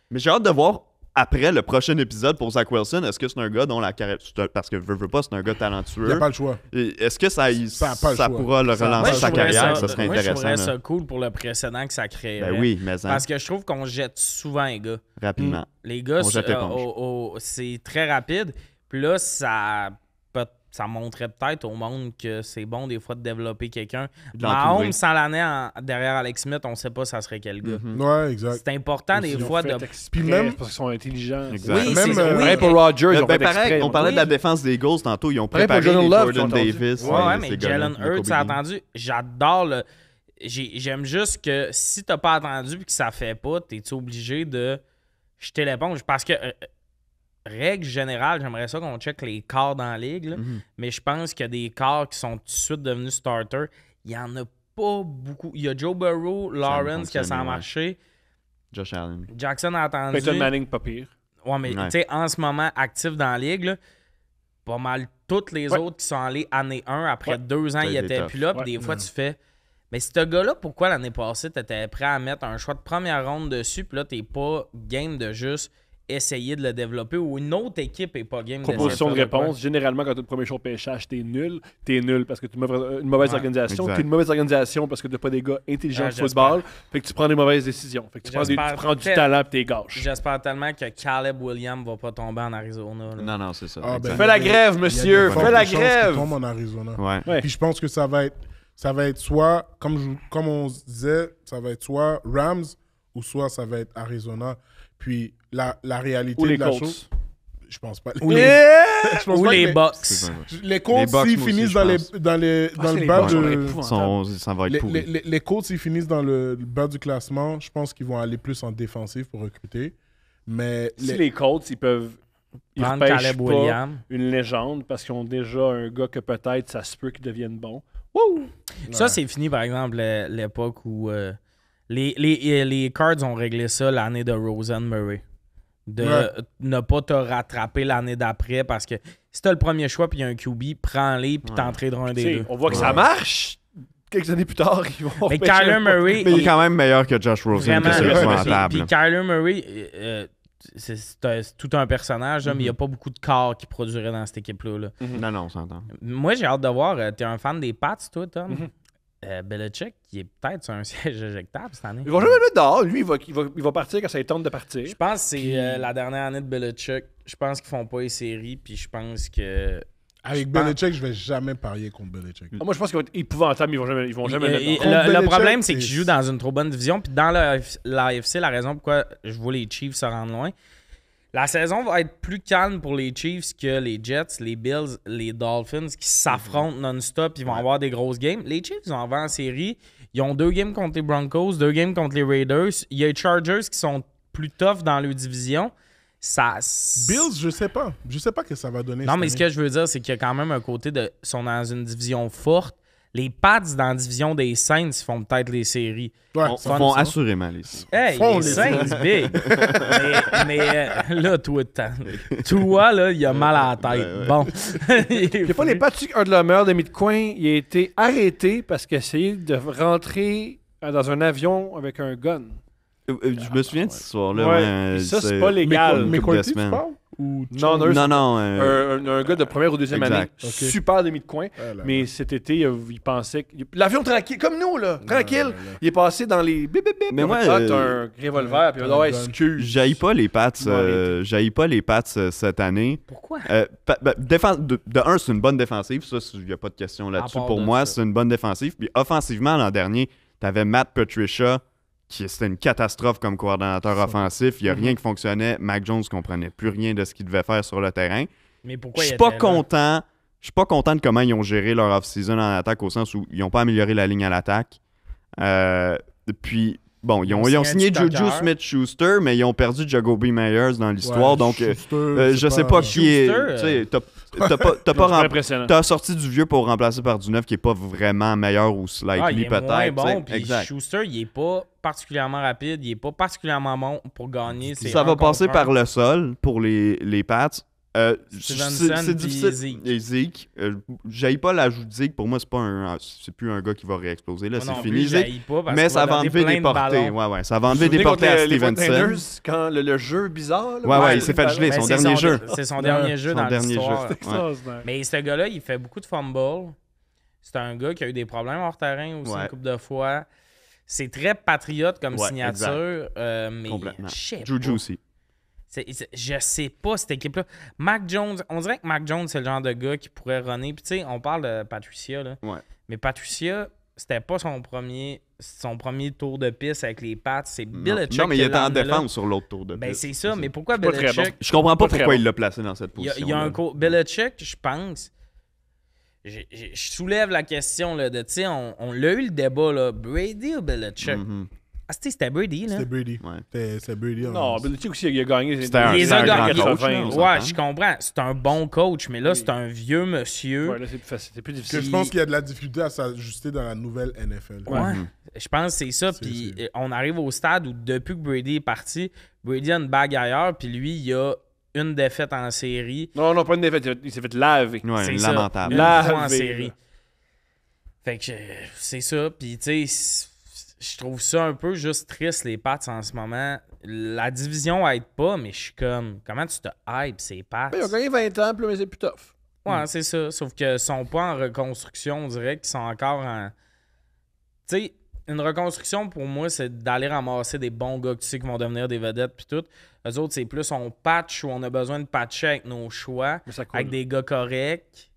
Speaker 2: Mais j'ai hâte de voir après le prochain épisode pour Zach Wilson, est-ce que c'est un gars dont la carrière... Parce que veux pas, c'est un gars talentueux.
Speaker 4: Il n'y a pas le choix.
Speaker 2: Est-ce que ça pourra le relancer sa carrière? Ça serait intéressant.
Speaker 3: Je trouverais ça cool pour le précédent que ça créerait.
Speaker 2: Ben oui, mais
Speaker 3: parce que je trouve qu'on jette souvent les gars.
Speaker 2: Rapidement.
Speaker 3: Les gars, c'est très rapide. Puis là, ça montrait peut-être au monde que c'est bon des fois de développer quelqu'un. Mahomes, sans l'année derrière Alex Smith, on ne sait pas ça serait quel gars.
Speaker 4: Ouais, exact.
Speaker 3: C'est important des fois de...
Speaker 1: Puis même parce qu'ils sont intelligents.
Speaker 2: Exact.
Speaker 3: Oui,
Speaker 1: même pour Rodgers, ils ont fait
Speaker 2: pareil,
Speaker 1: exprès.
Speaker 2: on parlait de la défense des Eagles tantôt. Ils ont préparé Jordan Davis.
Speaker 3: Ouais, mais Jalen Hurts, t'as attendu. J'adore le... J'aime juste que si t'as pas attendu et que ça fait pas, t'es-tu obligé de jeter l'éponge? Parce que... Règle générale, j'aimerais ça qu'on check les corps dans la ligue, mais je pense qu'il y a des corps qui sont tout de suite devenus starters. Il n'y en a pas beaucoup. Il y a Joe Burrow, Lawrence qui a ça marché.
Speaker 2: Josh Allen.
Speaker 3: Jackson a attendu.
Speaker 1: Peyton Manning, pas pire.
Speaker 3: Ouais, mais tu sais, en ce moment, actif dans la ligue, là, pas mal toutes les autres qui sont allés année 1, après 2 ans, ils étaient plus là. Puis des fois, tu fais... Mais ce gars-là, pourquoi l'année passée, tu étais prêt à mettre un choix de première ronde dessus, puis là, t'es pas game de juste... essayer de le développer ou une autre équipe n'est pas game.
Speaker 1: Proposition de réponse. Généralement, quand tu as le premier choix de pêchage, t'es nul. T'es nul parce que tu as une mauvaise organisation. T'es une mauvaise organisation parce que tu n'as pas des gars intelligents de football. Fait que tu prends des mauvaises décisions. Fait que tu prends du talent et t'es gâches.
Speaker 3: J'espère tellement que Caleb Williams va pas tomber en Arizona. Là.
Speaker 2: Non, c'est ça.
Speaker 1: Fais la grève, monsieur. Fais la grève.
Speaker 4: Tombe en Arizona.
Speaker 2: Ouais.
Speaker 4: Puis je pense que ça va être soit, comme on se disait, ça va être soit Rams ou soit ça va être Arizona. Puis la réalité de la chose, je pense pas.
Speaker 3: Ou les Bucks.
Speaker 4: Les Colts, s'ils finissent dans le bas de...
Speaker 2: Ça va être pourri.
Speaker 4: Les Colts, s'ils finissent dans le bas du classement, je pense qu'ils vont aller plus en défensif pour recruter. Mais
Speaker 1: si les Colts, ils repêchent Caleb Williams, une légende, parce qu'ils ont déjà un gars que peut-être ça se peut qu'il devienne bon. Wouh!
Speaker 3: Ça, c'est fini, par exemple, l'époque où... Les Cards ont réglé ça l'année de Rosen Murray. De ne pas te rattraper l'année d'après parce que si t'as le premier choix puis il y a un QB, prends-les puis t'entraîneras un des deux.
Speaker 1: On voit que ça marche. Quelques années plus tard, ils vont
Speaker 3: mais Kyler Murray...
Speaker 2: Mais il est quand même meilleur que Josh Rosen que ceux qui sont à table.
Speaker 3: Puis Kyler Murray... c'est tout un personnage, mais il n'y a pas beaucoup de corps qui produiraient dans cette équipe-là.
Speaker 2: Non, on s'entend.
Speaker 3: Moi, j'ai hâte de voir. T'es un fan des Pats, toi, Tom? Belichick, qui est peut-être sur un siège éjectable cette année.
Speaker 1: Ils vont jamais le mettre dehors. Lui, il va partir quand ça lui tente de partir.
Speaker 3: Je pense que c'est la dernière année de Belichick. Je pense qu'ils font pas les séries, puis je pense que...
Speaker 4: Avec Belichick, je vais jamais parier contre Belichick.
Speaker 1: Moi, je pense qu'ils vont être épouvantables, ils vont jamais le
Speaker 3: mettre. Le problème, c'est qu'ils jouent dans une trop bonne division. Puis dans l'AFC, la raison pourquoi je vois les Chiefs se rendre loin, la saison va être plus calme pour les Chiefs que les Jets, les Bills, les Dolphins qui s'affrontent non-stop. Ils vont avoir des grosses games. Les Chiefs, ils vont avoir en série. Ils ont 2 games contre les Broncos, 2 games contre les Raiders. Il y a les Chargers qui sont plus tough dans leur division.
Speaker 4: Bills, je sais pas. Je sais pas que ça va donner.
Speaker 3: Non, mais ce que je veux dire, c'est qu'il y a quand même un côté de... Ils sont dans une division forte. Les Pats dans la division des Saints font peut-être les séries.
Speaker 2: Ouais, ils font assurément les séries.
Speaker 3: Hey, les Saints, big! mais là, toi, là, il a mal à la tête. Bon.
Speaker 1: Des fois, les Patrick Hurdlemer de mi-de-coin, il a été arrêté parce qu'il essayait de rentrer dans un avion avec un gun.
Speaker 2: Je me souviens de cette histoire-là.
Speaker 1: Ça, c'est pas légal.
Speaker 4: Mais quoi, tu parles?
Speaker 2: Non.
Speaker 1: Un gars de première ou deuxième année. Super demi-de-coin. Mais cet été, il pensait que... L'avion tranquille, comme nous, là. Tranquille. Il est passé dans les...
Speaker 2: Mais moi...
Speaker 1: t'as un revolver, puis excuse.
Speaker 2: J'haïs pas les Pats cette année.
Speaker 3: Pourquoi?
Speaker 2: De un, c'est une bonne défensive. Ça, il n'y a pas de question là-dessus. Pour moi, c'est une bonne défensive. Puis offensivement, l'an dernier, t'avais Matt Patricia... C'était une catastrophe comme coordonnateur offensif. Il n'y a rien qui fonctionnait. Mac Jones ne comprenait plus rien de ce qu'il devait faire sur le terrain.
Speaker 3: Mais pourquoi
Speaker 2: Je suis pas content de comment ils ont géré leur off-season en attaque, au sens où ils n'ont pas amélioré la ligne à l'attaque. Puis Bon, ils ont signé Juju Smith-Schuster, mais ils ont perdu Jacoby Meyers dans l'histoire. Ouais, donc, je sais pas qui est. T'as sorti du vieux pour remplacer par du neuf qui est pas vraiment meilleur ou slightly peut-être.
Speaker 3: Bon, puis Schuster, il est pas particulièrement rapide, il est pas particulièrement bon pour gagner.
Speaker 2: Ça va passer par le sol pour les Pats.
Speaker 3: C'est difficile.
Speaker 2: Et Zeke, j'haïs pas l'ajout de Zeke. Pour moi, c'est plus un gars qui va réexploser. Là, c'est fini. Mais ça va enlever des portées. Ouais, ça va enlever des portées à Stevenson.
Speaker 1: Quand le jeu bizarre.
Speaker 2: Ouais, il s'est fait geler. Son dernier jeu.
Speaker 3: C'est son dernier jeu dans l'histoire. Mais ce gars-là, il fait beaucoup de fumbles. C'est un gars qui a eu des problèmes hors terrain aussi une couple de fois. C'est très patriote comme signature. Mais
Speaker 2: Juju aussi.
Speaker 3: Je sais pas cette équipe-là. Mac Jones, on dirait que Mac Jones, c'est le genre de gars qui pourrait runner. Puis tu sais, on parle de Patricia, là.
Speaker 2: Ouais.
Speaker 3: Mais Patricia, c'était pas son premier tour de piste avec les Pats. C'est Belichick.
Speaker 2: Non, mais il était en défense sur l'autre tour de piste.
Speaker 3: Ben c'est ça, mais pourquoi Belichick...
Speaker 2: Je comprends pas pourquoi il l'a placé dans cette position.
Speaker 3: Il y a un Belichick, je pense... Je soulève la question, là, de, tu sais, on l'a eu le débat, là, Brady ou Belichick? Ah, c'était Brady, là?
Speaker 4: C'était Brady.
Speaker 2: Ouais.
Speaker 4: C'est Brady.
Speaker 1: Non, Belichick aussi, il a gagné.
Speaker 3: Il les a gagnés. Ouais, je comprends. C'est un bon coach, mais là, c'est un vieux monsieur.
Speaker 1: Ouais, là, c'est plus difficile.
Speaker 4: Je pense qu'il y a de la difficulté à s'ajuster dans la nouvelle NFL.
Speaker 3: Ouais. Je pense que c'est ça. Puis on arrive au stade où, depuis que Brady est parti, Brady a une bague ailleurs, puis lui, il a une défaite en série.
Speaker 1: Non, pas une défaite. Il s'est fait laver.
Speaker 2: Ouais,
Speaker 3: c'est
Speaker 2: lamentable.
Speaker 3: Une fois en série. Fait que c'est ça. Puis, tu sais... Je trouve ça un peu juste triste, les Pats, en ce moment. La division aide pas, mais je suis comme... Comment tu te hype, ces Pats?
Speaker 1: Ils ont gagné 20 ans, mais c'est plus tough.
Speaker 3: Ouais, c'est ça. Sauf qu'ils sont pas en reconstruction, on dirait qu'ils sont encore en... Tu sais, une reconstruction, pour moi, c'est d'aller ramasser des bons gars que tu sais qui vont devenir des vedettes puis tout. Eux autres, c'est plus on patch ou on a besoin de patcher avec nos choix, avec des gars corrects.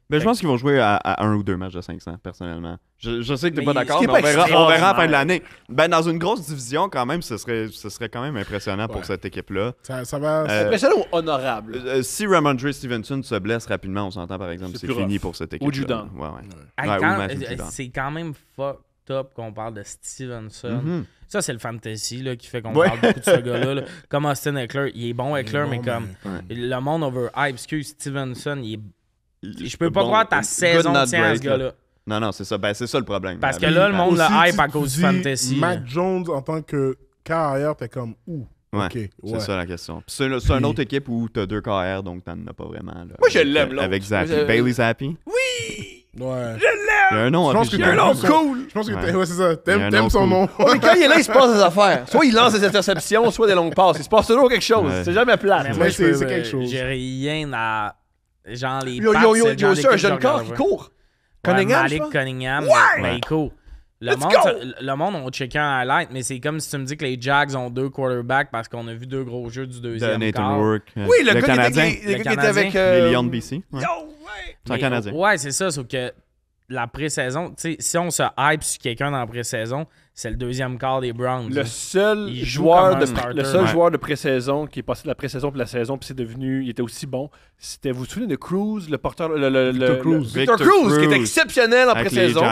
Speaker 2: Mais je pense qu'ils vont jouer à 1 ou 2 matchs de 500, personnellement. Je sais que t'es pas d'accord, mais on verra à la fin de l'année. Ben, dans une grosse division, quand même, ce serait quand même impressionnant pour cette équipe-là.
Speaker 4: Ça va...
Speaker 1: C'est impressionnant ou honorable?
Speaker 2: Si Ramondre Stevenson se blesse rapidement, on s'entend, par exemple, c'est fini pour cette équipe-là.
Speaker 1: Ou Judon.
Speaker 3: C'est quand même fucked up qu'on parle de Stevenson. Ça, c'est le fantasy là, qui fait qu'on parle beaucoup de ce gars-là. Comme Austin Eckler. Il est bon, Eckler, mais comme le monde overhype. Excuse, Stevenson, je peux pas croire ta saison tient à ce gars-là.
Speaker 2: Non, c'est ça. Ben, c'est ça le problème.
Speaker 3: Parce que là, le monde le hype à cause du fantasy.
Speaker 4: Mac Jones, en tant que carrière, t'es comme où?
Speaker 2: Ouais, c'est ça la question. C'est une autre équipe où t'as 2 KR, donc t'en as pas vraiment. Là,
Speaker 1: moi, je l'aime, là.
Speaker 2: Avec Zappi. Bailey Zappi?
Speaker 1: Oui!
Speaker 4: Ouais.
Speaker 1: Je l'aime!
Speaker 2: Il y a un nom
Speaker 1: original. Il y a un nom cool!
Speaker 4: Je pense que c'est ça. T'aimes son nom.
Speaker 1: Mais quand il est là, il se passe des affaires. Soit il lance des interceptions, soit des longues passes. Il se passe toujours quelque chose. C'est jamais plat.
Speaker 4: Mais moi, c'est quelque chose.
Speaker 3: J'ai rien à... Genre les
Speaker 1: Ils ont aussi un jeune corps qui court. Cunningham,
Speaker 3: Malik Cunningham, mais il court. Le monde a checké un highlight, mais c'est comme si tu me dis que les Jags ont 2 quarterbacks parce qu'on a vu 2 gros jeux du deuxième quart.
Speaker 1: Oui, le gars
Speaker 2: Canadien.
Speaker 1: qui était avec...
Speaker 2: Les Lions de BC.
Speaker 1: C'est
Speaker 2: un Canadien.
Speaker 3: Ouais, c'est ça, sauf que la pré-saison, tu sais, si on se hype sur quelqu'un dans la pré-saison, c'est le deuxième quart des Browns.
Speaker 1: Le seul joueur de pré-saison qui est passé de la pré-saison pour la saison, puis c'est devenu, il était aussi bon, c'était, vous vous souvenez de Cruz, le porteur, Victor Cruz, qui était exceptionnel en pré-saison.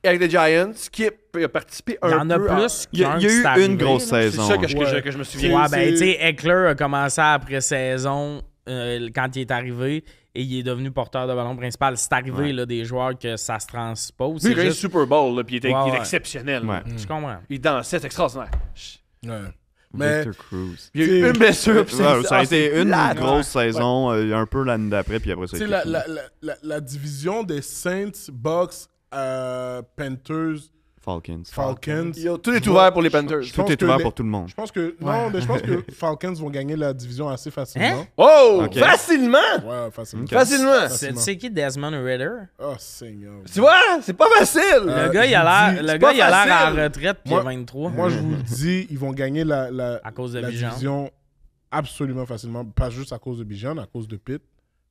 Speaker 1: Avec les Giants, qui a participé un peu.
Speaker 3: Il y en a plus
Speaker 2: Il y a eu une grosse saison.
Speaker 1: C'est ça que je me souviens.
Speaker 3: Ouais, ben, tu sais, Eckler a commencé à la pré-saison quand il est arrivé. Et il est devenu porteur de ballon principal. C'est arrivé là, des joueurs que ça se transpose.
Speaker 1: Lui, il a eu le Super Bowl, là, puis il est exceptionnel.
Speaker 3: Je comprends.
Speaker 1: Il dansait, c'est extraordinaire.
Speaker 4: Mais
Speaker 2: Victor Cruz.
Speaker 1: Il y a eu une blessure.
Speaker 2: Ça a été une grosse saison, un peu l'année d'après, puis après ça.
Speaker 4: Tu sais, la division des Saints, Bucks, Panthers,
Speaker 2: Falcons.
Speaker 1: Tout est ouvert pour les Panthers.
Speaker 2: Tout est ouvert pour tout le monde.
Speaker 4: Je pense que Falcons vont gagner la division assez facilement.
Speaker 1: Oh! Facilement!
Speaker 4: Ouais, facilement.
Speaker 1: Facilement!
Speaker 3: C'est qui Desmond Ritter?
Speaker 4: Oh, Seigneur.
Speaker 1: Tu vois? C'est pas facile!
Speaker 3: Le gars, il a l'air à la retraite puis il a 23.
Speaker 4: Moi, je vous le dis, ils vont gagner la
Speaker 3: division
Speaker 4: absolument facilement. Pas juste à cause de Bijan, à cause de Pitt.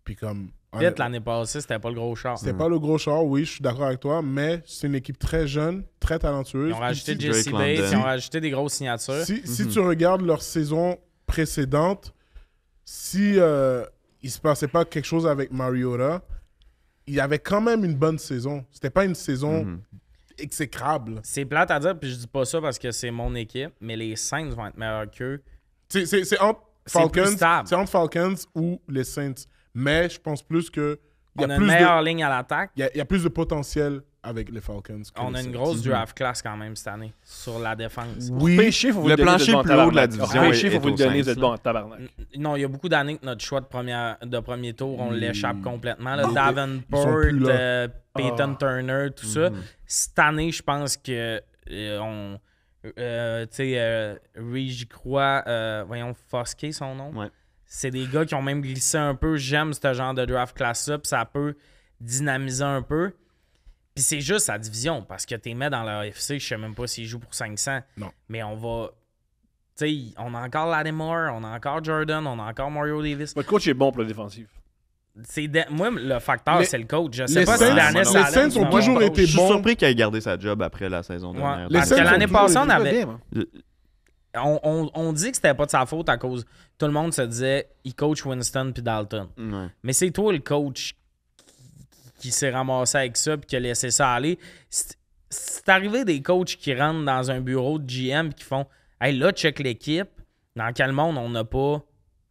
Speaker 4: Puis comme...
Speaker 3: Pitt, l'année passée, c'était pas le gros char.
Speaker 4: C'était pas le gros char, oui, je suis d'accord avec toi, mais c'est une équipe très jeune, très talentueuse.
Speaker 3: Ils ont rajouté Jesse Bates, ils ont rajouté des grosses signatures.
Speaker 4: Si tu regardes leur saison précédente, si il se passait pas quelque chose avec Mariota, il y avait quand même une bonne saison. C'était pas une saison exécrable.
Speaker 3: C'est plate à dire, puis je dis pas ça parce que c'est mon équipe, mais les Saints vont être meilleurs qu'eux.
Speaker 4: C'est entre Falcons ou les Saints. Mais je pense plus que...
Speaker 3: On a une meilleure ligne à l'attaque.
Speaker 4: Il y a plus de potentiel avec les Falcons.
Speaker 3: On a une grosse draft class quand même cette année sur la défense.
Speaker 4: Oui,
Speaker 2: le plancher plus haut de la division.
Speaker 1: Il faut vous le donner, vous êtes bon en tabarnak.
Speaker 3: Non, il y a beaucoup d'années que notre choix de premier tour, on l'échappe complètement. Là. Davenport, Peyton Turner, tout ça. Cette année, je pense que j'y crois, Foskey, son nom.
Speaker 2: Ouais.
Speaker 3: C'est des gars qui ont même glissé un peu. J'aime ce genre de draft class-là, puis ça peut dynamiser un peu. Puis c'est juste sa division, parce que t'es mis dans la AFC, je sais même pas s'il joue pour 500.
Speaker 4: Non.
Speaker 3: Mais on va... Tu sais, on a encore Lattimore, on a encore Jordan, on a encore Mario Davis.
Speaker 1: Votre coach est bon pour la défensive.
Speaker 3: Moi, le facteur, c'est le coach. Je sais
Speaker 4: les
Speaker 3: pas
Speaker 4: Saints,
Speaker 3: si l'année
Speaker 4: les Saints ont toujours été
Speaker 2: Je suis
Speaker 4: bons.
Speaker 2: surpris qu'il ait gardé sa job après la saison dernière.
Speaker 3: Parce que l'année passée, on avait...
Speaker 1: Bien,
Speaker 3: On dit que c'était pas de sa faute à cause... Tout le monde se disait, il coach Winston puis Dalton.
Speaker 2: Ouais.
Speaker 3: Mais c'est toi le coach qui s'est ramassé avec ça puis qui a laissé ça aller. C'est arrivé des coachs qui rentrent dans un bureau de GM et qui font « Hey, là, check l'équipe. Dans quel monde on n'a pas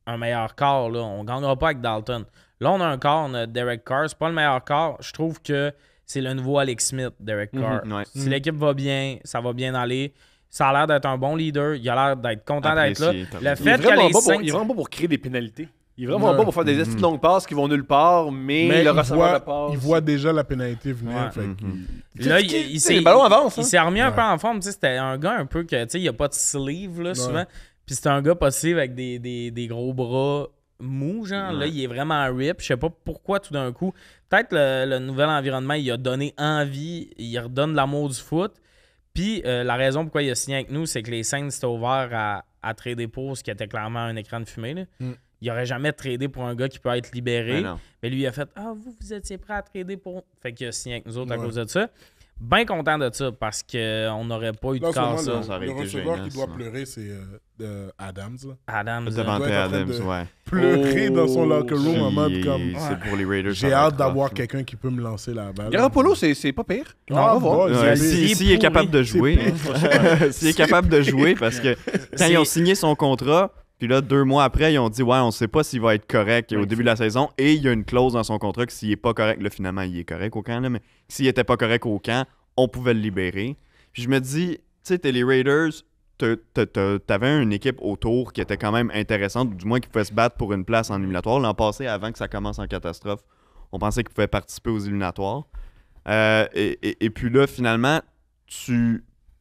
Speaker 3: un meilleur corps? Là? On ne gagnera pas avec Dalton. Là, on a un corps, on a Derek Carr. C'est pas le meilleur corps. Je trouve que c'est le nouveau Alex Smith, Derek Carr. Si l'équipe va bien, ça va bien aller. Ça a l'air d'être un bon leader. Il a l'air d'être content d'être là. Le fait que les Saints...
Speaker 1: Il est vraiment bon pour créer des pénalités. Il est vraiment bon pour faire des estis longues passes qui vont nulle part, mais le receveur de passe...
Speaker 4: Il voit déjà la pénalité venir.
Speaker 3: Là,
Speaker 1: les ballons avancent.
Speaker 3: Il s'est remis un peu en forme. C'était un gars un peu que... Il n'y a pas de sleeve là, souvent. Puis c'était un gars possible avec des gros bras mous. Genre. Là, il est vraiment rip. Je sais pas pourquoi tout d'un coup. Peut-être le nouvel environnement, il a donné envie. Il redonne l'amour du foot. Puis la raison pourquoi il a signé avec nous, c'est que les Saints étaient ouverts à trader pour ce qui était clairement un écran de fumée. Là. Il n'aurait jamais tradé pour un gars qui peut être libéré. Mais lui, il a fait « Ah, vous étiez prêt à trader pour... » Fait qu'il a signé avec nous autres à cause de ça. Bien content de ça parce qu'on n'aurait pas eu de cas ça.
Speaker 4: Le receveur qui doit pleurer, c'est Adams. Là.
Speaker 3: Adams.
Speaker 2: Devant Adams, ouais.
Speaker 4: Pleurer dans son locker room en mode comme...
Speaker 2: C'est pour les Raiders.
Speaker 4: J'ai hâte d'avoir quelqu'un qui peut me lancer la balle.
Speaker 1: Garoppolo, c'est pas pire.
Speaker 4: On va voir.
Speaker 2: S'il est capable de jouer. S'il est capable de jouer, parce que quand ils ont signé son contrat... Puis là, 2 mois après, ils ont dit « Ouais, on sait pas s'il va être correct au début de la saison. » Et il y a une clause dans son contrat que s'il est pas correct, là, finalement, il est correct au camp, là, mais s'il était pas correct au camp, on pouvait le libérer. Puis je me dis, tu sais, t'es les Raiders, t'avais une équipe autour qui était quand même intéressante, du moins qui pouvait se battre pour une place en éliminatoire. L'an passé, avant que ça commence en catastrophe, on pensait qu'ils pouvaient participer aux éliminatoires. Et puis là, finalement,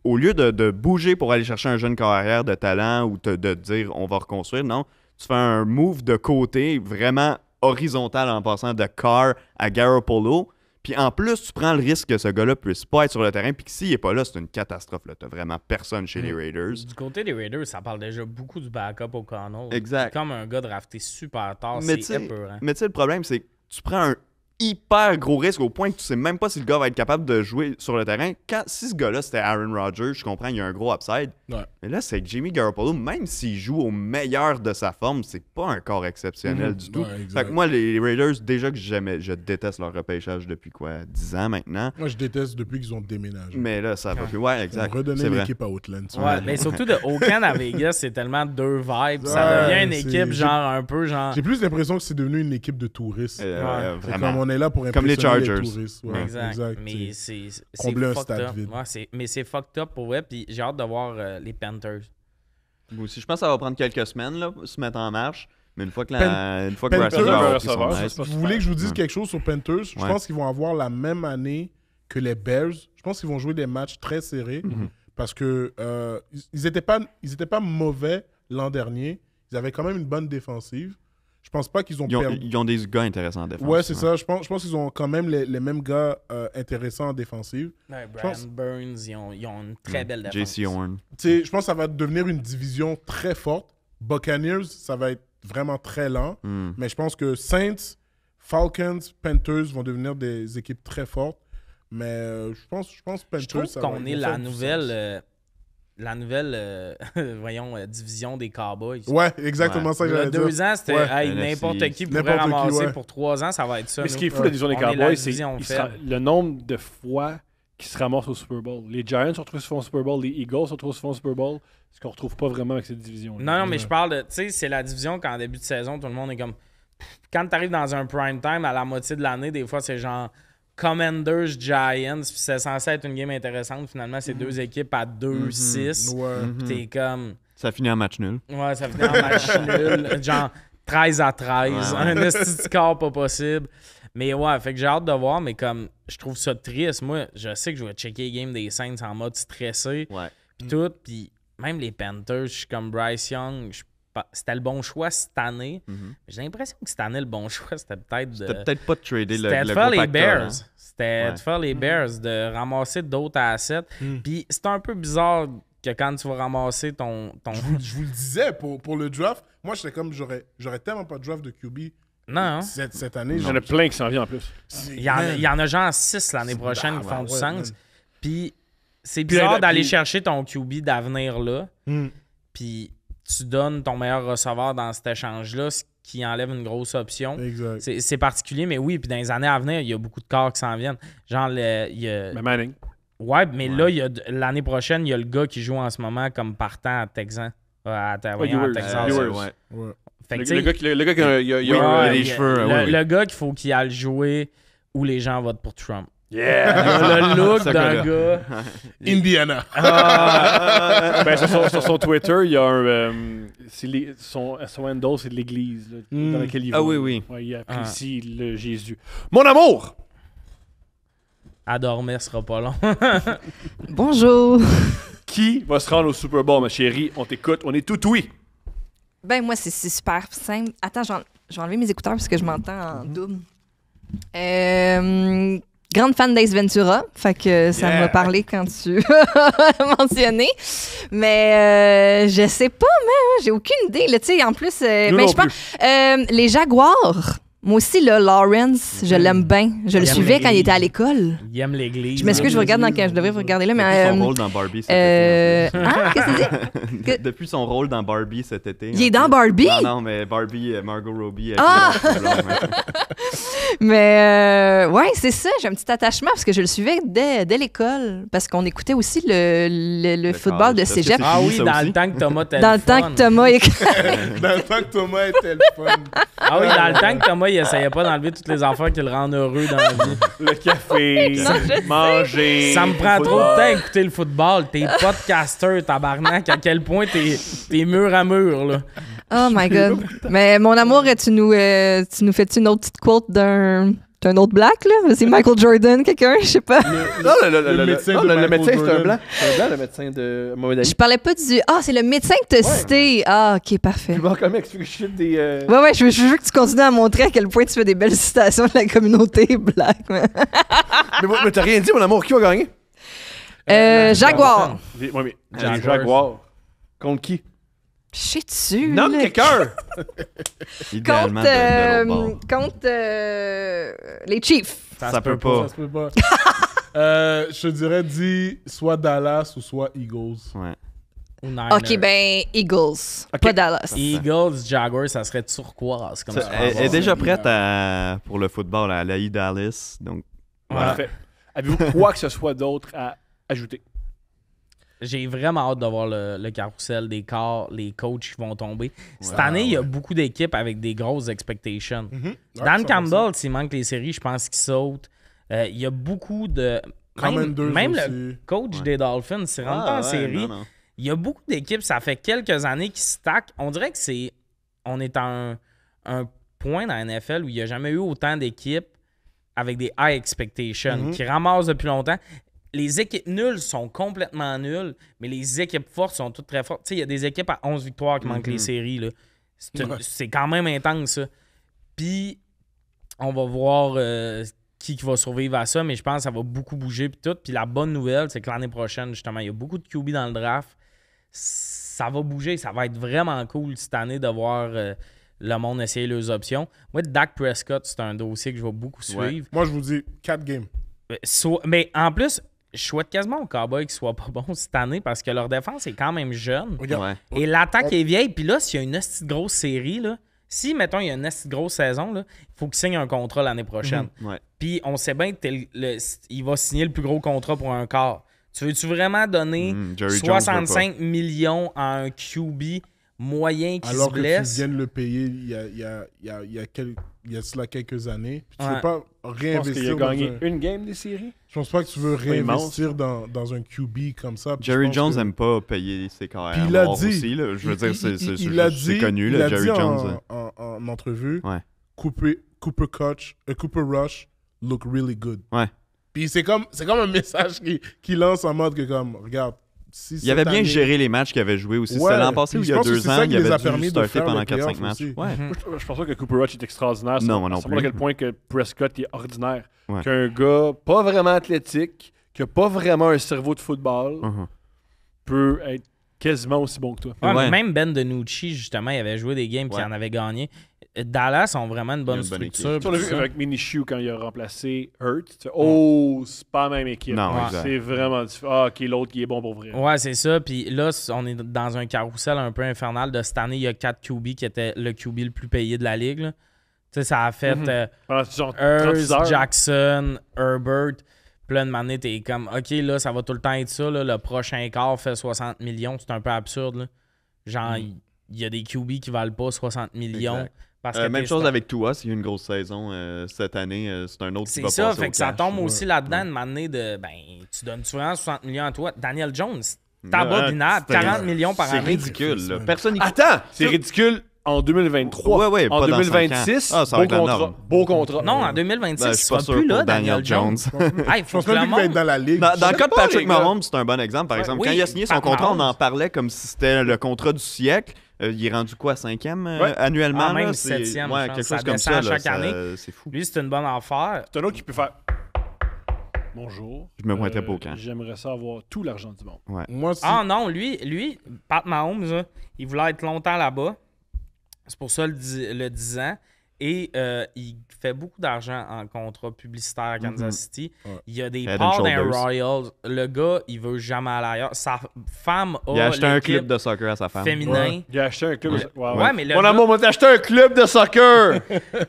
Speaker 2: au lieu de bouger pour aller chercher un jeune carrière de talent ou de dire on va reconstruire, non, tu fais un move de côté vraiment horizontal en passant de Carr à Garoppolo. Puis en plus, tu prends le risque que ce gars-là puisse pas être sur le terrain. Puis que s'il est pas là, c'est une catastrophe. T'as vraiment personne chez les Raiders.
Speaker 3: Du côté des Raiders, ça parle déjà beaucoup du backup au Connell.
Speaker 2: Exact.
Speaker 3: C'est comme un gars drafté super tard.
Speaker 2: Mais
Speaker 3: c'est épeurant.
Speaker 2: Mais tu sais, le problème, c'est que tu prends un hyper gros risque au point que tu sais même pas si le gars va être capable de jouer sur le terrain. Si ce gars-là, c'était Aaron Rodgers, je comprends, il y a un gros upside.
Speaker 4: Ouais.
Speaker 2: Mais là, c'est que Jimmy Garoppolo, même s'il joue au meilleur de sa forme, c'est pas un corps exceptionnel du tout.
Speaker 4: Ouais,
Speaker 2: fait que moi, les Raiders, déjà que je déteste leur repêchage depuis 10 ans maintenant.
Speaker 4: Moi, je déteste depuis qu'ils ont déménagé.
Speaker 2: Mais là, ça va plus. Ouais, exact.
Speaker 4: Redonner l'équipe à Oakland.
Speaker 3: Ouais, mais surtout de Oakland à Vegas, c'est tellement 2 vibes. Ça devient une équipe genre un peu genre...
Speaker 4: J'ai plus l'impression que c'est devenu une équipe de touristes.
Speaker 2: Vraiment.
Speaker 4: Comme on est là pour
Speaker 2: comme les Chargers.
Speaker 4: Les touristes. Ouais, exact.
Speaker 3: Mais c'est
Speaker 4: combler un
Speaker 3: fucked
Speaker 4: stade
Speaker 3: up.
Speaker 4: vide.
Speaker 3: Ouais, mais c'est fucked up pour vrai. Puis j'ai hâte de voir les Panthers.
Speaker 2: Moi aussi, je pense que ça va prendre quelques semaines là, pour se mettre en marche. Mais une fois que
Speaker 4: Panthers,
Speaker 2: Russell
Speaker 4: vous voulez que je vous dise quelque chose sur Panthers? Je pense qu'ils vont avoir la même année que les Bears. Je pense qu'ils vont jouer des matchs très serrés parce que ils étaient pas mauvais l'an dernier. Ils avaient quand même une bonne défensive. Je pense pas qu'ils ont perdu.
Speaker 2: Ils ont des gars intéressants en défense.
Speaker 4: Ouais, c'est ça. Je pense qu'ils ont quand même les mêmes gars intéressants en défensive.
Speaker 3: Ouais, Brian Burns, ils ont une très belle défense.
Speaker 2: JC Horn.
Speaker 4: Je pense que ça va devenir une division très forte. Buccaneers, ça va être vraiment très lent. Mais je pense que Saints, Falcons, Panthers vont devenir des équipes très fortes. Mais je pense Panthers...
Speaker 3: Je trouve qu'on est la nouvelle division des Cowboys.
Speaker 4: Ouais, exactement ça que j'allais dire.
Speaker 3: 2 ans, c'était n'importe qui pourrait ramasser. Pour 3 ans, ça va être ça.
Speaker 1: Mais ce qui est fou, la division des Cowboys, c'est le nombre de fois qui se ramassent au Super Bowl. Les Giants se retrouvent souvent au Super Bowl, les Eagles se retrouvent souvent au Super Bowl, ce qu'on retrouve pas vraiment avec cette division.
Speaker 3: Non, mais je parle de, tu sais, c'est la division qu'en début de saison, tout le monde est comme... Quand tu arrives dans un prime time à la moitié de l'année, des fois, c'est genre Commanders, Giants, puis c'est censé être une game intéressante. Finalement, c'est deux équipes à 2-6. Puis t'es comme...
Speaker 2: Ça finit en match nul.
Speaker 3: Ouais, ça finit en match nul. Genre 13-13. Un esti score pas possible. Mais ouais, fait que j'ai hâte de voir, mais comme je trouve ça triste. Moi, je sais que je vais checker les games des Saints en mode stressé.
Speaker 2: Ouais.
Speaker 3: Puis tout. Puis même les Panthers, je suis comme Bryce Young. C'était le bon choix cette année. J'ai l'impression que cette année, le bon choix, c'était peut-être de...
Speaker 2: C'était peut-être pas de trader le
Speaker 3: C'était de
Speaker 2: gros
Speaker 3: faire les
Speaker 2: facteur,
Speaker 3: Bears.
Speaker 2: hein.
Speaker 3: C'était de faire les Bears, de ramasser d'autres assets. Puis c'est un peu bizarre que quand tu vas ramasser ton...
Speaker 4: Je vous le disais, pour le draft, moi, j'étais comme, j'aurais tellement pas de draft de QB
Speaker 3: Non.
Speaker 4: cette année.
Speaker 1: Il y en a plein qui s'en viennent en plus.
Speaker 3: Il y en a genre 6 l'année prochaine qui font du sens.
Speaker 4: Man.
Speaker 3: Puis c'est bizarre d'aller chercher ton QB d'avenir là. Puis tu donnes ton meilleur receveur dans cet échange-là, ce qui enlève une grosse option.
Speaker 4: Exact.
Speaker 3: C'est particulier, mais oui. Puis dans les années à venir, il y a beaucoup de corps qui s'en viennent. Genre, il y a...
Speaker 1: Manning.
Speaker 3: Ouais, mais là, l'année prochaine, il y a le gars qui joue en ce moment comme partant à Texan. À Texas.
Speaker 4: Ouais.
Speaker 3: Fait que,
Speaker 1: Le gars qui a les cheveux.
Speaker 3: Le gars qu'il faut qu'il aille jouer où les gens votent pour Trump.
Speaker 1: Yeah!
Speaker 3: Il a le look d'un gars.
Speaker 4: Indiana.
Speaker 1: Ben, sur son Twitter, il y a un. Son handle, c'est de l'église là, dans laquelle il va.
Speaker 2: Ah oui.
Speaker 1: Ouais, il apprécie le Jésus. Mon amour!
Speaker 3: À dormir sera pas long.
Speaker 5: Bonjour.
Speaker 1: Qui va se rendre au Super Bowl, ma chérie? On t'écoute, on est tout oui.
Speaker 5: Ben, moi, c'est super simple. Attends, je vais enlever mes écouteurs parce que je m'entends en double. Grande fan d'Ace Ventura, fait que ça m'a parlé quand tu as mentionné. Mais je sais pas, mais j'ai aucune idée. Tu sais, en plus, je pense les Jaguars. Moi aussi, là, Lawrence, je l'aime bien. Je le suivais quand il était à l'école.
Speaker 3: Il aime l'église.
Speaker 5: Je m'excuse, je regarde dans je devrais vous regarder là, mais...
Speaker 2: Depuis son rôle dans Barbie cet été.
Speaker 5: Qu'est-ce que tu dis?
Speaker 2: Depuis son rôle dans Barbie cet été.
Speaker 5: Il est dans Barbie?
Speaker 2: Non, mais Barbie, Margot Robbie.
Speaker 5: Mais ouais, c'est ça, j'ai un petit attachement parce que je le suivais dès l'école. Parce qu'on écoutait aussi le football de cégep.
Speaker 3: Ah oui, dans le temps que Thomas était
Speaker 5: Dans le temps que Thomas...
Speaker 4: Dans le temps que Thomas était le fun.
Speaker 3: Ah oui, dans le temps que Thomas, il essayait pas d'enlever toutes les affaires qui le rendent heureux dans la vie.
Speaker 1: Le café, manger.
Speaker 3: Ça me prend trop de temps à écouter le football. T'es podcaster, tabarnak. À quel point t'es mur à mur, là.
Speaker 5: Oh my God. Mais mon amour, tu nous fais-tu une autre petite quote d'un autre black, là? C'est Michael Jordan, quelqu'un? Je sais pas.
Speaker 1: Le médecin c'est un blanc. C'est un blanc, le médecin de Mohamed Ali.
Speaker 5: Je parlais pas du... Ah, c'est le médecin que t'as cité. Ah, OK, parfait.
Speaker 1: Tu vas quand même expliquer des...
Speaker 5: Ouais, je veux que tu continues à montrer à quel point tu fais des belles citations de la communauté black.
Speaker 1: Mais t'as rien dit, mon amour. Qui va gagner?
Speaker 5: Jaguar.
Speaker 1: Oui, mais Jaguar. Contre qui?
Speaker 5: Sais-tu?
Speaker 1: Nomme quelqu'un!
Speaker 2: Idéalement, de l'autre bord.
Speaker 5: Contre les Chiefs.
Speaker 2: Ça peut pas.
Speaker 4: Ça se peut pas. Je te dirais, dis soit Dallas ou soit Eagles.
Speaker 2: Ouais.
Speaker 5: OK, ben Eagles. Pas Dallas.
Speaker 3: Eagles, Jaguars, ça serait turquoise. Comme ça.
Speaker 2: Elle est déjà prête pour le football à l'AI Dallas. Donc,
Speaker 1: Parfait. Avez-vous quoi que ce soit d'autre à ajouter?
Speaker 3: J'ai vraiment hâte de voir le carrousel des corps, les coachs qui vont tomber. Cette année, il y a beaucoup d'équipes avec des grosses expectations. Dan Campbell, s'il manque les séries, je pense qu'il saute. Il y a beaucoup de... Même le coach des Dolphins, c'est rendu pas en série.
Speaker 2: Non.
Speaker 3: Il y a beaucoup d'équipes, ça fait quelques années qui stackent. On dirait que on est à un point dans la NFL où il n'y a jamais eu autant d'équipes avec des high expectations qui ramassent depuis longtemps. Les équipes nulles sont complètement nulles, mais les équipes fortes sont toutes très fortes. Tu sais, il y a des équipes à 11 victoires qui manquent les séries. Là. C'est quand même intense, ça. Puis, on va voir qui va survivre à ça, mais je pense que ça va beaucoup bouger. Puis tout. Puis la bonne nouvelle, c'est que l'année prochaine, justement, il y a beaucoup de QB dans le draft. Ça va bouger. Ça va être vraiment cool cette année de voir le monde essayer leurs options. Moi, Dak Prescott, c'est un dossier que je vais beaucoup suivre.
Speaker 4: Ouais. Moi, je vous dis 4 games.
Speaker 3: Mais en plus... Je souhaite quasiment aux Cowboys qu'ils soient pas bons cette année parce que leur défense est quand même jeune.
Speaker 2: Ouais.
Speaker 3: Et l'attaque est vieille. Puis là, s'il y a une petite grosse série, là, Si, mettons, il y a une grosse saison, il faut qu'il signe un contrat l'année prochaine. Puis on sait bien qu'il va signer le plus gros contrat pour un quart. Tu veux-tu vraiment donner 65 millions à un QB moyen qui se blesse?
Speaker 4: Alors que tu viens de le payer il y a cela quelques années. Puis tu veux pas réinvestir.
Speaker 1: Je pense qu'il a gagné une game des séries.
Speaker 4: Je pense pas que tu veux réinvestir dans un QB comme ça.
Speaker 2: Jerry Jones n'aime pas payer ses carrières.
Speaker 4: Puis il a dit.
Speaker 2: Aussi, là. Je veux dire, c'est connu, là, Jerry Jones.
Speaker 4: En entrevue, Cooper Rush look really good. Puis c'est comme un message qui lance en mode que comme, regarde,
Speaker 2: il avait bien géré les matchs qu'il avait joués aussi. C'était l'an passé ou il y a 2 ans, il avait dû starter pendant 4-5 matchs.
Speaker 1: Je pense pas que Cooper Rush est extraordinaire.
Speaker 2: Non, moi non plus.
Speaker 1: À quel point que Prescott est ordinaire. Qu'un gars pas vraiment athlétique, qui a pas vraiment un cerveau de football, peut être quasiment aussi bon que toi.
Speaker 3: Même Ben DiNucci, justement, il avait joué des games qui en avait gagné. Dallas ont vraiment une bonne structure.
Speaker 1: On l'a vu avec Minshew quand il a remplacé Hurt. C'est pas la même équipe. C'est vraiment différent. OK, l'autre qui est bon pour vrai.
Speaker 3: Ouais, c'est ça. Puis là, on est dans un carrousel un peu infernal. De cette année, il y a 4 QB qui étaient le QB le plus payé de la ligue. Tu sais, ça a fait Hurts, Jackson, Herbert. Puis là, une année, t'es comme, OK, là, ça va tout le temps être ça. Là. Le prochain quart fait 60 millions. C'est un peu absurde. Là. Genre, il y a des QB qui valent pas 60 millions.
Speaker 2: Même chose avec Tua, s'il y a une grosse saison cette année, c'est un autre qui va passer au cash.
Speaker 3: C'est ça, fait que ça tombe aussi là-dedans de m'amener de, tu donnes-tu vraiment 60 millions à toi? Daniel Jones, tabac binaire, 40 millions par année.
Speaker 2: C'est ridicule. Là. Personne
Speaker 1: Attends, c'est ridicule en 2023. En 2026, beau contrat.
Speaker 3: Non, en 2026, il sera plus là, Daniel Jones.
Speaker 4: Je pense même qu'il va être dans la ligue.
Speaker 2: Dans le cas de Patrick Mahomes, c'est un bon exemple. Par exemple, quand il a signé son contrat, on en parlait comme si c'était le contrat du siècle. Il est rendu quoi, 5e annuellement?
Speaker 3: Même 7e,
Speaker 2: quelque chose comme ça.
Speaker 3: Chaque année.
Speaker 2: C'est fou.
Speaker 3: Lui, c'est une bonne affaire.
Speaker 1: C'est un autre qui peut faire... Bonjour.
Speaker 2: Je me pointerais pas au camp.
Speaker 1: J'aimerais ça avoir tout l'argent du monde.
Speaker 4: Moi aussi.
Speaker 3: Ah non, lui Pat Mahomes, il voulait être longtemps là-bas. C'est pour ça le 10 ans. Et il fait beaucoup d'argent en contrat publicitaire à Kansas City. Il y a des parts dans les Royals. Le gars, il veut jamais aller ailleurs. Sa femme a
Speaker 2: il a acheté un club de soccer à sa femme.
Speaker 3: Féminin.
Speaker 1: Il a acheté un club de soccer.
Speaker 3: Mais
Speaker 1: mon amour, on va t'acheter un club de soccer.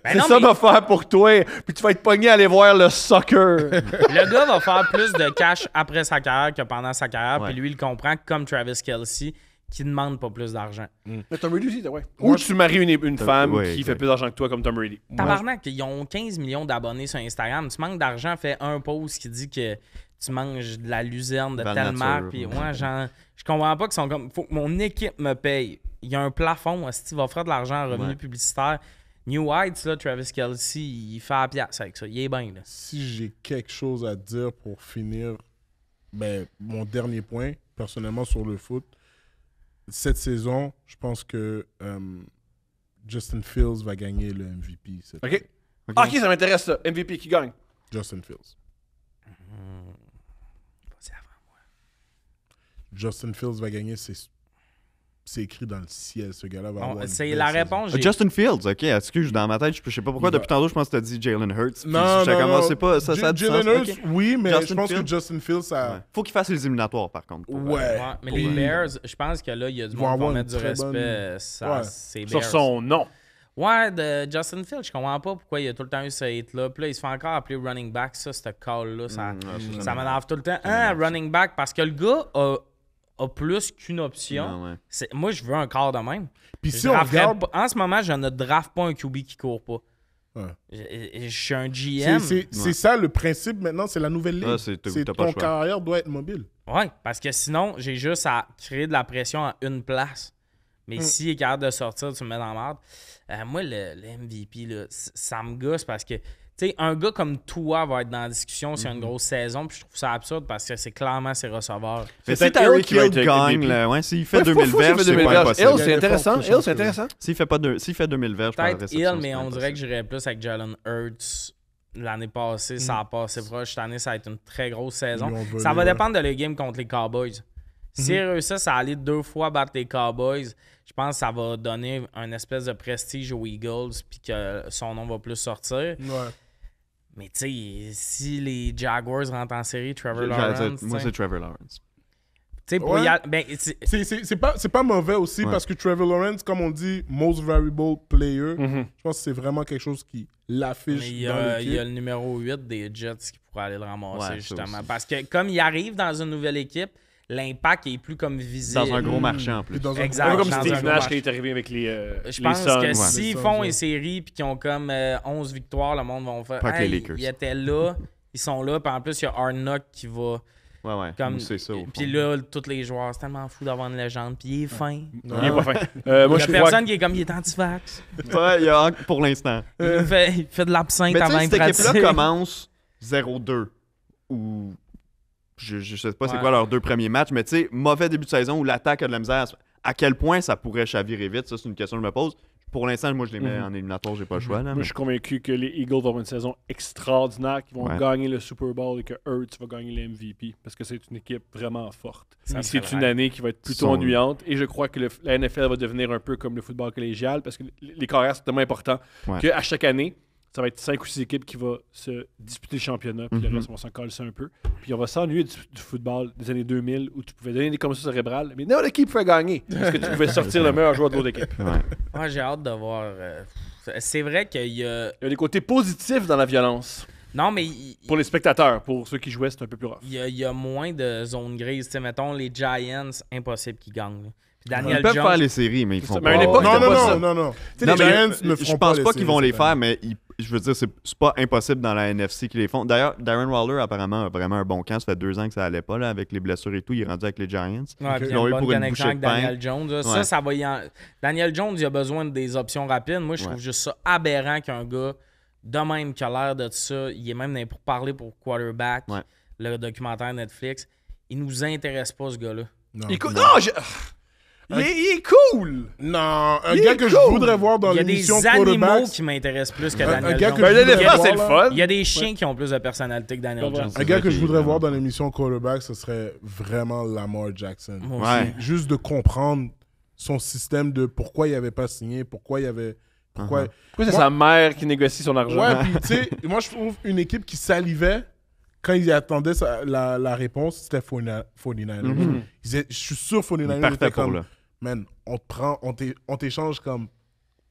Speaker 1: C'est ça va faire pour toi. Puis tu vas être pogné à aller voir le soccer.
Speaker 3: Le gars va faire plus de cash après sa carrière que pendant sa carrière. Puis lui, il comprend comme Travis Kelce, qui ne demande pas plus d'argent.
Speaker 1: Mais Tom Brady aussi, Ou tu maries une femme qui fait plus d'argent que toi comme Tom Brady.
Speaker 3: Tabarnak, ils ont 15 millions d'abonnés sur Instagram. Tu manques d'argent, fais un post qui dit que tu manges de la luzerne de telle marque. Puis je comprends pas qu'ils sont comme... Faut que mon équipe me paye. Il y a un plafond. Steve va faire de l'argent en revenu publicitaire. New Heights, là, Travis Kelce, il fait la pièce avec ça. Il est bien. Là.
Speaker 4: Si j'ai quelque chose à dire pour finir, mon dernier point, personnellement, sur le foot, cette saison, je pense que Justin Fields va gagner le MVP.
Speaker 1: OK, ça m'intéresse ça. MVP qui gagne?
Speaker 4: Justin Fields.
Speaker 3: Vas-y avant moi.
Speaker 4: Justin Fields va gagner, c'est écrit dans le ciel. Ce gars-là va avoir
Speaker 3: c'est la réponse.
Speaker 2: Justin Fields, OK. Excuse, dans ma tête, je sais pas pourquoi. Depuis tantôt, je pense que tu as dit Jalen Hurts.
Speaker 4: Non.
Speaker 2: C'est pas ça.
Speaker 4: Jalen Hurts, oui, mais je pense que Justin Fields, ça...
Speaker 2: Faut qu'il fasse les éliminatoires, par contre.
Speaker 3: Mais les Bears, je pense que là, il y a du monde qui va mettre du respect
Speaker 1: sur son nom.
Speaker 3: Ouais, de Justin Fields, je comprends pas pourquoi il a tout le temps eu ce hate-là. Puis là, il se fait encore appeler running back, ça, ce call-là. Ça m'énerve tout le temps. Running back, parce que le gars a plus qu'une option. Moi, je veux un quart de même.
Speaker 4: Puis si on regarde...
Speaker 3: En ce moment, je ne draft pas un QB qui court pas. Je suis un GM.
Speaker 4: C'est ça le principe maintenant, c'est la nouvelle ligue. Ton carrière doit être mobile.
Speaker 3: Oui, parce que sinon, j'ai juste à créer de la pression à une place. Mais s'il est capable de sortir, tu me mets dans la merde. Moi, le MVP, là, ça me gosse parce que un gars comme toi va être dans la discussion s'il y a une grosse saison, puis je trouve ça absurde parce que c'est clairement ses receveurs.
Speaker 2: Mais si Tyreek Hill gagne, s'il fait 2000 verges, c'est pas impossible.
Speaker 1: C'est intéressant.
Speaker 2: S'il fait 2000 verges,
Speaker 3: peut-être Hill, mais on dirait que j'irais plus avec Jalen Hurts. L'année passée, ça a passé proche. Cette année, ça va être une très grosse saison. Ça va dépendre de leur game contre les Cowboys. S'ils réussissent à aller 2 fois battre les Cowboys, je pense que ça va donner un espèce de prestige aux Eagles puis que son nom va plus sortir. Mais tu sais, si les Jaguars rentrent en série, Trevor Lawrence...
Speaker 2: Moi, c'est Trevor Lawrence.
Speaker 4: C'est pas mauvais aussi parce que Trevor Lawrence, comme on dit, most valuable player, je pense que c'est vraiment quelque chose qui l'affiche dans l'équipe.
Speaker 3: Il y a le numéro 8 des Jets qui pourrait aller le ramasser, justement. Parce que comme il arrive dans une nouvelle équipe, l'impact est plus comme visible.
Speaker 2: Dans un gros marché en plus.
Speaker 1: Exact. Comme Steve Nash qui est arrivé avec les
Speaker 3: Je pense
Speaker 1: Suns.
Speaker 3: que s'ils font une série puis qu'ils ont comme 11 victoires, le monde va faire
Speaker 2: pas que les Lakers.
Speaker 3: Ils étaient là, ils sont là. Puis en plus, il y a Arnock qui va...
Speaker 2: c'est ça.
Speaker 3: Puis là, tous les joueurs, c'est tellement fou d'avoir une légende. Puis il est fin.
Speaker 1: Il est pas fin.
Speaker 3: Il y a personne qui est comme, il est anti-vax.
Speaker 2: Pour l'instant.
Speaker 3: Il fait de l'absinthe avant de
Speaker 2: cette
Speaker 3: pratiquer.
Speaker 2: équipe-là commence 0-2 ou... Je sais pas c'est quoi leurs 2 premiers matchs, mais tu sais, mauvais début de saison où l'attaque a de la misère. À quel point ça pourrait chavirer vite? Ça, c'est une question que je me pose. Pour l'instant, moi, je les mets en éliminatoire, j'ai pas le choix. Là,
Speaker 1: moi, je suis convaincu que les Eagles vont avoir une saison extraordinaire, qu'ils vont gagner le Super Bowl et que Hurts va gagner le MVP parce que c'est une équipe vraiment forte. C'est une année qui va être plutôt ennuyante et je crois que la NFL va devenir un peu comme le football collégial parce que les carrières, c'est tellement important qu'à chaque année, ça va être 5 ou 6 équipes qui vont se disputer le championnat, puis le reste, on va s'en coller ça un peu. Puis on va s'ennuyer du football des années 2000 où tu pouvais donner des commotions cérébrales, mais n'importe qui pouvait gagner parce que tu pouvais sortir le meilleur joueur de l'autre équipe.
Speaker 3: Moi, j'ai hâte de voir. C'est vrai qu'il y a...
Speaker 1: Il y a des côtés positifs dans la violence.
Speaker 3: Non, mais...
Speaker 1: Pour les spectateurs, pour ceux qui jouaient, c'est un peu plus rough.
Speaker 3: Il y a moins de zones grises. Tu sais, mettons, les Giants, impossible qu'ils gagnent. Là.
Speaker 2: Ils peuvent faire les séries, mais ils font
Speaker 1: pas.
Speaker 4: Non.
Speaker 2: Les Giants ne feront pas. Je pense pas qu'ils vont les faire, mais je veux dire, c'est pas impossible dans la NFC qu'ils les font. D'ailleurs, Darren Waller, apparemment, a vraiment un bon camp. Ça fait 2 ans que ça allait pas, là, avec les blessures et tout. Il est rendu avec les Giants.
Speaker 3: Puis il y a une bonne connexion avec Daniel Jones. Ça va Daniel Jones, il a besoin des options rapides. Moi, je trouve juste ça aberrant qu'un gars de même qui a l'air de ça, il est même pour parler pour quarterback, le documentaire Netflix. Il nous intéresse pas, ce gars-là.
Speaker 1: Il est cool!
Speaker 4: Non, un gars que je voudrais voir dans l'émission quarterback.
Speaker 3: Il y a des animaux qui m'intéressent plus que Daniel Jones.
Speaker 1: C'est le fun.
Speaker 3: Il y a des chiens qui ont plus de personnalité que Daniel Jones.
Speaker 4: Un gars que je voudrais voir dans l'émission quarterback, ce serait vraiment Lamar Jackson. Juste de comprendre son système de pourquoi il n'avait pas signé, pourquoi il y avait... Pourquoi
Speaker 1: c'est sa mère qui négocie son argent?
Speaker 4: Ouais, puis tu sais, moi je trouve une équipe qui salivait quand ils attendaient la réponse, c'était 49ers. Je suis sûr 49ers était comme... Man, on t'échange comme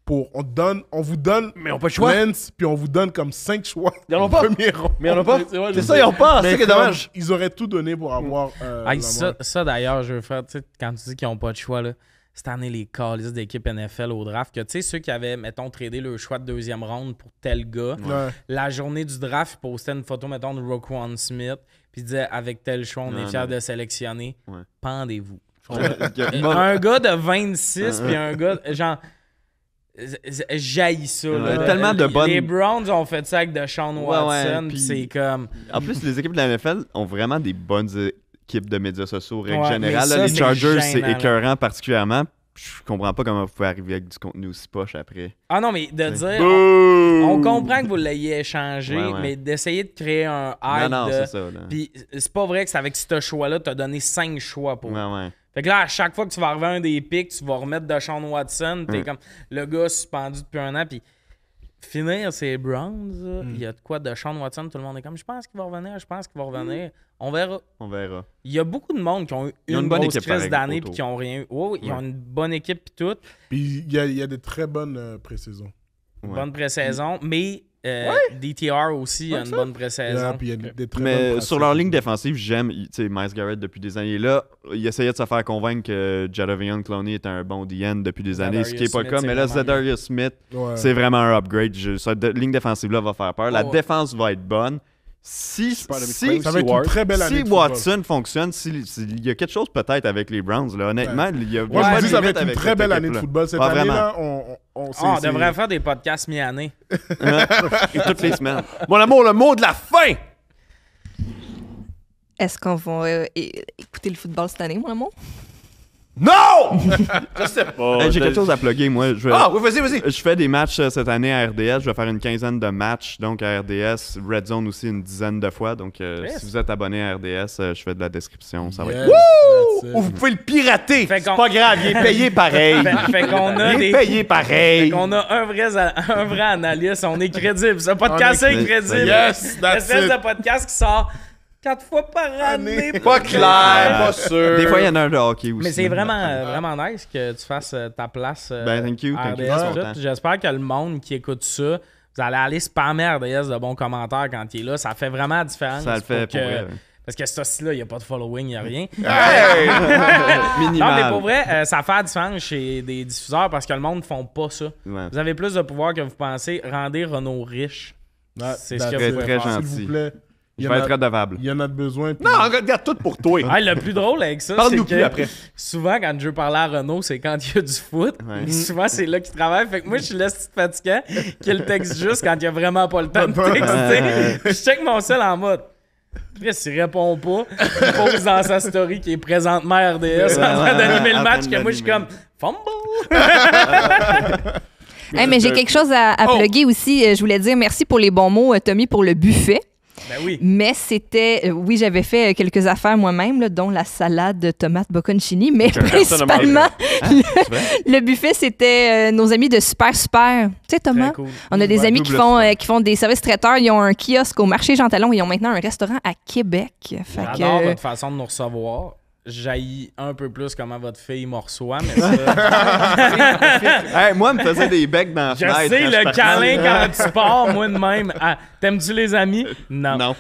Speaker 4: on vous donne
Speaker 1: mais on pas de choix.
Speaker 4: Lens, puis on vous donne comme 5 choix.
Speaker 1: Ils en ont pas. Mais ils en ont pas. C'est ça, ils en ont pas. C'est ça qui est dommage.
Speaker 4: Ils auraient tout donné pour avoir.
Speaker 3: Ça d'ailleurs, je veux faire, tu sais, quand tu dis qu'ils n'ont pas de choix, là, cette année, les calices d'équipe NFL au draft, que tu sais, ceux qui avaient, mettons, tradé leur choix de 2e ronde pour tel gars, la journée du draft, ils postaient une photo, mettons, de Roquan Smith, puis ils disaient avec tel choix, on est fiers de sélectionner. Pendez-vous. Un gars de 26 puis un gars genre jaillit ça là.
Speaker 2: Tellement de bonnes...
Speaker 3: Les Browns ont fait ça avec Deshaun Watson puis c'est comme
Speaker 2: en plus les équipes de la NFL ont vraiment des bonnes équipes de médias sociaux règle générale
Speaker 3: ça,
Speaker 2: les Chargers c'est écœurant particulièrement. Je comprends pas comment vous pouvez arriver avec du contenu aussi poche après.
Speaker 3: Ah non, mais de dire... On comprend que vous l'ayez échangé, mais d'essayer de créer un hype.
Speaker 2: Non, c'est ça.
Speaker 3: Puis c'est pas vrai que c'est avec ce choix-là, t'as donné 5 choix pour... Fait que là, à chaque fois que tu vas arriver à un des pics, tu vas remettre Deshaun Watson, t'es comme le gars suspendu depuis 1 an, puis finir ces Browns, il y a de quoi Deshaun Watson, tout le monde est comme, je pense qu'il va revenir, On verra. Il y a beaucoup de monde qui ont eu une bonne crise d'année puis qui ont rien eu. Ils ont une bonne équipe puis tout.
Speaker 4: Puis il y a de très bonnes pré-saisons.
Speaker 3: Bonne pré-saison, mais DTR aussi a une bonne pré-saison.
Speaker 2: Mais sur leur ligne défensive, j'aime Myles Garrett depuis des années. Là, il essayait de se faire convaincre que Jadeveon Clowney était un bon DN depuis des années, ce qui n'est pas le cas. Mais là, Zadarius Smith, c'est vraiment un upgrade. Cette ligne défensive-là va faire peur. La défense va être bonne. Si Watson fonctionne, il y a quelque chose peut-être avec les Browns. Là. Honnêtement, il y a
Speaker 4: je dis ça va être une très belle année de football. Cette année-là,
Speaker 3: on devrait faire des podcasts mi-année.
Speaker 2: Et toutes les semaines.
Speaker 1: Mon amour, le mot de la fin!
Speaker 5: Est-ce qu'on va écouter le football cette année, mon amour?
Speaker 1: Non! Je sais pas.
Speaker 2: J'ai quelque chose à plugger, moi.
Speaker 1: Vas-y.
Speaker 2: Je fais des matchs cette année à RDS. Je vais faire une 15aine de matchs. Donc à RDS, Red Zone aussi une 10aine de fois. Donc si vous êtes abonné à RDS, je fais de la description. Ça va être
Speaker 1: Ou vous pouvez le pirater. C'est pas grave, il est payé pareil.
Speaker 3: Il
Speaker 1: est payé pareil.
Speaker 3: On a un vrai analyste. On est crédible. Ce podcast est crédible.
Speaker 4: Yes,
Speaker 3: l'espèce de podcast qui sort 4 fois par année.
Speaker 1: Pas clair, pas sûr.
Speaker 2: Des fois, il y en a un de hockey aussi.
Speaker 3: Mais c'est vraiment nice que tu fasses ta place
Speaker 2: thank you.
Speaker 3: RDS. J'espère que le monde qui écoute ça, vous allez aller spammer RDS de bons commentaires quand il est là. Ça fait vraiment la différence.
Speaker 2: Ça le fait pour vrai.
Speaker 3: Parce que ce style-là, il n'y a pas de following, il n'y a rien.
Speaker 2: Minimal.
Speaker 3: Non, mais pour vrai, ça fait la différence chez des diffuseurs parce que le monde ne font pas ça.
Speaker 2: Ouais.
Speaker 3: Vous avez plus de pouvoir que vous pensez. Rendez Renaud riche. C'est ce que
Speaker 2: très,
Speaker 3: vous pouvez
Speaker 2: très
Speaker 3: faire.
Speaker 2: gentil.
Speaker 4: S'il vous plaît.
Speaker 2: Je vais être redevable.
Speaker 4: Il y en a de besoin. Puis...
Speaker 1: Non, regarde tout pour toi.
Speaker 3: Le plus drôle avec ça,
Speaker 1: Parle-nous
Speaker 3: c'est
Speaker 1: plus
Speaker 3: que
Speaker 1: après.
Speaker 3: souvent, quand je veux parler à Renaud, c'est quand il y a du foot.
Speaker 2: Ouais.
Speaker 3: Souvent, c'est là qu'il travaille. Fait que moi, je suis là, c'est fatigant, qu'il texte juste quand il n'y a vraiment pas le temps de texter. Je check mon sel en mode. Chris, il répond pas. Il pose dans sa story qui est présentement RDS en train d'animer le match. Que moi, je suis comme fumble.
Speaker 5: Hey, mais j'ai quelque chose à plugger aussi. Je voulais dire merci pour les bons mots, Tommy, pour le buffet.
Speaker 3: Ben oui.
Speaker 5: Mais c'était... oui, j'avais fait quelques affaires moi-même, là, dont la salade de tomates bocconcini, mais principalement, le buffet, c'était nos amis de Super Super. Tu sais, Thomas,
Speaker 3: Cool.
Speaker 5: on a des amis qui font des services traiteurs. Ils ont un kiosque au marché Jean Talon. Ils ont maintenant un restaurant à Québec.
Speaker 3: J'adore votre façon de nous recevoir. J'haïs un peu plus comment votre fille me reçoit, mais ça...
Speaker 2: Hey, moi, elle me faisait des becs dans la
Speaker 3: Je
Speaker 2: fenêtre.
Speaker 3: sais, le câlin quand tu pars, moi de même. Ah, t'aimes-tu les amis? Non.